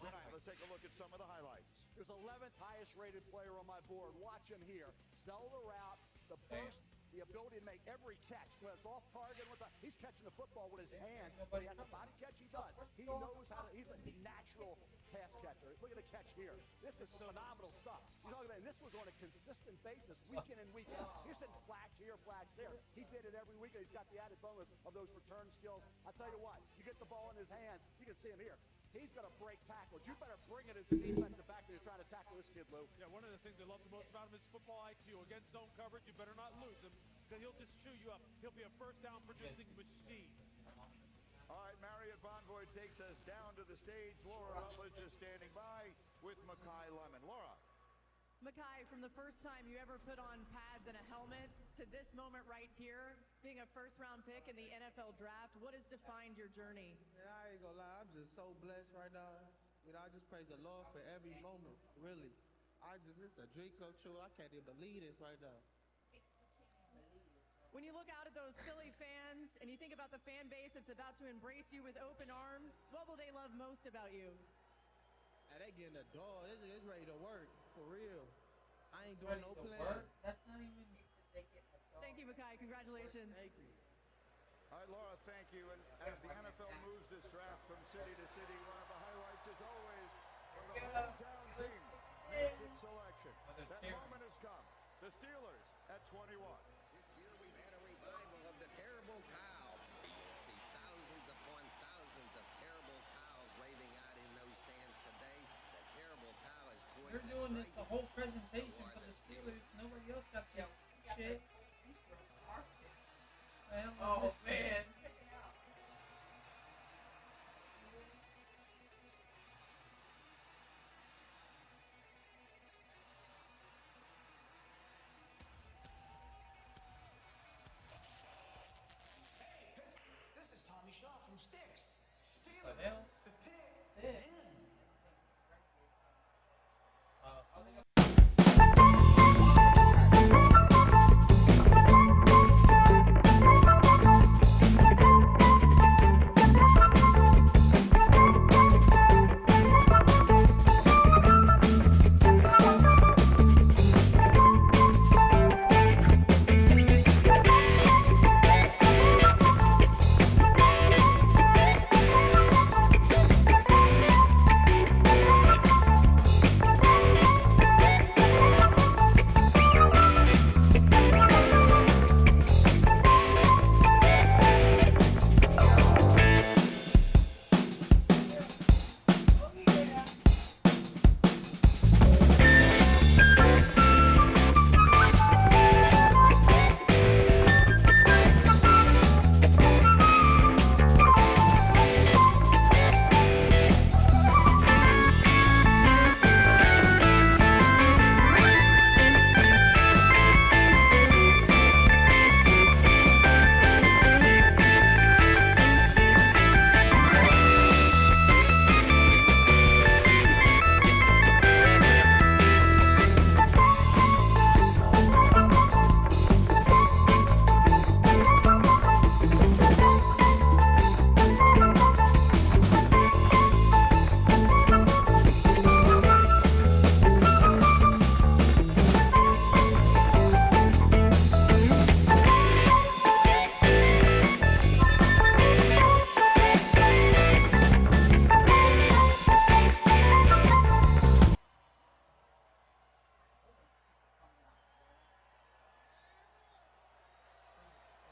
Tonight, let's take a look at some of the highlights. There's 11th highest rated player on my board. Watch him here. Sell the route, the burst, the ability to make every catch. When it's off target, he's catching the football with his hands, but he has the body catch he does. He knows how to, he's a natural pass catcher. Look at the catch here. This is phenomenal stuff. You know, this was on a consistent basis, week in and week out. He's in flash here, flash there. He did it every week, and he's got the added bonus of those return skills. I'll tell you what, you get the ball in his hands, you can see him here. He's going to break tackles. You better bring it as a defensive back when you're trying to tackle this kid, Lou. Yeah, one of the things I love the most about him is football IQ. Against zone coverage, you better not lose him, because he'll just chew you up. He'll be a first down producing machine. All right, Marriott Bonvoy takes us down to the stage. Laura Rutledge is standing by with Makai Lemon. Laura. Makai, from the first time you ever put on pads and a helmet to this moment right here, being a first-round pick in the NFL draft, what has defined your journey? Man, I ain't gonna lie, I'm just so blessed right now. You know, I just praise the Lord for every moment, really. It's a dream come true. I can't even believe this right now. When you look out at those Philly fans and you think about the fan base that's about to embrace you with open arms, what will they love most about you? And they getting the door. It's ready to work, for real. I ain't doing no plan. That's not even... Thank you, Makai. Congratulations. Thank you. All right, Laura, thank you. And as the NFL moves this draft from city to city, one of the highlights is always when the hometown team makes its selection. That moment has come. The Steelers at 21. This year we've had a revival of the terrible cow. You'll see thousands upon thousands of terrible cows waving out in those stands today. The terrible cow is poised. You're doing this the whole presentation for the Steelers. Nobody else got this shit. Oh, man. This is Tommy Shaw from Styx. The hell? The pig Yeah. is in.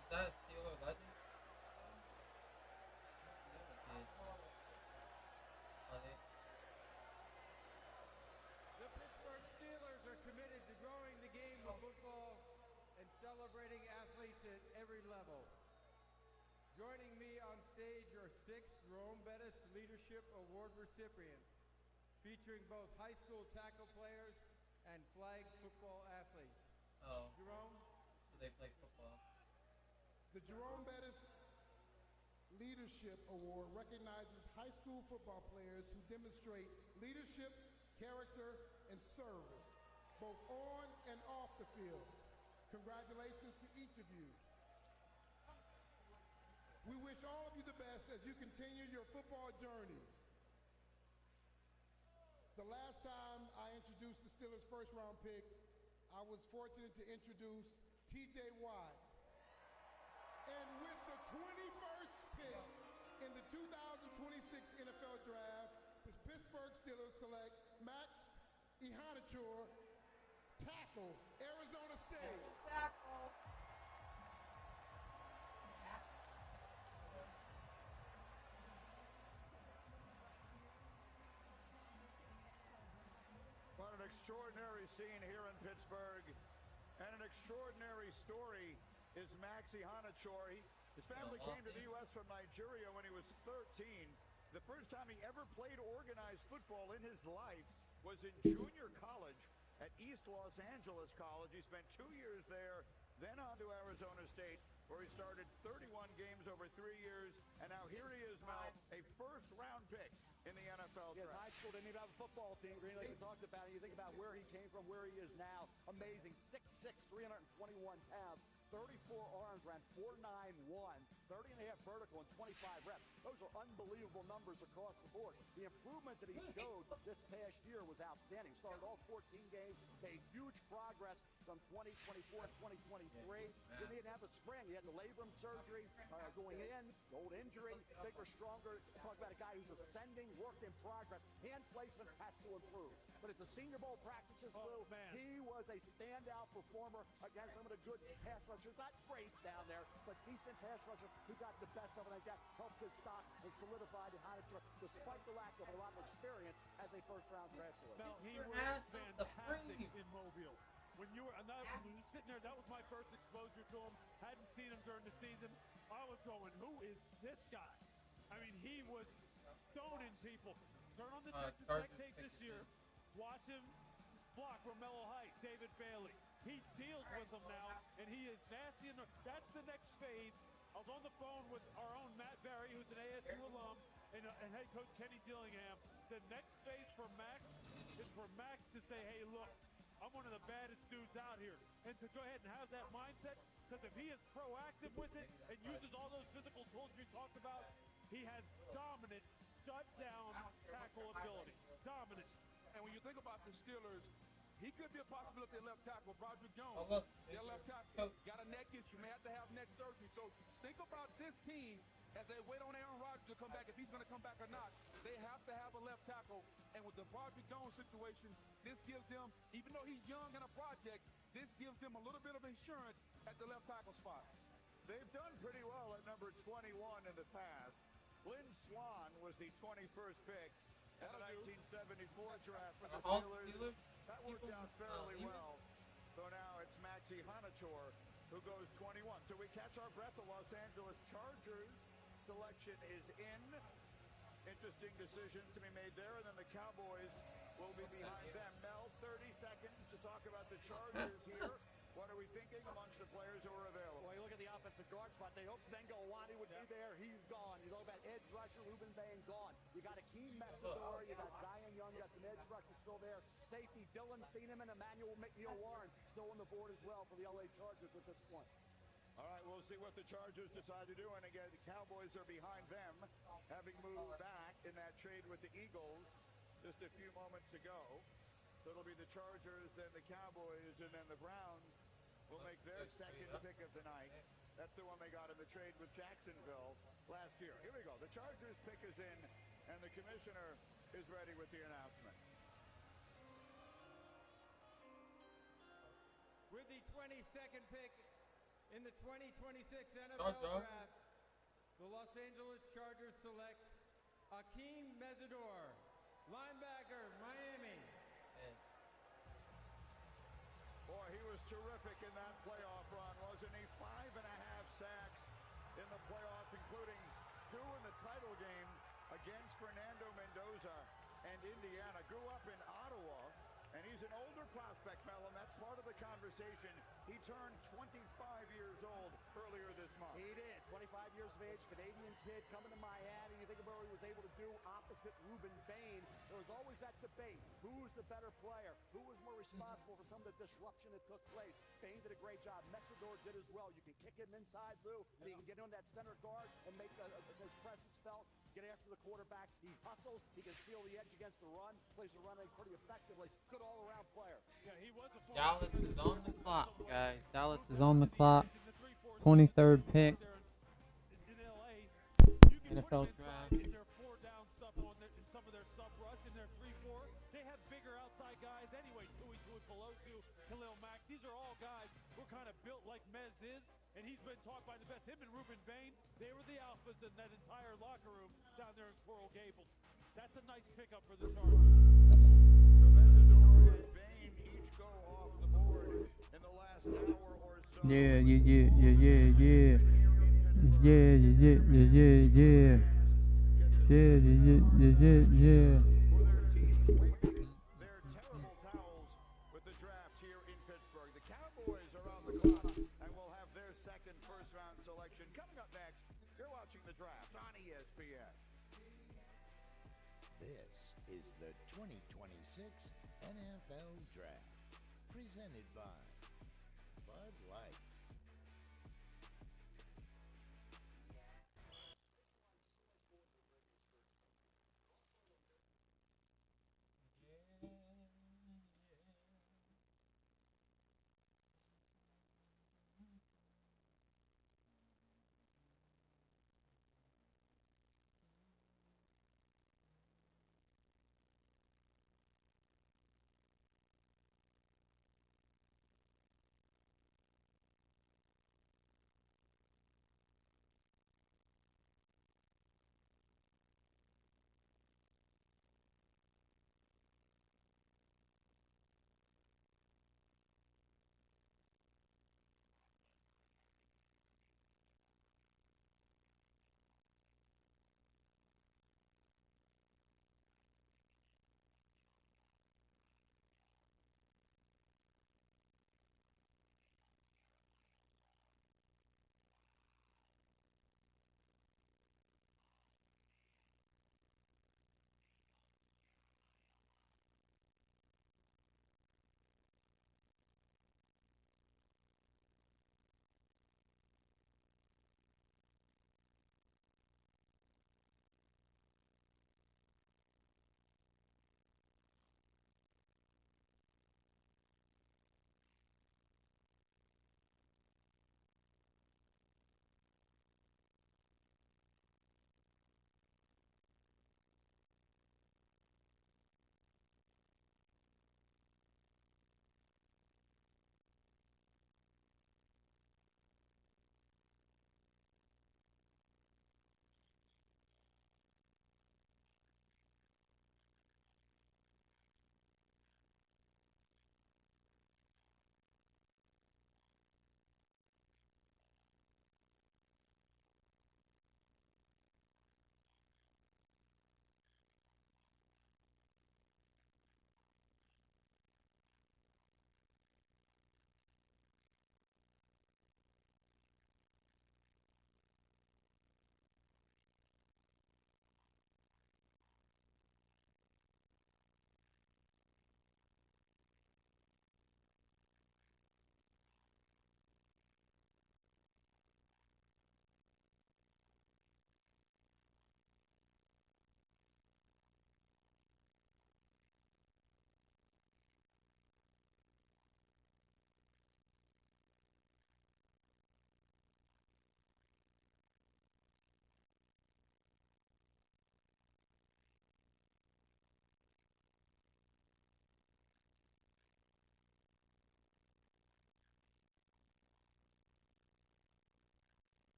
Is that a Steeler legend? The Pittsburgh Steelers are committed to growing the game of football and celebrating athletes at every level. Joining me on stage are 6 Jerome Bettis Leadership Award recipients, featuring both high school tackle players and flag football athletes. Oh. Jerome? So they play football. The Jerome Bettis Leadership Award recognizes high school football players who demonstrate leadership, character, and service, both on and off the field. Congratulations to each of you. We wish all of you the best as you continue your football journeys. The last time I introduced the Steelers' first-round pick, I was fortunate to introduce T.J. Watt. And with the 21st pick in the 2026 NFL Draft, the Pittsburgh Steelers select Max Ihanachor, tackle, Arizona State. Tackle. What an extraordinary scene here in Pittsburgh, and an extraordinary story is Max Ihanachor. His family came to the U.S. from Nigeria when he was 13. The first time he ever played organized football in his life was in junior college at East Los Angeles College. He spent 2 years there, then on to Arizona State, where he started 31 games over 3 years, and now here he is, Mel, a first-round pick in the NFL Yes, draft. high school didn't even have a football team, Green, like we talked about. And you think about where he came from, where he is now. Amazing. 6'6", 321 pounds, 34 arms, ran 4.91, 30 and a half vertical, and 25 reps. Those are unbelievable numbers across the board. The improvement that he showed this past year was outstanding. Started all 14 games, made huge progress from 2024 to 2023. Didn't even have a spring. He had the labrum surgery going in, the old injury, bigger, stronger. Talk about a guy who's ascending, work in progress. Hand placement has to improve. But at the Senior Bowl practices, Lou, he was a standout performer against some of the good pass rushers. Not great down there, but decent pass rushers who got the best of it like that, helped his stock and solidified the Honiger, despite the lack of a lot of experience as a first-round draft choice. Mel, he was fantastic in Mobile. When you were sitting there, that was my first exposure to him. Hadn't seen him during the season. I was going, who is this guy? I mean, he was stoning people. Turn on the Texas Tech tape this year. Watch him block Romello Height, David Bailey. He deals with them now, and he is nasty. That's the next phase. I was on the phone with our own Matt Berry, who's an ASU alum, and head coach Kenny Dillingham. The next phase for Max is for Max to say, hey, look, I'm one of the baddest dudes out here. And to go ahead and have that mindset, because if he is proactive with it and uses all those physical tools we talked about, he has dominant shutdown tackle ability. Dominant. And when you think about the Steelers, he could be a possibility at left tackle. Broderick Jones, their left tackle, got a neck issue, may have to have neck surgery. So think about this team as they wait on Aaron Rodgers to come back, if he's going to come back or not. They have to have a left tackle. And with the Broderick Jones situation, this gives them, even though he's young and a project, this gives them a little bit of insurance at the left tackle spot. They've done pretty well at number 21 in the past. Lynn Swann was the 21st pick in the 1974 draft for the Steelers. That worked out fairly well. So now it's Maxie Honichor who goes 21. So we catch our breath. The Los Angeles Chargers selection is in. Interesting decision to be made there. And then the Cowboys will be behind them. Mel, 30 seconds to talk about the Chargers here. What are we thinking amongst the players who are available? Well, you look at the offensive guard spot. They hoped Bengo Awani would be there. He's gone. You talk about edge rusher, Ruben Bain, gone. You got Akeem Messidor. You got Zion Young. You got some edge rushers still there. Safety Dylan Thieneman, Emmanuel McNeil Warren still on the board as well for the LA Chargers at this point. All right, we'll see what the Chargers decide to do. And again, the Cowboys are behind them, having moved back in that trade with the Eagles just a few moments ago. So it'll be the Chargers, then the Cowboys, and then the Browns will make their second pick of the night. That's the one they got in the trade with Jacksonville last year. Here we go. The Chargers pick is in, and the commissioner is ready with the announcement. With the 22nd pick in the 2026 NFL Draft, the Los Angeles Chargers select Akeem Messidor, linebacker, Miami. Boy, he was terrific in that playoff run, wasn't he? 5.5 sacks in the playoffs, including 2 in the title game against Fernando Mendoza and Indiana. Grew up in Ottawa, and he's an older prospect, Mel, and that's part of the conversation. He turned 25 years old earlier this month. He did. 25 years of age, Canadian kid coming to Miami. You think about what he was able to do opposite Ruben Bain. There was always that debate. Who's the better player? Who was more responsible for some of the disruption that took place? Bain did a great job. Messidor did as well. You can kick him inside, Lou, and he can get on that center guard and make his presence felt. Get after the quarterbacks. He hustles. He can seal the edge against the run. Plays the run pretty effectively. Good all-around player. Yeah, he was a Dallas is on the clock, guys. Dallas is on the clock. 23rd pick. NFL draft. In their 4-down stuff in some of their sub rush, in their 3-4. They have bigger outside guys anyway. Tui Pelosi, Khalil Mack. These are all guys who are kind of built like Mez is. And he's been taught by the best. Him and Ruben Bain, they were the alphas in that entire locker room down there in Coral Gables. That's a nice pickup for the Chargers. So Messidor and Bain each go off the board in the last hour or so. Yeah. Their terrible towels with the Cowboys are on the clock and will have their second first-round selection. Coming up next, you're watching the draft on ESPN. This is the 2026 NFL Draft, presented by Bud Light.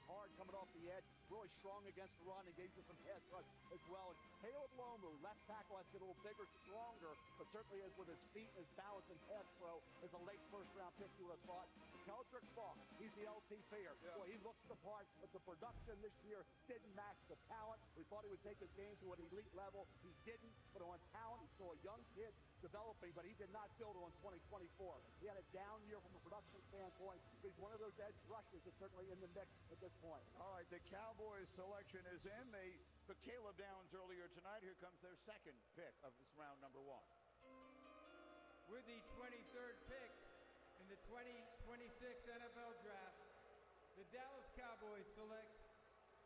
Hard coming off the edge, really strong against the run and gave you some head rush as well. And Caleb Lomu, left tackle, has to get a little bigger, stronger, but certainly is with his feet and his balance and head throw is a late first-round pick you would have thought. Keldrick Falk, he's the LT Fear. Yeah. Boy, he looks the part, but the production this year didn't match the talent. We thought he would take his game to an elite level. He didn't, but on talent, he saw a young kid developing, but he did not build on 2024. He had a down year from a production standpoint. He's one of those edge rushers that's certainly in the mix at this point. All right, the Cowboys selection is in. They took Caleb Downs earlier tonight. Here comes their second pick of this round number one. With the 23rd pick in the 2026 NFL Draft, the Dallas Cowboys select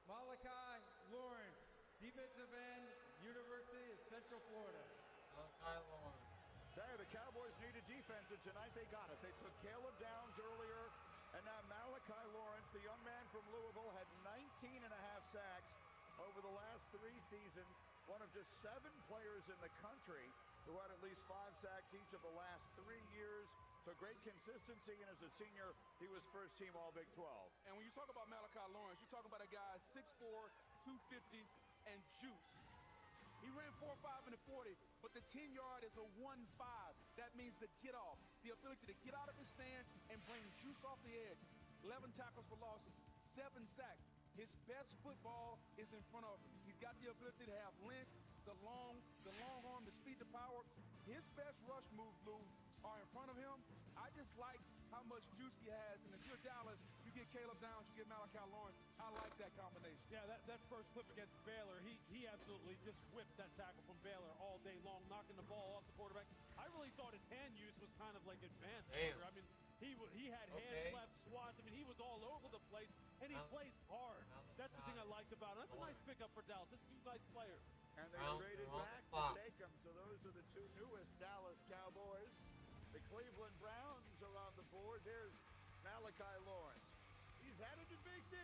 Malachi Lawrence, defensive end, University of Central Florida. Malachi Lawrence. The Cowboys needed defense, and tonight they got it. They took Caleb Downs earlier, and now Malachi Lawrence, the young man from Louisville, had 19 and a half sacks over the last 3 seasons. One of just 7 players in the country who had at least 5 sacks each of the last 3 years. So great consistency, and as a senior, he was first team All Big 12. And when you talk about Malachi Lawrence, you're talking about a guy 6'4", 250, and juice. He ran 4.5 in the 40, but the 10-yard is a 1-5. That means the get off, the ability to get out of his stance and bring juice off the edge. 11 tackles for loss, 7 sacks. His best football is in front of him. He's got the ability to have length, the long arm, the speed, the power. His best rush moves, Lou, are in front of him. I just like how much juice he has. And if you're Dallas, you get Caleb Downs, you get Malachi Lawrence. I like that combination. Yeah, that first clip against Baylor, he absolutely just whipped that tackle from Baylor all day long, knocking the ball off the quarterback. I really thought his hand use was kind of like advanced. Damn. I mean, he had hands left, swats. I mean, he was all over the place, and he plays hard. That's the thing I liked about him. That's a nice pickup for Dallas. That's a nice player. And they traded back to take him. So those are the two newest Dallas Cowboys. The Cleveland Browns are on the board. There's Malachi Lawrence. He's headed to Big D.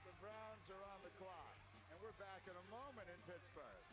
The Browns are on the clock. And we're back in a moment in Pittsburgh.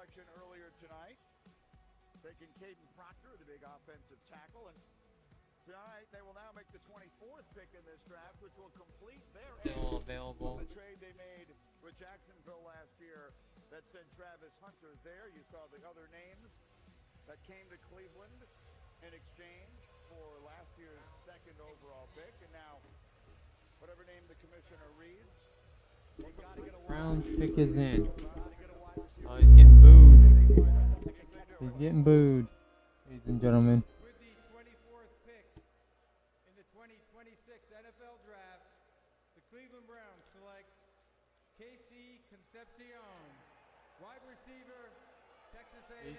Selection earlier tonight, taking Caden Proctor, the big offensive tackle, and tonight they will now make the 24th pick in this draft, which will complete their Still available. the trade they made with Jacksonville last year that sent Travis Hunter there. You saw the other names that came to Cleveland in exchange for last year's second overall pick. And now, whatever name the commissioner reads, Browns pick is in. Oh, he's getting booed. He's getting booed, ladies and gentlemen. With the 24th pick in the 2026 NFL Draft, the Cleveland Browns select Casey Concepcion, wide receiver, Texas A&M.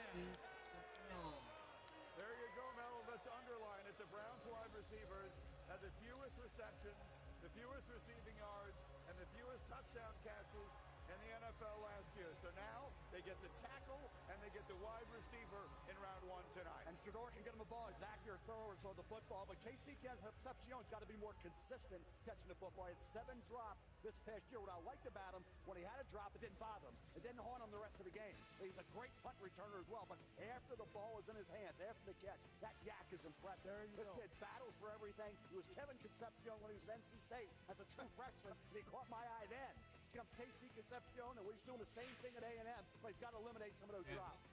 There you go, Mel. Let's underline it. The Browns wide receivers had the fewest receptions, the fewest receiving yards, and the fewest touchdown catches in the NFL last year. So now they get the tackle and they get the wide receiver in round one tonight. And Shador can get him the ball. He's an accurate thrower of the football. But Casey Concepcion's got to be more consistent catching the football. He had 7 drops this past year. What I liked about him, when he had a drop, it didn't bother him. It didn't haunt him the rest of the game. He's a great punt returner as well. But after the ball is in his hands, after the catch, that yak is impressive. This kid battles for everything. He was Kevin Concepcion when he was at NC State as a true freshman, and he caught my eye then. Comes Casey Concepcion, and he's doing the same thing at A&M, but he's got to eliminate some of those drops.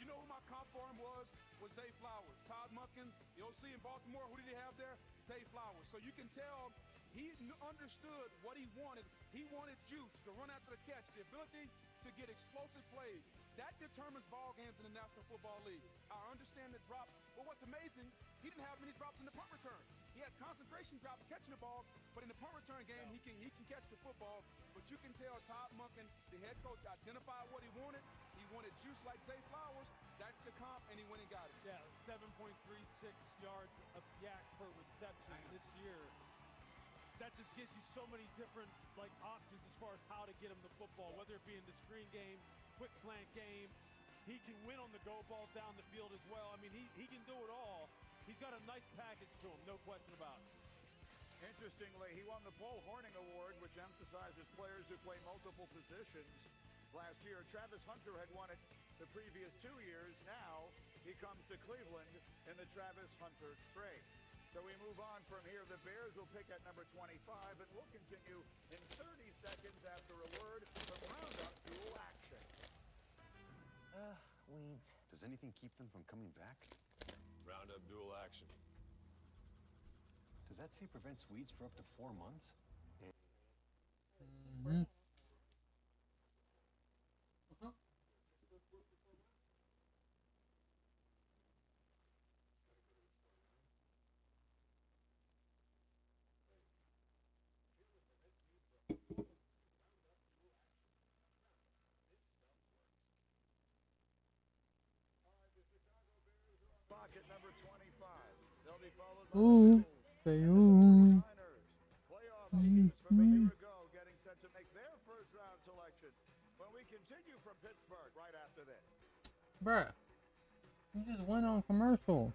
You know who my comp for him was Zay Flowers. Todd Monken, the OC in Baltimore, who did he have there? Zay Flowers. So you can tell he understood what he wanted. He wanted juice to run after the catch, the ability to get explosive plays. That determines ball games in the National Football League. I understand the drop, but what's amazing, he didn't have many drops in the punt return. He has concentration drops catching the ball, but in the punt return game, he can catch the football. But you can tell Todd Monken, the head coach, identified what he wanted. He wanted juice like Zay Flowers. That's the comp, and he went and got it. Yeah, 7.36 yards of yak per reception this year. That just gives you so many different options as far as how to get him the football, whether it be in the screen game, quick slant game. He can win on the go ball down the field as well. I mean, he can do it all. He's got a nice package to him, no question about it. Interestingly, he won the Paul Hornung Award, which emphasizes players who play multiple positions. Last year, Travis Hunter had won it the previous 2 years. Now he comes to Cleveland in the Travis Hunter trade. So we move on from here. The Bears will pick at number 25, and we'll continue in 30 seconds after a word from Roundup Dual Action. Weeds. Does anything keep them from coming back? Roundup Dual Action. Does that say prevents weeds for up to 4 months? Mm-hmm. Pocket number 25. They'll be followed by Ooh, say ooh. playoff teams from a year ago getting set to make their first round selection. When we continue from Pittsburgh right after this. Bruh, you just went on commercial.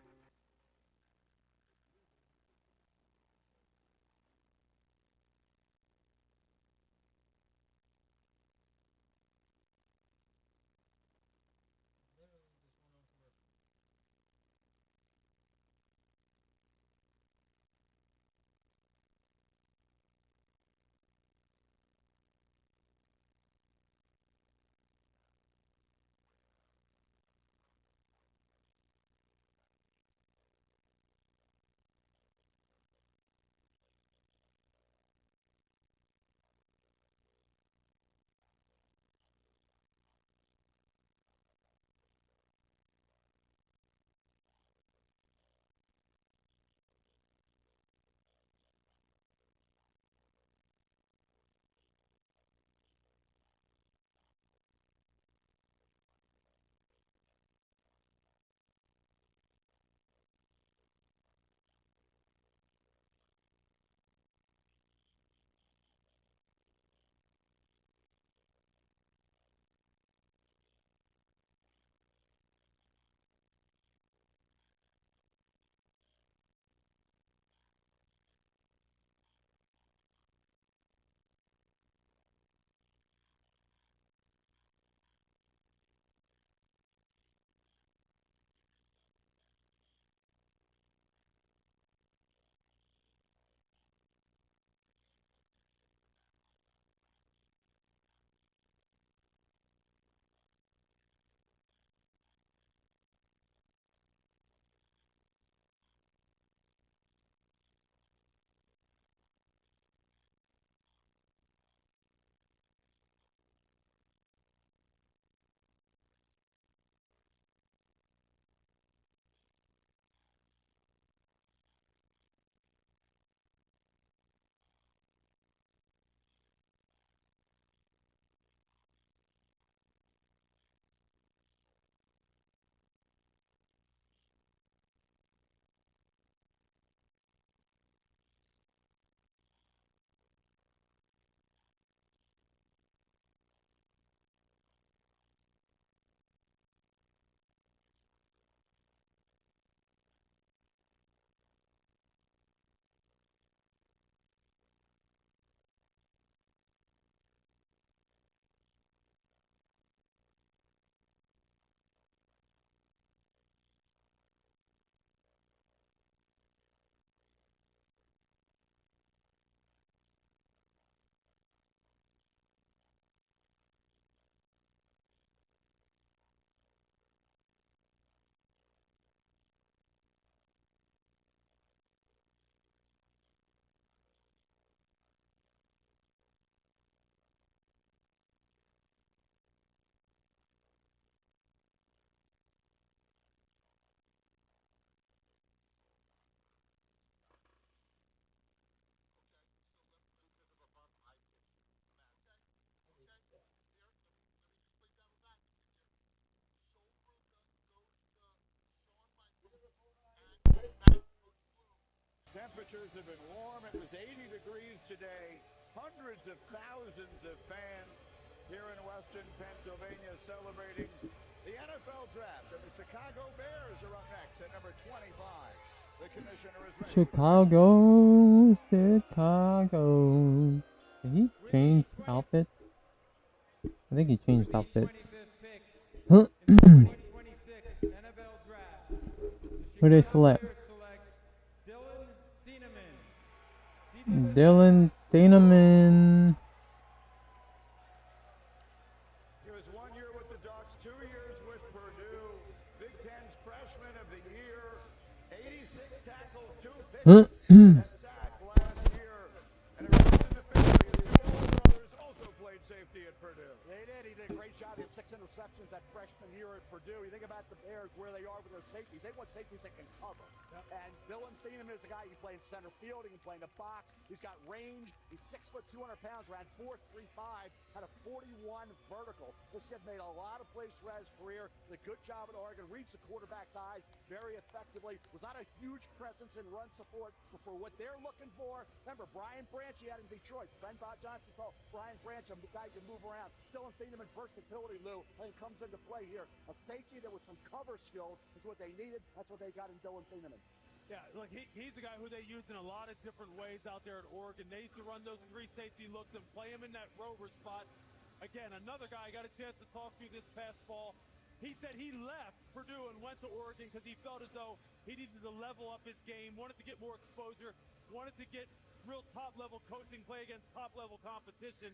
temperatures have been warm. It was 80 degrees today. Hundreds of thousands of fans here in Western Pennsylvania celebrating the NFL draft. And the Chicago Bears are up next at number 25. The commissioner is ready. Chicago. Did he change outfits? I think he changed outfits. Who they select? Dylan Thieneman. He was 1 year with the Ducks, 2 years with Purdue. Big Ten's freshman of the year. 86 tackles, 2 picks, and a sack last year. And it runs in the family. His two older brothers also played safety at Purdue. They did. He did a great job. He had 6 interceptions that freshman year at Purdue. You think about the Bears, where they are with their safeties. They want safeties that can cover. Yep. And Dylan Thieneman is a guy who can play in center field. He can play in the box. He's got range. He's 6 foot, 200 pounds, ran 4.35, had a 41 vertical. This kid made a lot of plays throughout his career. Did a good job at Oregon. Reads the quarterback's eyes very effectively. Was not a huge presence in run support, but for what they're looking for. Remember, Brian Branch, he had in Detroit. Ben Johnson saw Brian Branch, a guy who can move around. Dylan Thieneman, versatility, Lou, I think comes into play here. A safety that with some cover skills is what they needed. That's what they got in Dylan Thieneman. Yeah, look, he's a guy who they use in a lot of different ways out there at Oregon. They used to run those 3 safety looks and play him in that rover spot. Again, another guy I got a chance to talk to this past fall. He said he left Purdue and went to Oregon because he felt as though he needed to level up his game, wanted to get more exposure, wanted to get real top-level coaching, play against top-level competition.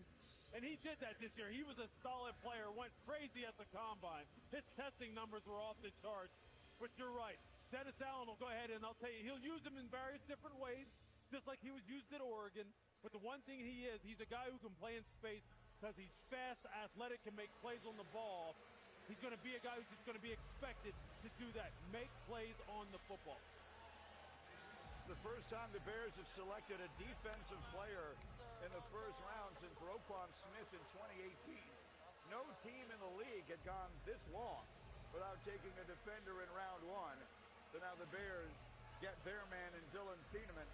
And he did that this year. He was a solid player, went crazy at the combine. His testing numbers were off the charts. But you're right. Dennis Allen will go ahead and I'll tell you, he'll use him in various different ways, just like he was used at Oregon. But the one thing he is, he's a guy who can play in space because he's fast, athletic, can make plays on the ball. He's going to be a guy who's just going to be expected to do that, make plays on the football. The first time the Bears have selected a defensive player in the first round since Roquan Smith in 2018. No team in the league had gone this long without taking a defender in round 1. So now the Bears get their man in Dylan Thieneman.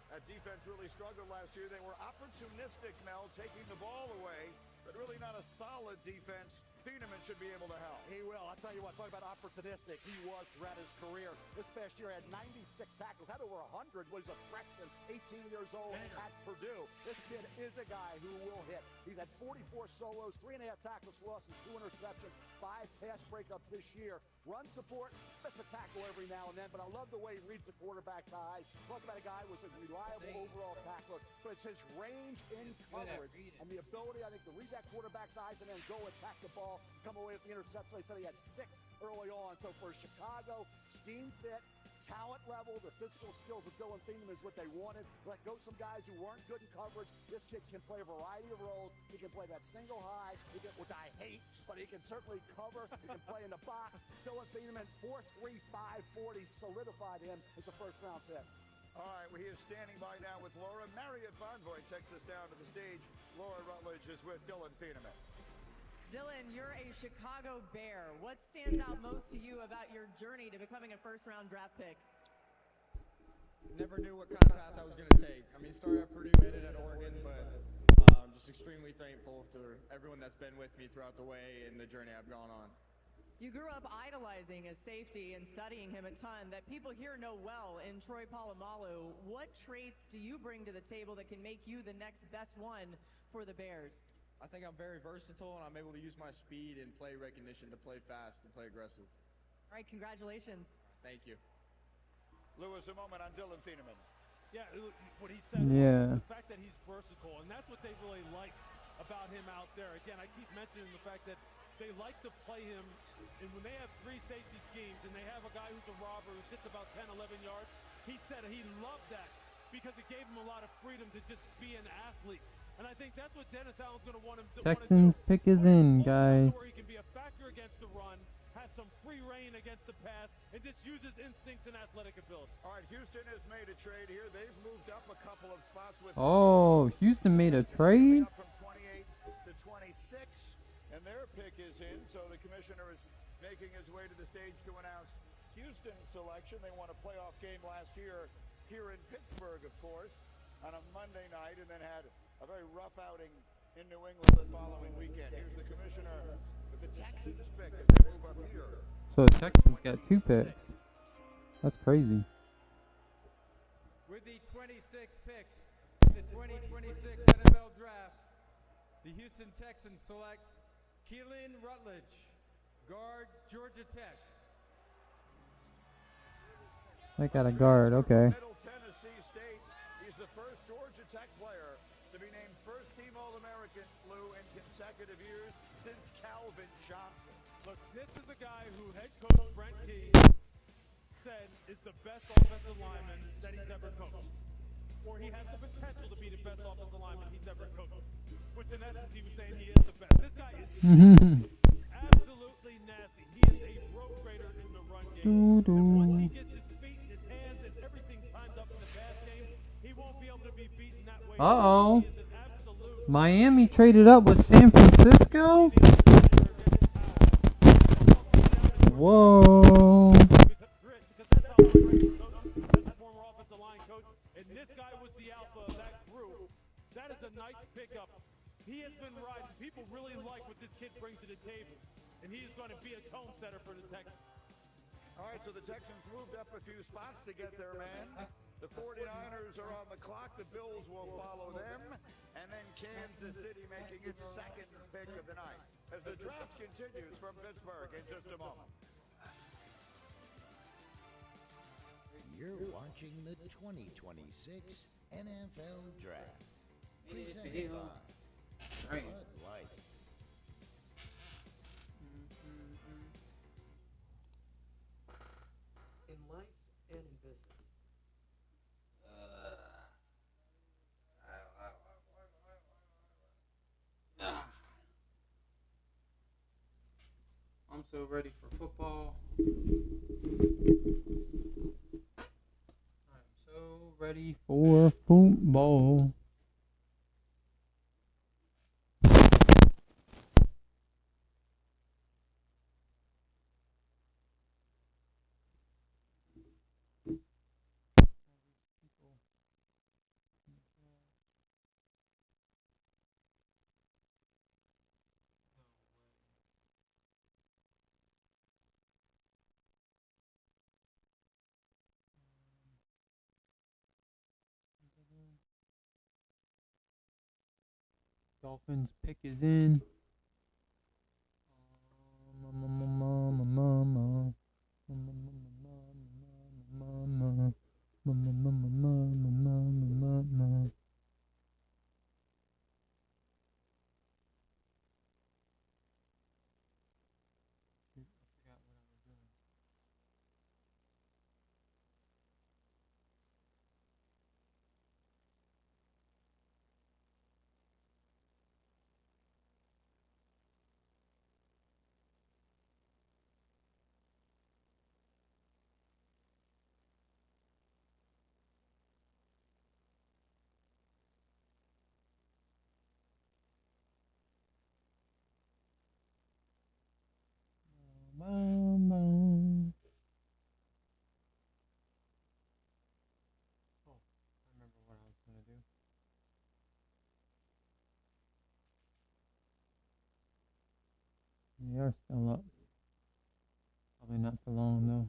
That defense really struggled last year. They were opportunistic, Mel, taking the ball away, but really not a solid defense. Thieneman should be able to help. He will. I'll tell you what, talk about opportunistic. He was throughout his career. This past year had 96 tackles, had over 100, was a freshman, 18 years old at Purdue. This kid is a guy who will hit. He's had 44 solos, 3.5 tackles for loss, and 2 interceptions, 5 pass breakups this year. Run support, miss a tackle every now and then, but I love the way he reads the quarterback's eyes. Talk about a guy who was a reliable overall tackler, but it's his range in coverage and the ability, I think, to read that quarterback's eyes and then go attack the ball, come away with the interception. They said he had 6 early on. So for Chicago, scheme fit, talent level, the physical skills of Dylan Thieneman is what they wanted. Let go some guys who weren't good in coverage. This kid can play a variety of roles. He can play that single high, which I hate, but he can certainly cover. He can play in the box. Dylan Thieneman, 4.35 40, solidified him as a first-round pick. All right, well, he is standing by now with Laura. Marriott Bonvoy takes us down to the stage. Laura Rutledge is with Dylan Thieneman. Dylan, you're a Chicago Bear. What stands out most to you about your journey to becoming a first-round draft pick? Never knew what kind of path I was going to take. I mean, started at Purdue, ended at Oregon, but I'm just extremely thankful to everyone that's been with me throughout the way and the journey I've gone on. You grew up idolizing a safety and studying him a ton that people here know well in Troy Polamalu. What traits do you bring to the table that can make you the next best one for the Bears? I think I'm very versatile, and I'm able to use my speed and play recognition to play fast and play aggressive. All right, congratulations. Thank you. Lewis, a moment on Dylan Thieneman. Yeah, what he said Yeah. was the fact that he's versatile, and that's what they really like about him out there. Again, I keep mentioning the fact that they like to play him, and when they have 3 safety schemes and they have a guy who's a robber who sits about 10, 11 yards, he said he loved that because it gave him a lot of freedom to just be an athlete. And I think that's what Dennis Allen's going to want him to do. Texans pick is in, guys. Where he can be a factor against the run, has some free reign against the pass, and just uses instincts and athletic ability. All right, Houston has made a trade here. They've moved up a couple of spots with. Oh, Houston made a trade? From 28 to 26, and their pick is in. So the commissioner is making his way to the stage to announce Houston's selection. They won a playoff game last year here in Pittsburgh, of course, on a Monday night, and then had a very rough outing in New England the following weekend. Here's the commissioner with the Texans pick as they move up here. So the Texans got 2 picks. That's crazy. With the 26th pick in the 2026 NFL Draft, the Houston Texans select Keelan Rutledge, guard, Georgia Tech. They got a guard, okay. Middle Tennessee State. He's the first Georgia Tech player to be named first team All-American, Lou, in consecutive years since Calvin Johnson. Look, this is a guy who head coach Brent Key said is the best offensive lineman that he's ever coached. Or he has the potential to be the best offensive lineman he's ever coached. Which in essence he was saying he is the best. This guy is absolutely nasty. He is a road grader in the run game. And once he gets his feet and his hands and everything timed up in the pass game, he won't be able to be beaten that way. Uh-oh. Miami traded up with San Francisco? Whoa. That is a nice pickup. He has been riding. People really like what this kid brings to the table. And he is going to be a tone setter for the Texans. All right, so the Texans moved up a few spots to get their man. The 49ers are on the clock. The Bills will follow them. And then Kansas City making its second pick of the night. As the draft continues from Pittsburgh in just a moment. You're watching the 2026 NFL Draft. Presented by Bud Light. In life and in business. I'm so ready for football. I'm so ready for football. Dolphins pick is in. Mama. Oh, I remember what I was going to do. They are still up. Probably not for long, though.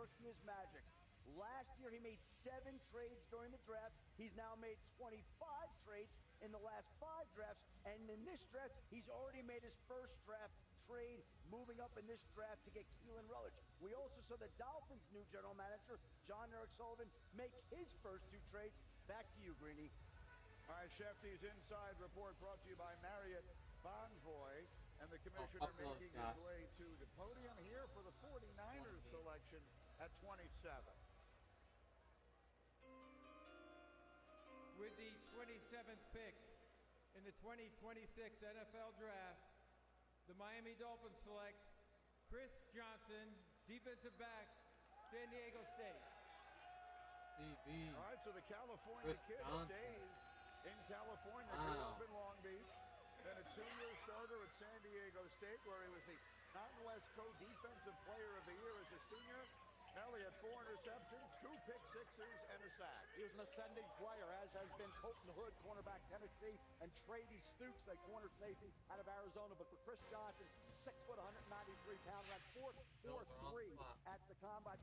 working his magic. Last year, he made 7 trades during the draft. He's now made 25 trades in the last 5 drafts. And in this draft, he's already made his first draft trade, moving up in this draft to get Keelan Rutledge. We also saw the Dolphins' new general manager, John Eric Sullivan, make his first 2 trades. Back to you, Greeny. All right, Shefty's Inside Report brought to you by Marriott Bonvoy. And the commissioner making his way to the podium here for the 49ers selection at 27. With the 27th pick in the 2026 NFL Draft, the Miami Dolphins select Chris Johnson, defensive back, San Diego State. CB. All right, so the California kid stays in California, grew up in Long Beach. Then a 2-year starter at San Diego State, where he was the Mountain West Co-Defensive Player of the Year as a senior. Now he had 4 interceptions, 2 pick sixes, and a sack. He was an ascending player, as has been Colton Hood, cornerback Tennessee, and Trady Stoops, a corner safety out of Arizona. But for Chris Johnson, 6 foot, 193 pounds, ran 4.43 at the combine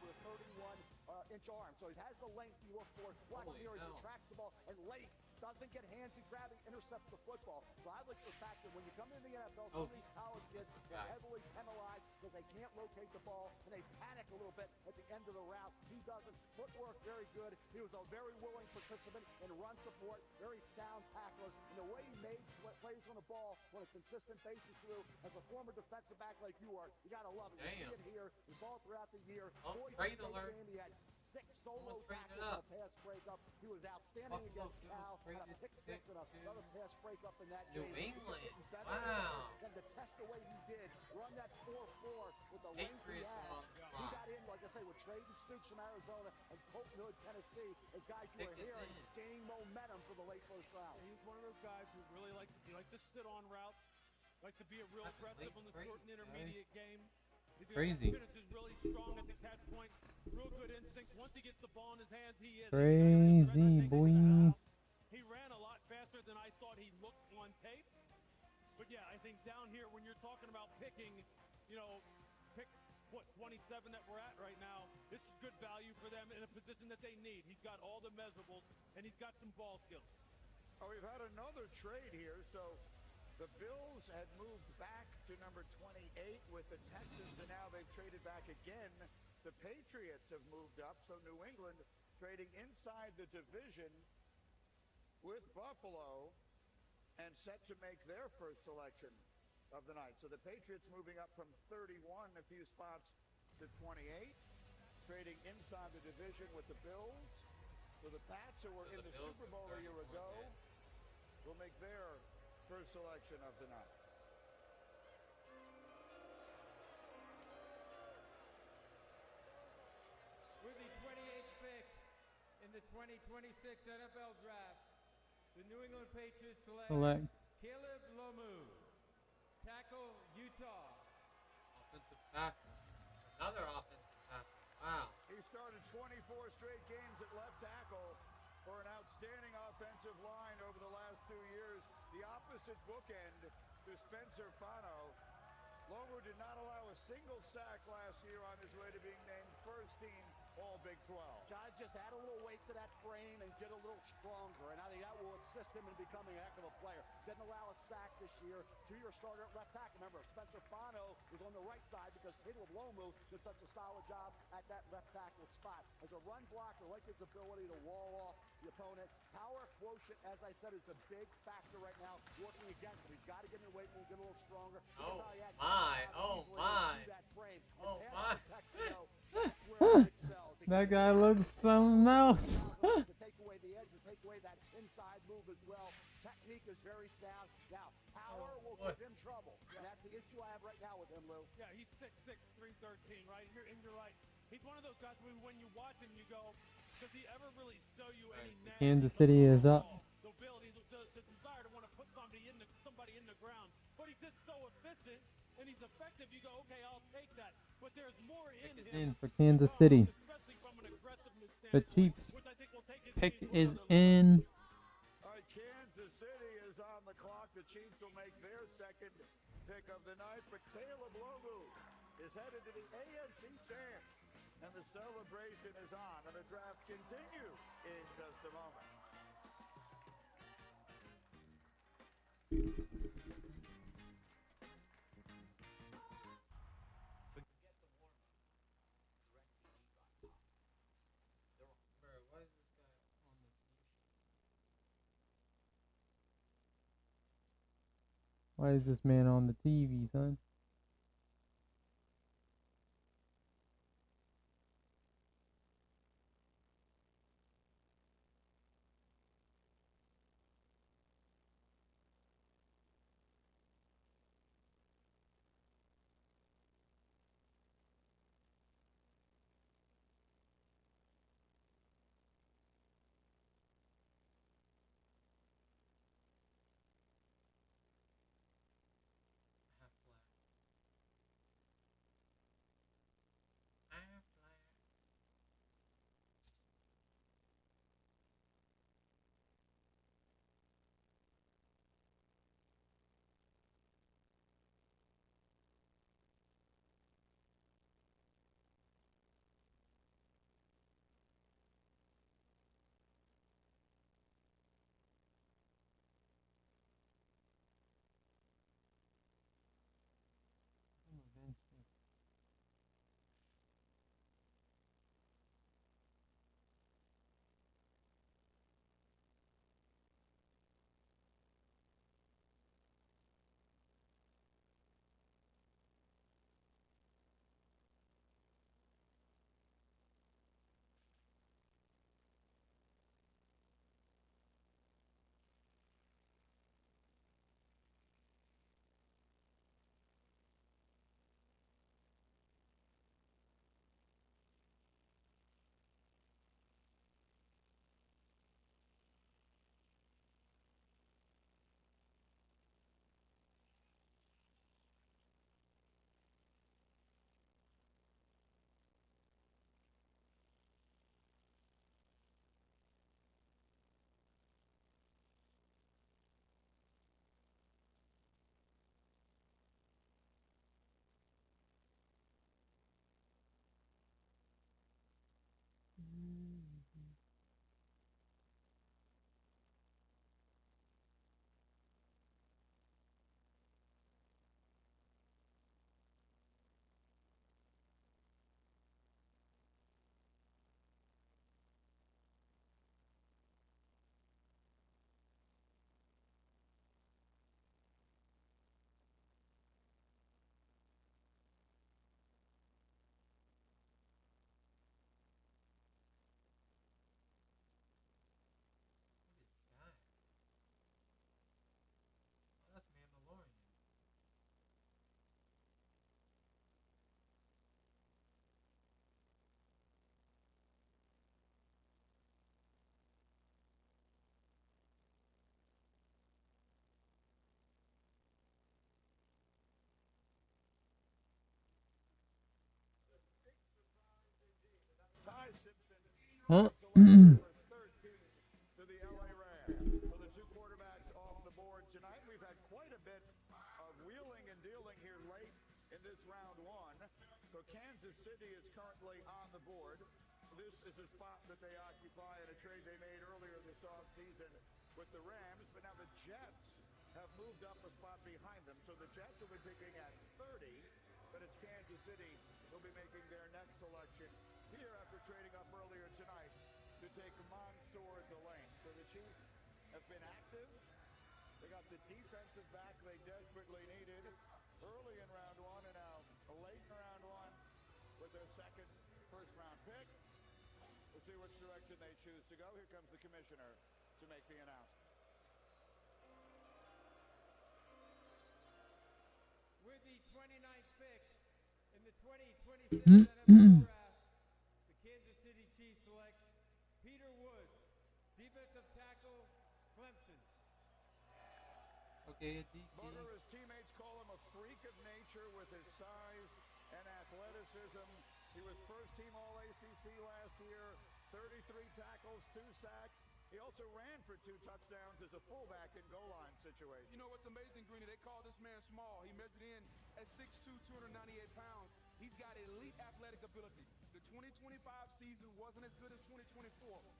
with a 31-inch arm. So he has the length you look for. Watch here as he tracks the ball and late. Doesn't get handsy, grabbing, intercepts the football. So I like the fact that when you come into the NFL, some of these college kids are heavily penalized because they can't locate the ball and they panic a little bit at the end of the route. He doesn't. Footwork very good. He was a very willing participant in run support, very sound tackler. And the way he made plays on the ball on a consistent basis through, as a former defensive back like you are, you got to love it. You see it here. You saw it throughout the year. Boise State game, he had 6 solo tackles on a pass breakup. He was outstanding against Cal. Had a pick 6 and another pass breakup in that game. New England. Wow. And to test the way he did, run that 4-4 with the length he has. He got in, like I say, with Trady Stoops from Arizona and Colton Hood, Tennessee, as guys who are here and gaining momentum for the late first round. He's one of those guys who really likes to sit on routes, like to be a real aggressive on the short and intermediate game. Crazy. Is really strong at the catch point. Real good instinct. Once he gets the ball in his hands, he is. Crazy, boy. He ran a lot faster than I thought he looked on tape. But yeah, I think down here when you're talking about picking, pick 27 that we're at right now. This is good value for them in a position that they need. He's got all the measurables and he's got some ball skills. Oh, we've had another trade here, so the Bills had moved back to number 28 with the Texans, and now they've traded back again. The Patriots have moved up, so New England trading inside the division with Buffalo and set to make their first selection of the night. So the Patriots moving up from 31, a few spots, to 28, trading inside the division with the Bills. So the Pats, who were in the Super Bowl a year ago, will make their first selection of the night. With the 28th pick in the 2026 NFL Draft, the New England Patriots select Caleb Lomu, tackle, Utah. Offensive tackle. Another offensive tackle. Wow. He started 24 straight games at left tackle for an outstanding offensive line over the last 2 years. The opposite bookend to Spencer Fano. Lomu did not allow a single sack last year on his way to being named first team All Big 12. Guys, just add a little weight to that frame and get a little stronger, and I think that will assist him in becoming a heck of a player. Didn't allow a sack this year. 2-year starter at left tackle. Remember, Spencer Fano was on the right side because Caleb Lomu did such a solid job at that left tackle spot. As a run blocker, like his ability to wall off the opponent. Power quotient, as I said, is the big factor right now working against him. He's got to get in the weight room, get a little stronger. Oh my, oh my, oh my. That guy looks something else. To take away the edge, to take away that inside move as well. Technique is very sound. Now, power will give him trouble. And that's the issue I have right now with him, Lou. Yeah, he's 6'6", 313, right? And you're right. He's one of those guys when you watch him, you go, does he ever really show you any Kansas City is up. The ability, the desire to want to put somebody in the ground. But he's just so efficient and he's effective. You go, okay, I'll take that. But there's more in him. For Kansas City. The Chiefs pick is in. All right, Kansas City is on the clock. The Chiefs will make their second pick of the night. But Caleb Lomu is headed to the AFC champs. And the celebration is on, and the draft continues in just a moment. Why is this man on the TV, son? Ty Simpson Huh? selected for 13 to the LA Rams. So the two quarterbacks off the board tonight. We've had quite a bit of wheeling and dealing here late in this round one. So Kansas City is currently on the board. This is a spot that they occupy in a trade they made earlier this offseason with the Rams. But now the Jets have moved up a spot behind them. So the Jets will be picking at 30. But it's Kansas City who will be making their next selection here after trading up earlier tonight to take Mansour Delane. So the Chiefs have been active. They got the defensive back they desperately needed early in round one, and now late in round one with their second first-round pick. We'll see which direction they choose to go. Here comes the commissioner to make the announcement. With the 29th pick in the 2026 NFL Draft, the Kansas City Chiefs select Peter Woods, defensive tackle, Clemson. Okay, DT. Motor, his teammates call him a freak of nature with his size and athleticism. He was first-team All-ACC last year, 33 tackles, 2 sacks. He also ran for 2 touchdowns as a fullback in goal line situation. You know what's amazing, Greeny? They call this man small. He measured in at 6'2", 298 pounds. He's got elite athletic ability. The 2025 season wasn't as good as 2024.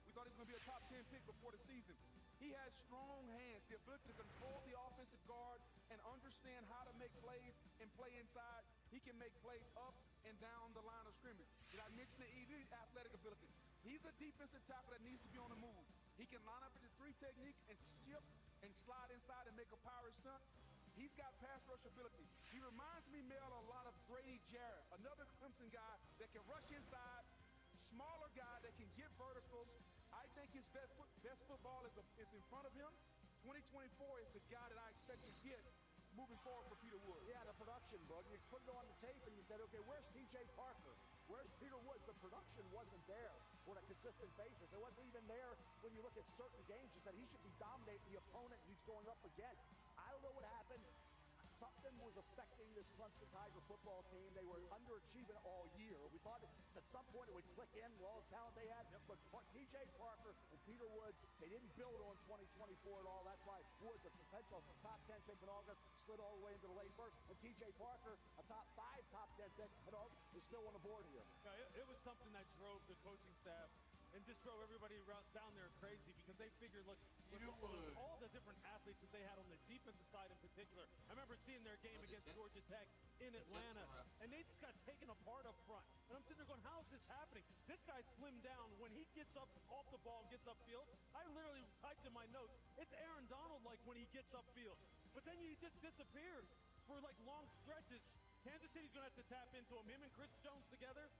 We thought he was going to be a top 10 pick before the season. He has strong hands, the ability to control the offensive guard and understand how to make plays and play inside. He can make plays up and down the line of scrimmage. Did I mention the elite athletic ability? He's a defensive tackle that needs to be on the move. He can line up in the 3 technique and shift and slide inside and make a power stunt. He's got pass rush ability. He reminds me, Mel, a lot of Grady Jarrett, another Clemson guy that can rush inside, smaller guy that can get vertical. I think his best football is in front of him. 2024 is the guy that I expect to get moving forward for Peter Wood. Yeah, the production, bro. You put it on the tape and you said, okay, where's TJ Parker? Where's Peter Woods? The production wasn't there on a consistent basis. It wasn't even there when you look at certain games. You said he should be dominating the opponent he's going up against. I don't know what happened. Something was affecting this Clemson Tiger football team. They were underachieving all year. We thought at some point it would click in with all the talent they had. But TJ Parker and Peter Woods, they didn't build on 2024 at all. That's why Woods, a potential top 10 pick in August, slid all the way into the late first. And TJ Parker, a top 5, top 10 pick in August, is still on the board here. Yeah, it was something that drove the coaching staff and just drove everybody around down there crazy because they figured, look, all the different athletes that they had on the defensive side in particular. I remember seeing their game against Georgia Tech in Atlanta, and they just got taken apart up front. And I'm sitting there going, how is this happening? This guy slimmed down. When he gets up off the ball and gets upfield, I literally typed in my notes, it's Aaron Donald like when he gets upfield. But then he just disappeared for like long stretches. Kansas City's going to have to tap into him. Him and Chris Jones together.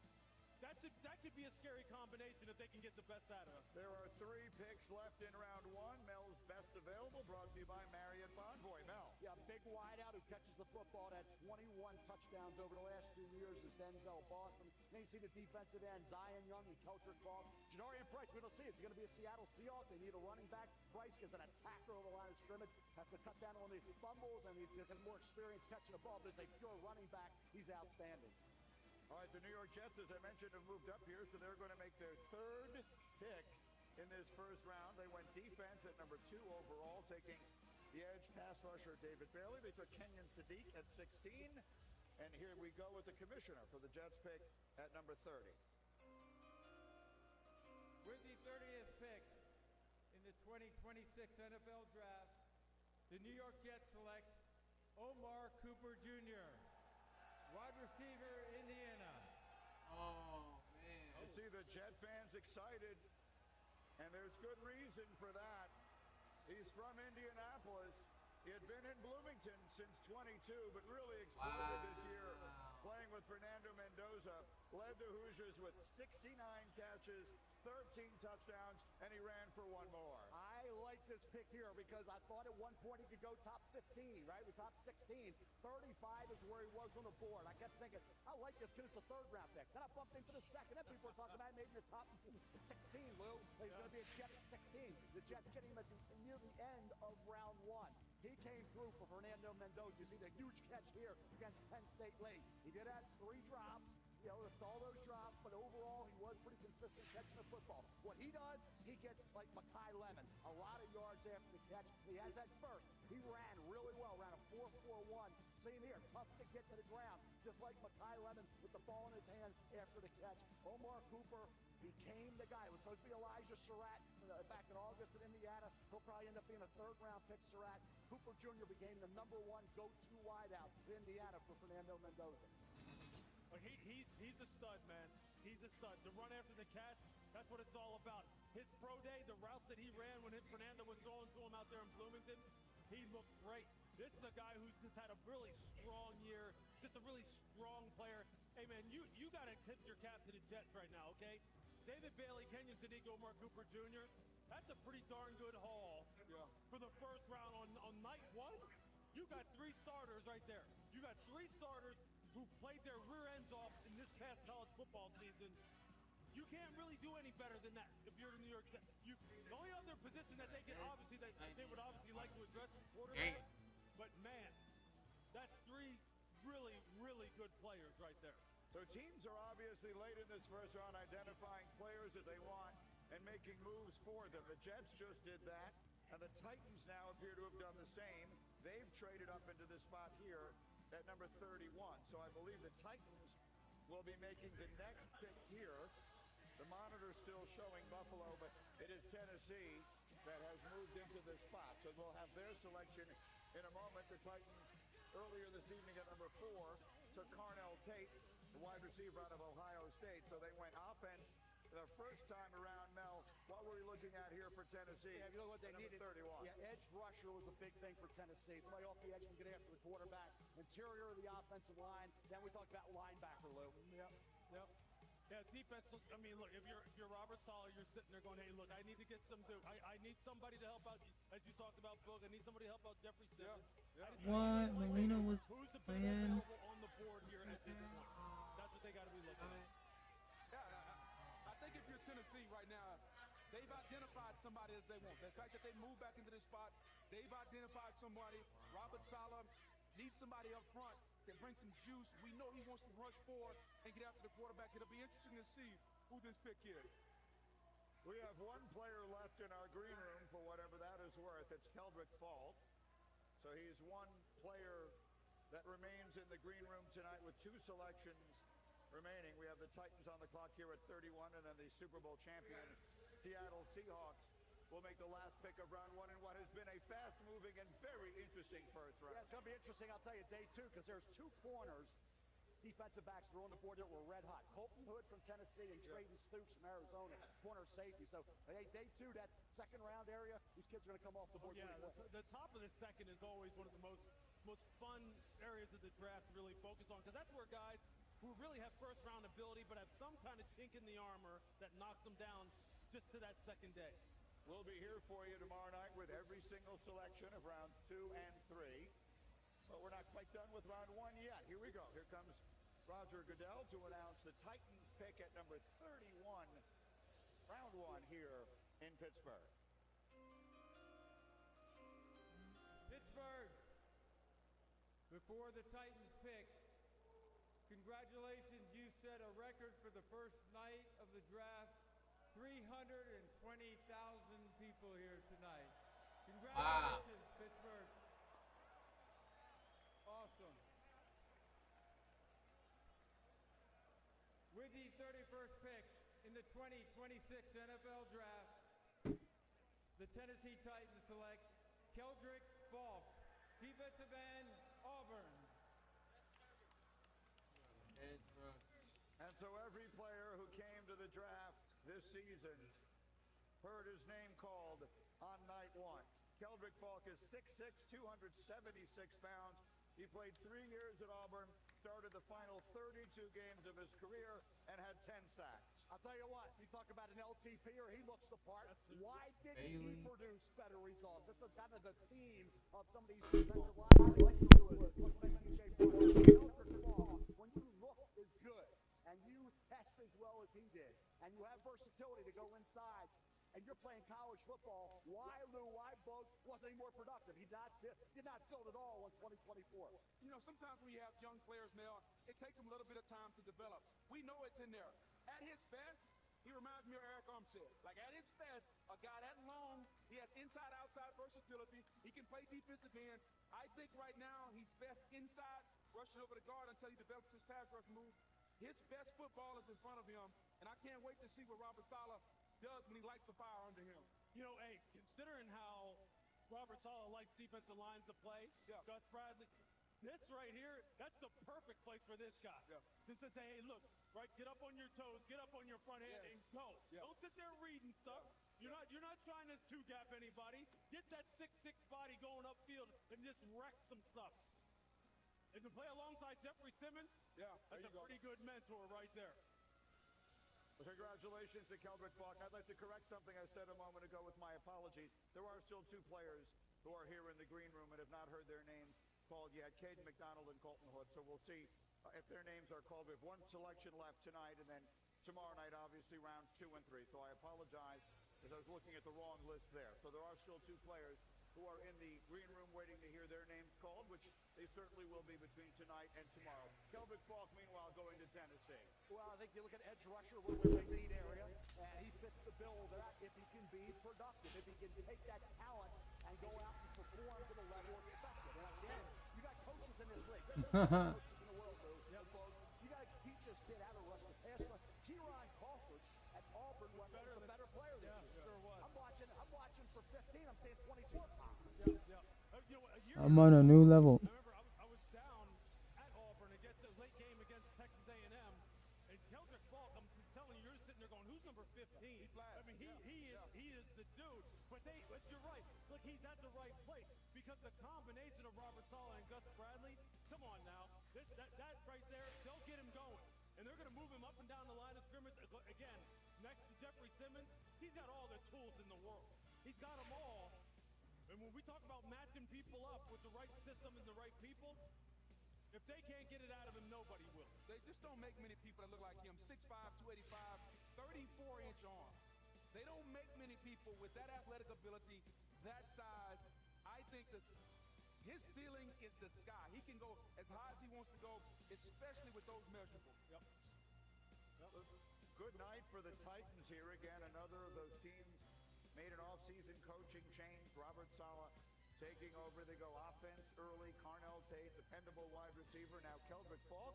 That could be a scary combination if they can get the best out of him. There are 3 picks left in round 1. Mel's best available, brought to you by Marriott Bonvoy. Mel. Yeah, big wideout who catches the football. That 21 touchdowns over the last 2 years is Denzel Boston. Then you see the defensive end, Zion Young and Kelter Croft. Janarian Price, we don't see it. It's going to be a Seattle Seahawk. They need a running back. Price is an attacker over the line of scrimmage. Has to cut down on the fumbles, and he's getting more experience catching the ball. But as a pure running back, he's outstanding. All right, the New York Jets, as I mentioned, have moved up here, so they're going to make their 3rd pick in this first round. They went defense at number 2 overall, taking the edge pass rusher David Bailey. They took Kenyon Sadiq at 16. And here we go with the commissioner for the Jets pick at number 30. With the 30th pick in the 2026 NFL Draft, the New York Jets select Omar Cooper Jr., wide receiver, Indiana. Oh, man. You see the Jet fans excited, and there's good reason for that. He's from Indianapolis. He had been in Bloomington since 22, but really exploded this year playing with Fernando Mendoza. Led the Hoosiers with 69 catches, 13 touchdowns, and he ran for 1 more. I like this pick here because I thought at one point he could go top 15, right? With top 16. 35 is where he was on the board. I kept thinking, I like this because it's a 3rd round pick. Then I bumped into the 2nd. Then people were talking about maybe the top 16, Lou. He's going to be a Jet at 16. The Jets getting him near the end of round 1. He came through for Fernando Mendoza. You see the huge catch here against Penn State late. He did have 3 drops. You know, with all those drops, but overall, he was pretty consistent catching the football. What he does, he gets like Makai Lemon, a lot of yards after the catch. He has that burst. He ran really well, ran a 4.41. Same here, tough to get to the ground, just like Makai Lemon with the ball in his hand after the catch. Omar Cooper became the guy. It was supposed to be Elijah Surratt back in August in Indiana. He'll probably end up being a 3rd round pick, Surratt. Cooper Jr. became the number 1 go-to wideout in Indiana for Fernando Mendoza. He's a stud, man. He's a stud. To run after the catch, that's what it's all about. His pro day, the routes that he ran when Fernando was throwing to him out there in Bloomington, he looked great. This is a guy who's just had a really strong year, just a really strong player. Hey, man, you got to tip your cap to the Jets right now, okay? David Bailey, Kenyon Sadiq, Omar Cooper Jr., that's a pretty darn good haul for the first round. On night 1, you got 3 starters right there. You got 3 starters who played their rear ends off in this past college football season. You can't really do any better than that if you're the New York Jets. The only other position that they can obviously, they would obviously like to address is quarterback. But man, that's 3 really, really good players right there. So teams are obviously late in this first round identifying players that they want and making moves for them. The Jets just did that, and the Titans now appear to have done the same. They've traded up into this spot here at number 31. So I believe the Titans will be making the next pick here. The monitor still showing Buffalo, but it is Tennessee that has moved into this spot. So they'll have their selection in a moment. The Titans earlier this evening at number 4 took Carnell Tate, the wide receiver out of Ohio State. So they went offense the first time around. Mel, what were we looking at here for Tennessee? Yeah, if you look what they needed. 31. Yeah, edge rusher was a big thing for Tennessee. Somebody off the edge can get after the quarterback. Interior of the offensive line. Then we talked about linebacker, Lou. Yep. Yeah, defense looks, I mean, look, if you're Robert Saleh, you're sitting there going, hey, look, I need to get some dude. I need somebody to help out, as you talked about, Boog. I need somebody to help out Jeffrey Simmons. What? Molina was playing. On the board here at this point. That's what they got to be looking at. Yeah, I think if you're Tennessee right now, they've identified somebody that they want. The fact that they moved back into this spot, they've identified somebody. Robert Saleh needs somebody up front that brings some juice. We know he wants to rush forward and get after the quarterback. It'll be interesting to see who this pick is. We have one player left in our green room for whatever that is worth. It's Keldrick Falk. So he's one player that remains in the green room tonight with 2 selections remaining. We have the Titans on the clock here at 31, and then the Super Bowl champions, Seattle Seahawks, will make the last pick of round 1 in what has been a fast-moving and very interesting first round. Yeah, it's going to be interesting, I'll tell you, day 2, because there's 2 corners, defensive backs that are on the board that were red hot. Colton Hood from Tennessee and Trayden Stoops from Arizona, corner safety. So, hey, day 2, that second round area, these kids are going to come off the board. Yeah, the top of the second is always one of the most fun areas of the draft to really focus on, because that's where guys who really have first round ability but have some kind of chink in the armor that knocks them down just to that second day. We'll be here for you tomorrow night with every single selection of rounds 2 and 3. But we're not quite done with round 1 yet. Here we go. Here comes Roger Goodell to announce the Titans pick at number 31, round 1 here in Pittsburgh. Pittsburgh, before the Titans pick, congratulations, you set a record for the first night of the draft. 320,000 people here tonight. Congratulations, wow. Pittsburgh. Awesome. With the 31st pick in the 2026 NFL Draft, the Tennessee Titans select Keldrick Falk, defensive end, Auburn. And so every player who came to the draft this season heard his name called on night 1. Keldrick Falk is 6'6", 276 pounds. He played 3 years at Auburn, started the final 32 games of his career, and had 10 sacks. I'll tell you what, you talk about an LTP or he looks the part. Why didn't he produce better results? That's kind of the theme of some of these defensive linemen. Like you do it. Look at TJ Falk. When you look as good and you test as well as he did, and you have versatility to go inside, and you're playing college football, why Boog wasn't any more productive? He did not build at all in 2024. You know, sometimes when you have young players now, it takes them a little bit of time to develop. We know it's in there. At his best, he reminds me of Eric Armstead. Like, at his best, a guy that long, he has inside-outside versatility. He can play defensive end. I think right now he's best inside, rushing over the guard until he develops his pass rush move. His best football is in front of him, and I can't wait to see what Robert Saleh does when he lights the fire under him. You know, hey, considering how Robert Saleh likes defensive lines to play, Gus Bradley, this right here, that's the perfect place for this guy. Just to say, hey, look, right, get up on your toes, get up on your front hand, and go. Don't sit there reading stuff. You're not trying to two-gap anybody. Get that 6'6" body going upfield and just wreck some stuff. And to play alongside Jeffrey Simmons, that's a pretty good mentor right there. Well, congratulations to Keldrick Falk. I'd like to correct something I said a moment ago with my apologies. There are still 2 players who are here in the green room and have not heard their names called yet, Caden McDonald and Colton Hood. So we'll see if their names are called. We have 1 selection left tonight, and then tomorrow night, obviously, rounds 2 and 3. So I apologize because I was looking at the wrong list there. So there are still 2 players who are in the green room waiting to hear their names called, which they certainly will be between tonight and tomorrow. Keldrick Falk, meanwhile, going to Tennessee. Well, I think you look at edge rusher, we're in the lead area, and he fits the bill of that if he can be productive, if he can take that talent and go out and perform to the level expected. And again, you got coaches in this league. There's coaches in the world, though. You got to teach this kid I'm on a new level. I was down at Auburn against the late game against Texas A&M, and Keldrick Falk, I'm just telling you, you're sitting there going, who's number 15? I mean, he is the dude. But you're right. Look, he's at the right place because the combination of Robert Saleh and Gus Bradley, come on now, that right there, they'll get him going. And they're going to move him up and down the line of scrimmage. Again, next to Jeffrey Simmons, he's got all the tools in the world. He's got them all. And when we talk about matching people up with the right system and the right people, if they can't get it out of him, nobody will. They just don't make many people that look like him. 6'5", 285, 34-inch arms. They don't make many people with that athletic ability, that size. I think that his ceiling is the sky. He can go as high as he wants to go, especially with those measurables. Yep. Good night for the Titans here again. Another of those teams made an off-season coaching change. Robert Saleh taking over. They go offense early. Carnell Tate, dependable wide receiver. Now Keldrick Falk.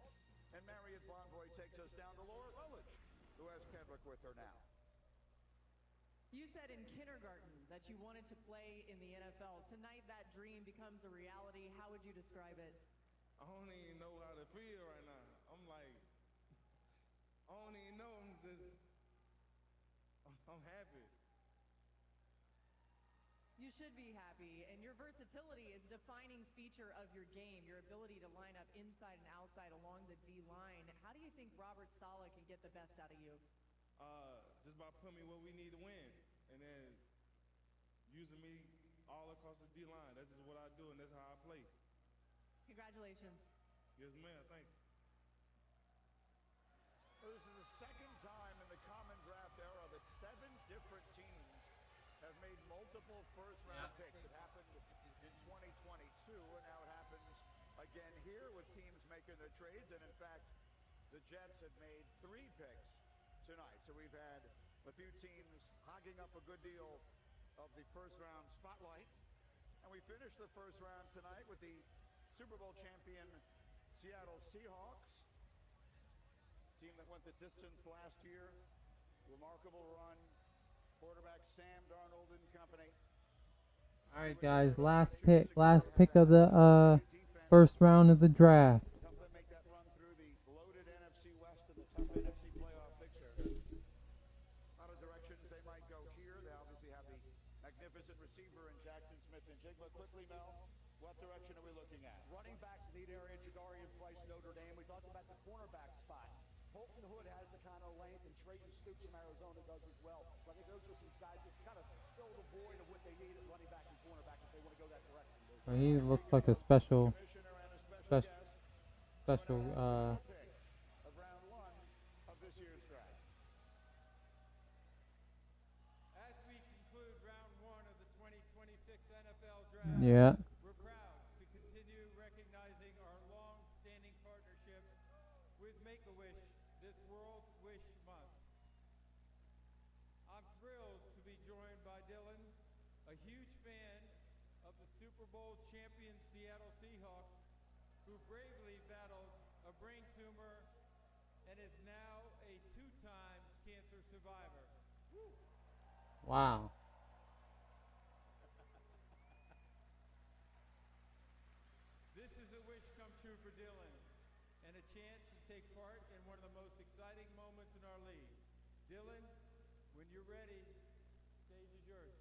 And Marriott Bonvoy takes us down to Laura Rutledge, who has Kendrick with her now. You said in kindergarten that you wanted to play in the NFL. Tonight that dream becomes a reality. How would you describe it? I don't even know how to feel right now. I'm like, I don't even know. I'm happy. You should be happy, and your versatility is a defining feature of your game, your ability to line up inside and outside along the D-line. How do you think Robert Saleh can get the best out of you? Just by putting me where we need to win, and then using me all across the D-line. That's just what I do, and that's how I play. Congratulations. Yes, ma'am. Thank you. This is the second time in the common draft era that 7 different teams have made multiple first-round picks. It happened in 2022, and now it happens again here with teams making their trades. And in fact, the Jets have made 3 picks tonight. So we've had a few teams hogging up a good deal of the first-round spotlight. And we finished the first round tonight with the Super Bowl champion Seattle Seahawks. Team that went the distance last year. Remarkable run. Quarterback Sam Darnold and company. All right, guys, last pick of the first round of the draft. Help them make that run through the loaded NFC West and the tough NFC playoff picture. A lot of directions they might go here. They obviously have the magnificent receiver in Jackson Smith and Jigba. Quickly, Mel, what direction are we looking at? Running backs need area. Jagarian Price, Notre Dame. We talked about the cornerback spot. Holton Hood has the kind of length, and Trayton Stoops from Arizona does as well. So I think those are some guys that kind of fill the void of what they need at running back and cornerback if they want to go that direction. Well, he looks like a special. Of round 1 of this year's draft. As we conclude round 1 of the 2026 NFL draft, Yeah. we're proud to continue recognizing our long-standing partnership with Make-A-Wish this World Wish Month. I'm thrilled to be joined by Dylan, a huge fan of the Super Bowl champion Seattle Seahawks, who bravely battled a brain tumor and is now a 2-time cancer survivor. Woo. Wow. This is a wish come true for Dylan, and a chance to take part in one of the most exciting moments in our league. Dylan, when you're ready, stage is yours.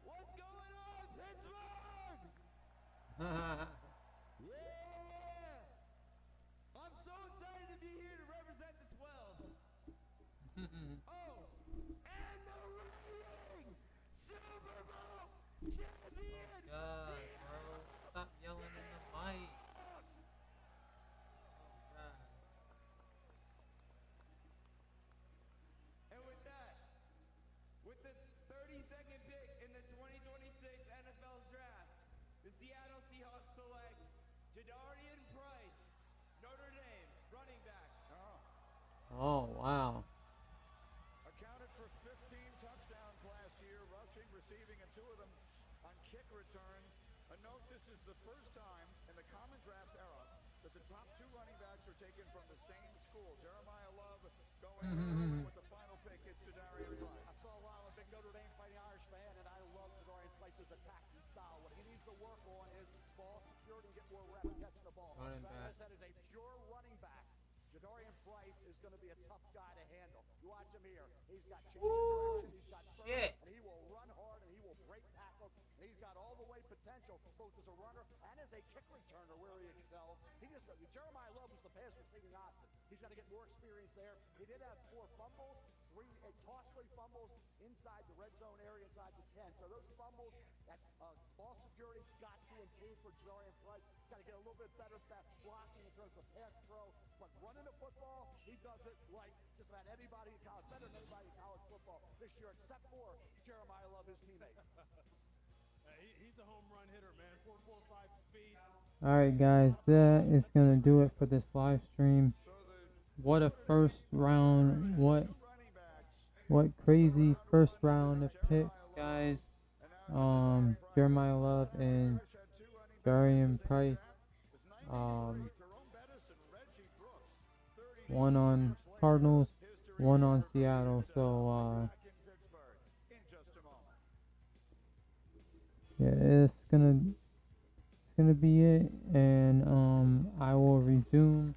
What's going on, Pittsburgh? Yeah! I'm so excited to be here to represent the 12s. Oh, and the reigning Super Bowl champion! God, bro. Stop yelling in the mic. And with that, with the 32nd pick in the 2026 NFL Draft, the Seattle Seahawks select Jadarian Price, Notre Dame, running back. Oh, wow. Accounted for 15 touchdowns last year, rushing, receiving, and 2 of them on kick returns. A note, this is the first time in the common draft era that the top 2 running backs are taken from the same school. Jeremiah Love going with the final pick. It's Jadarian Price. I saw a lot of big Notre Dame fighting Irish fans. needs to work on is ball security and get more reps catching the ball. Running back. As I said, is a pure running back. Jadarian Price is going to be a tough guy to handle. You watch him here. He's got change of direction, he's got strength, and he will run hard, and he will break tackles, and he's got all the way potential, both as a runner and as a kick returner where he excels. Jeremiah Love was the pass receiving option. He's got to get more experience there. He did have 4 fumbles, 3 costly fumbles inside the red zone area, inside the 10. So those fumbles, that ball security's got to improve for Jadarian Price. He's got to get a little bit better blocking in terms of pass pro, but running the football, he does it like just about anybody in college, better than anybody in college football this year, except for Jeremiah Love, his teammate. He's a home run hitter, man. 4.45 speed. Alright guys, that is gonna do it for this live stream. What a first round, what crazy first round of picks, guys. Jeremiah Love and Jadarian Price. One on Cardinals, one on Seattle. So yeah, it's gonna be it, and I will resume.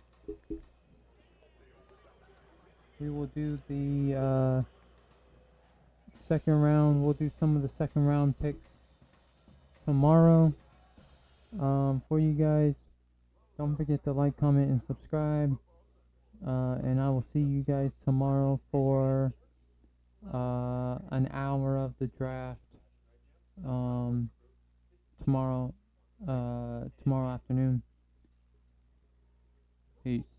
We will do the second round. We'll do some of the second round picks tomorrow for you guys. Don't forget to like, comment, and subscribe. And I will see you guys tomorrow for an hour of the draft. Tomorrow afternoon. Peace.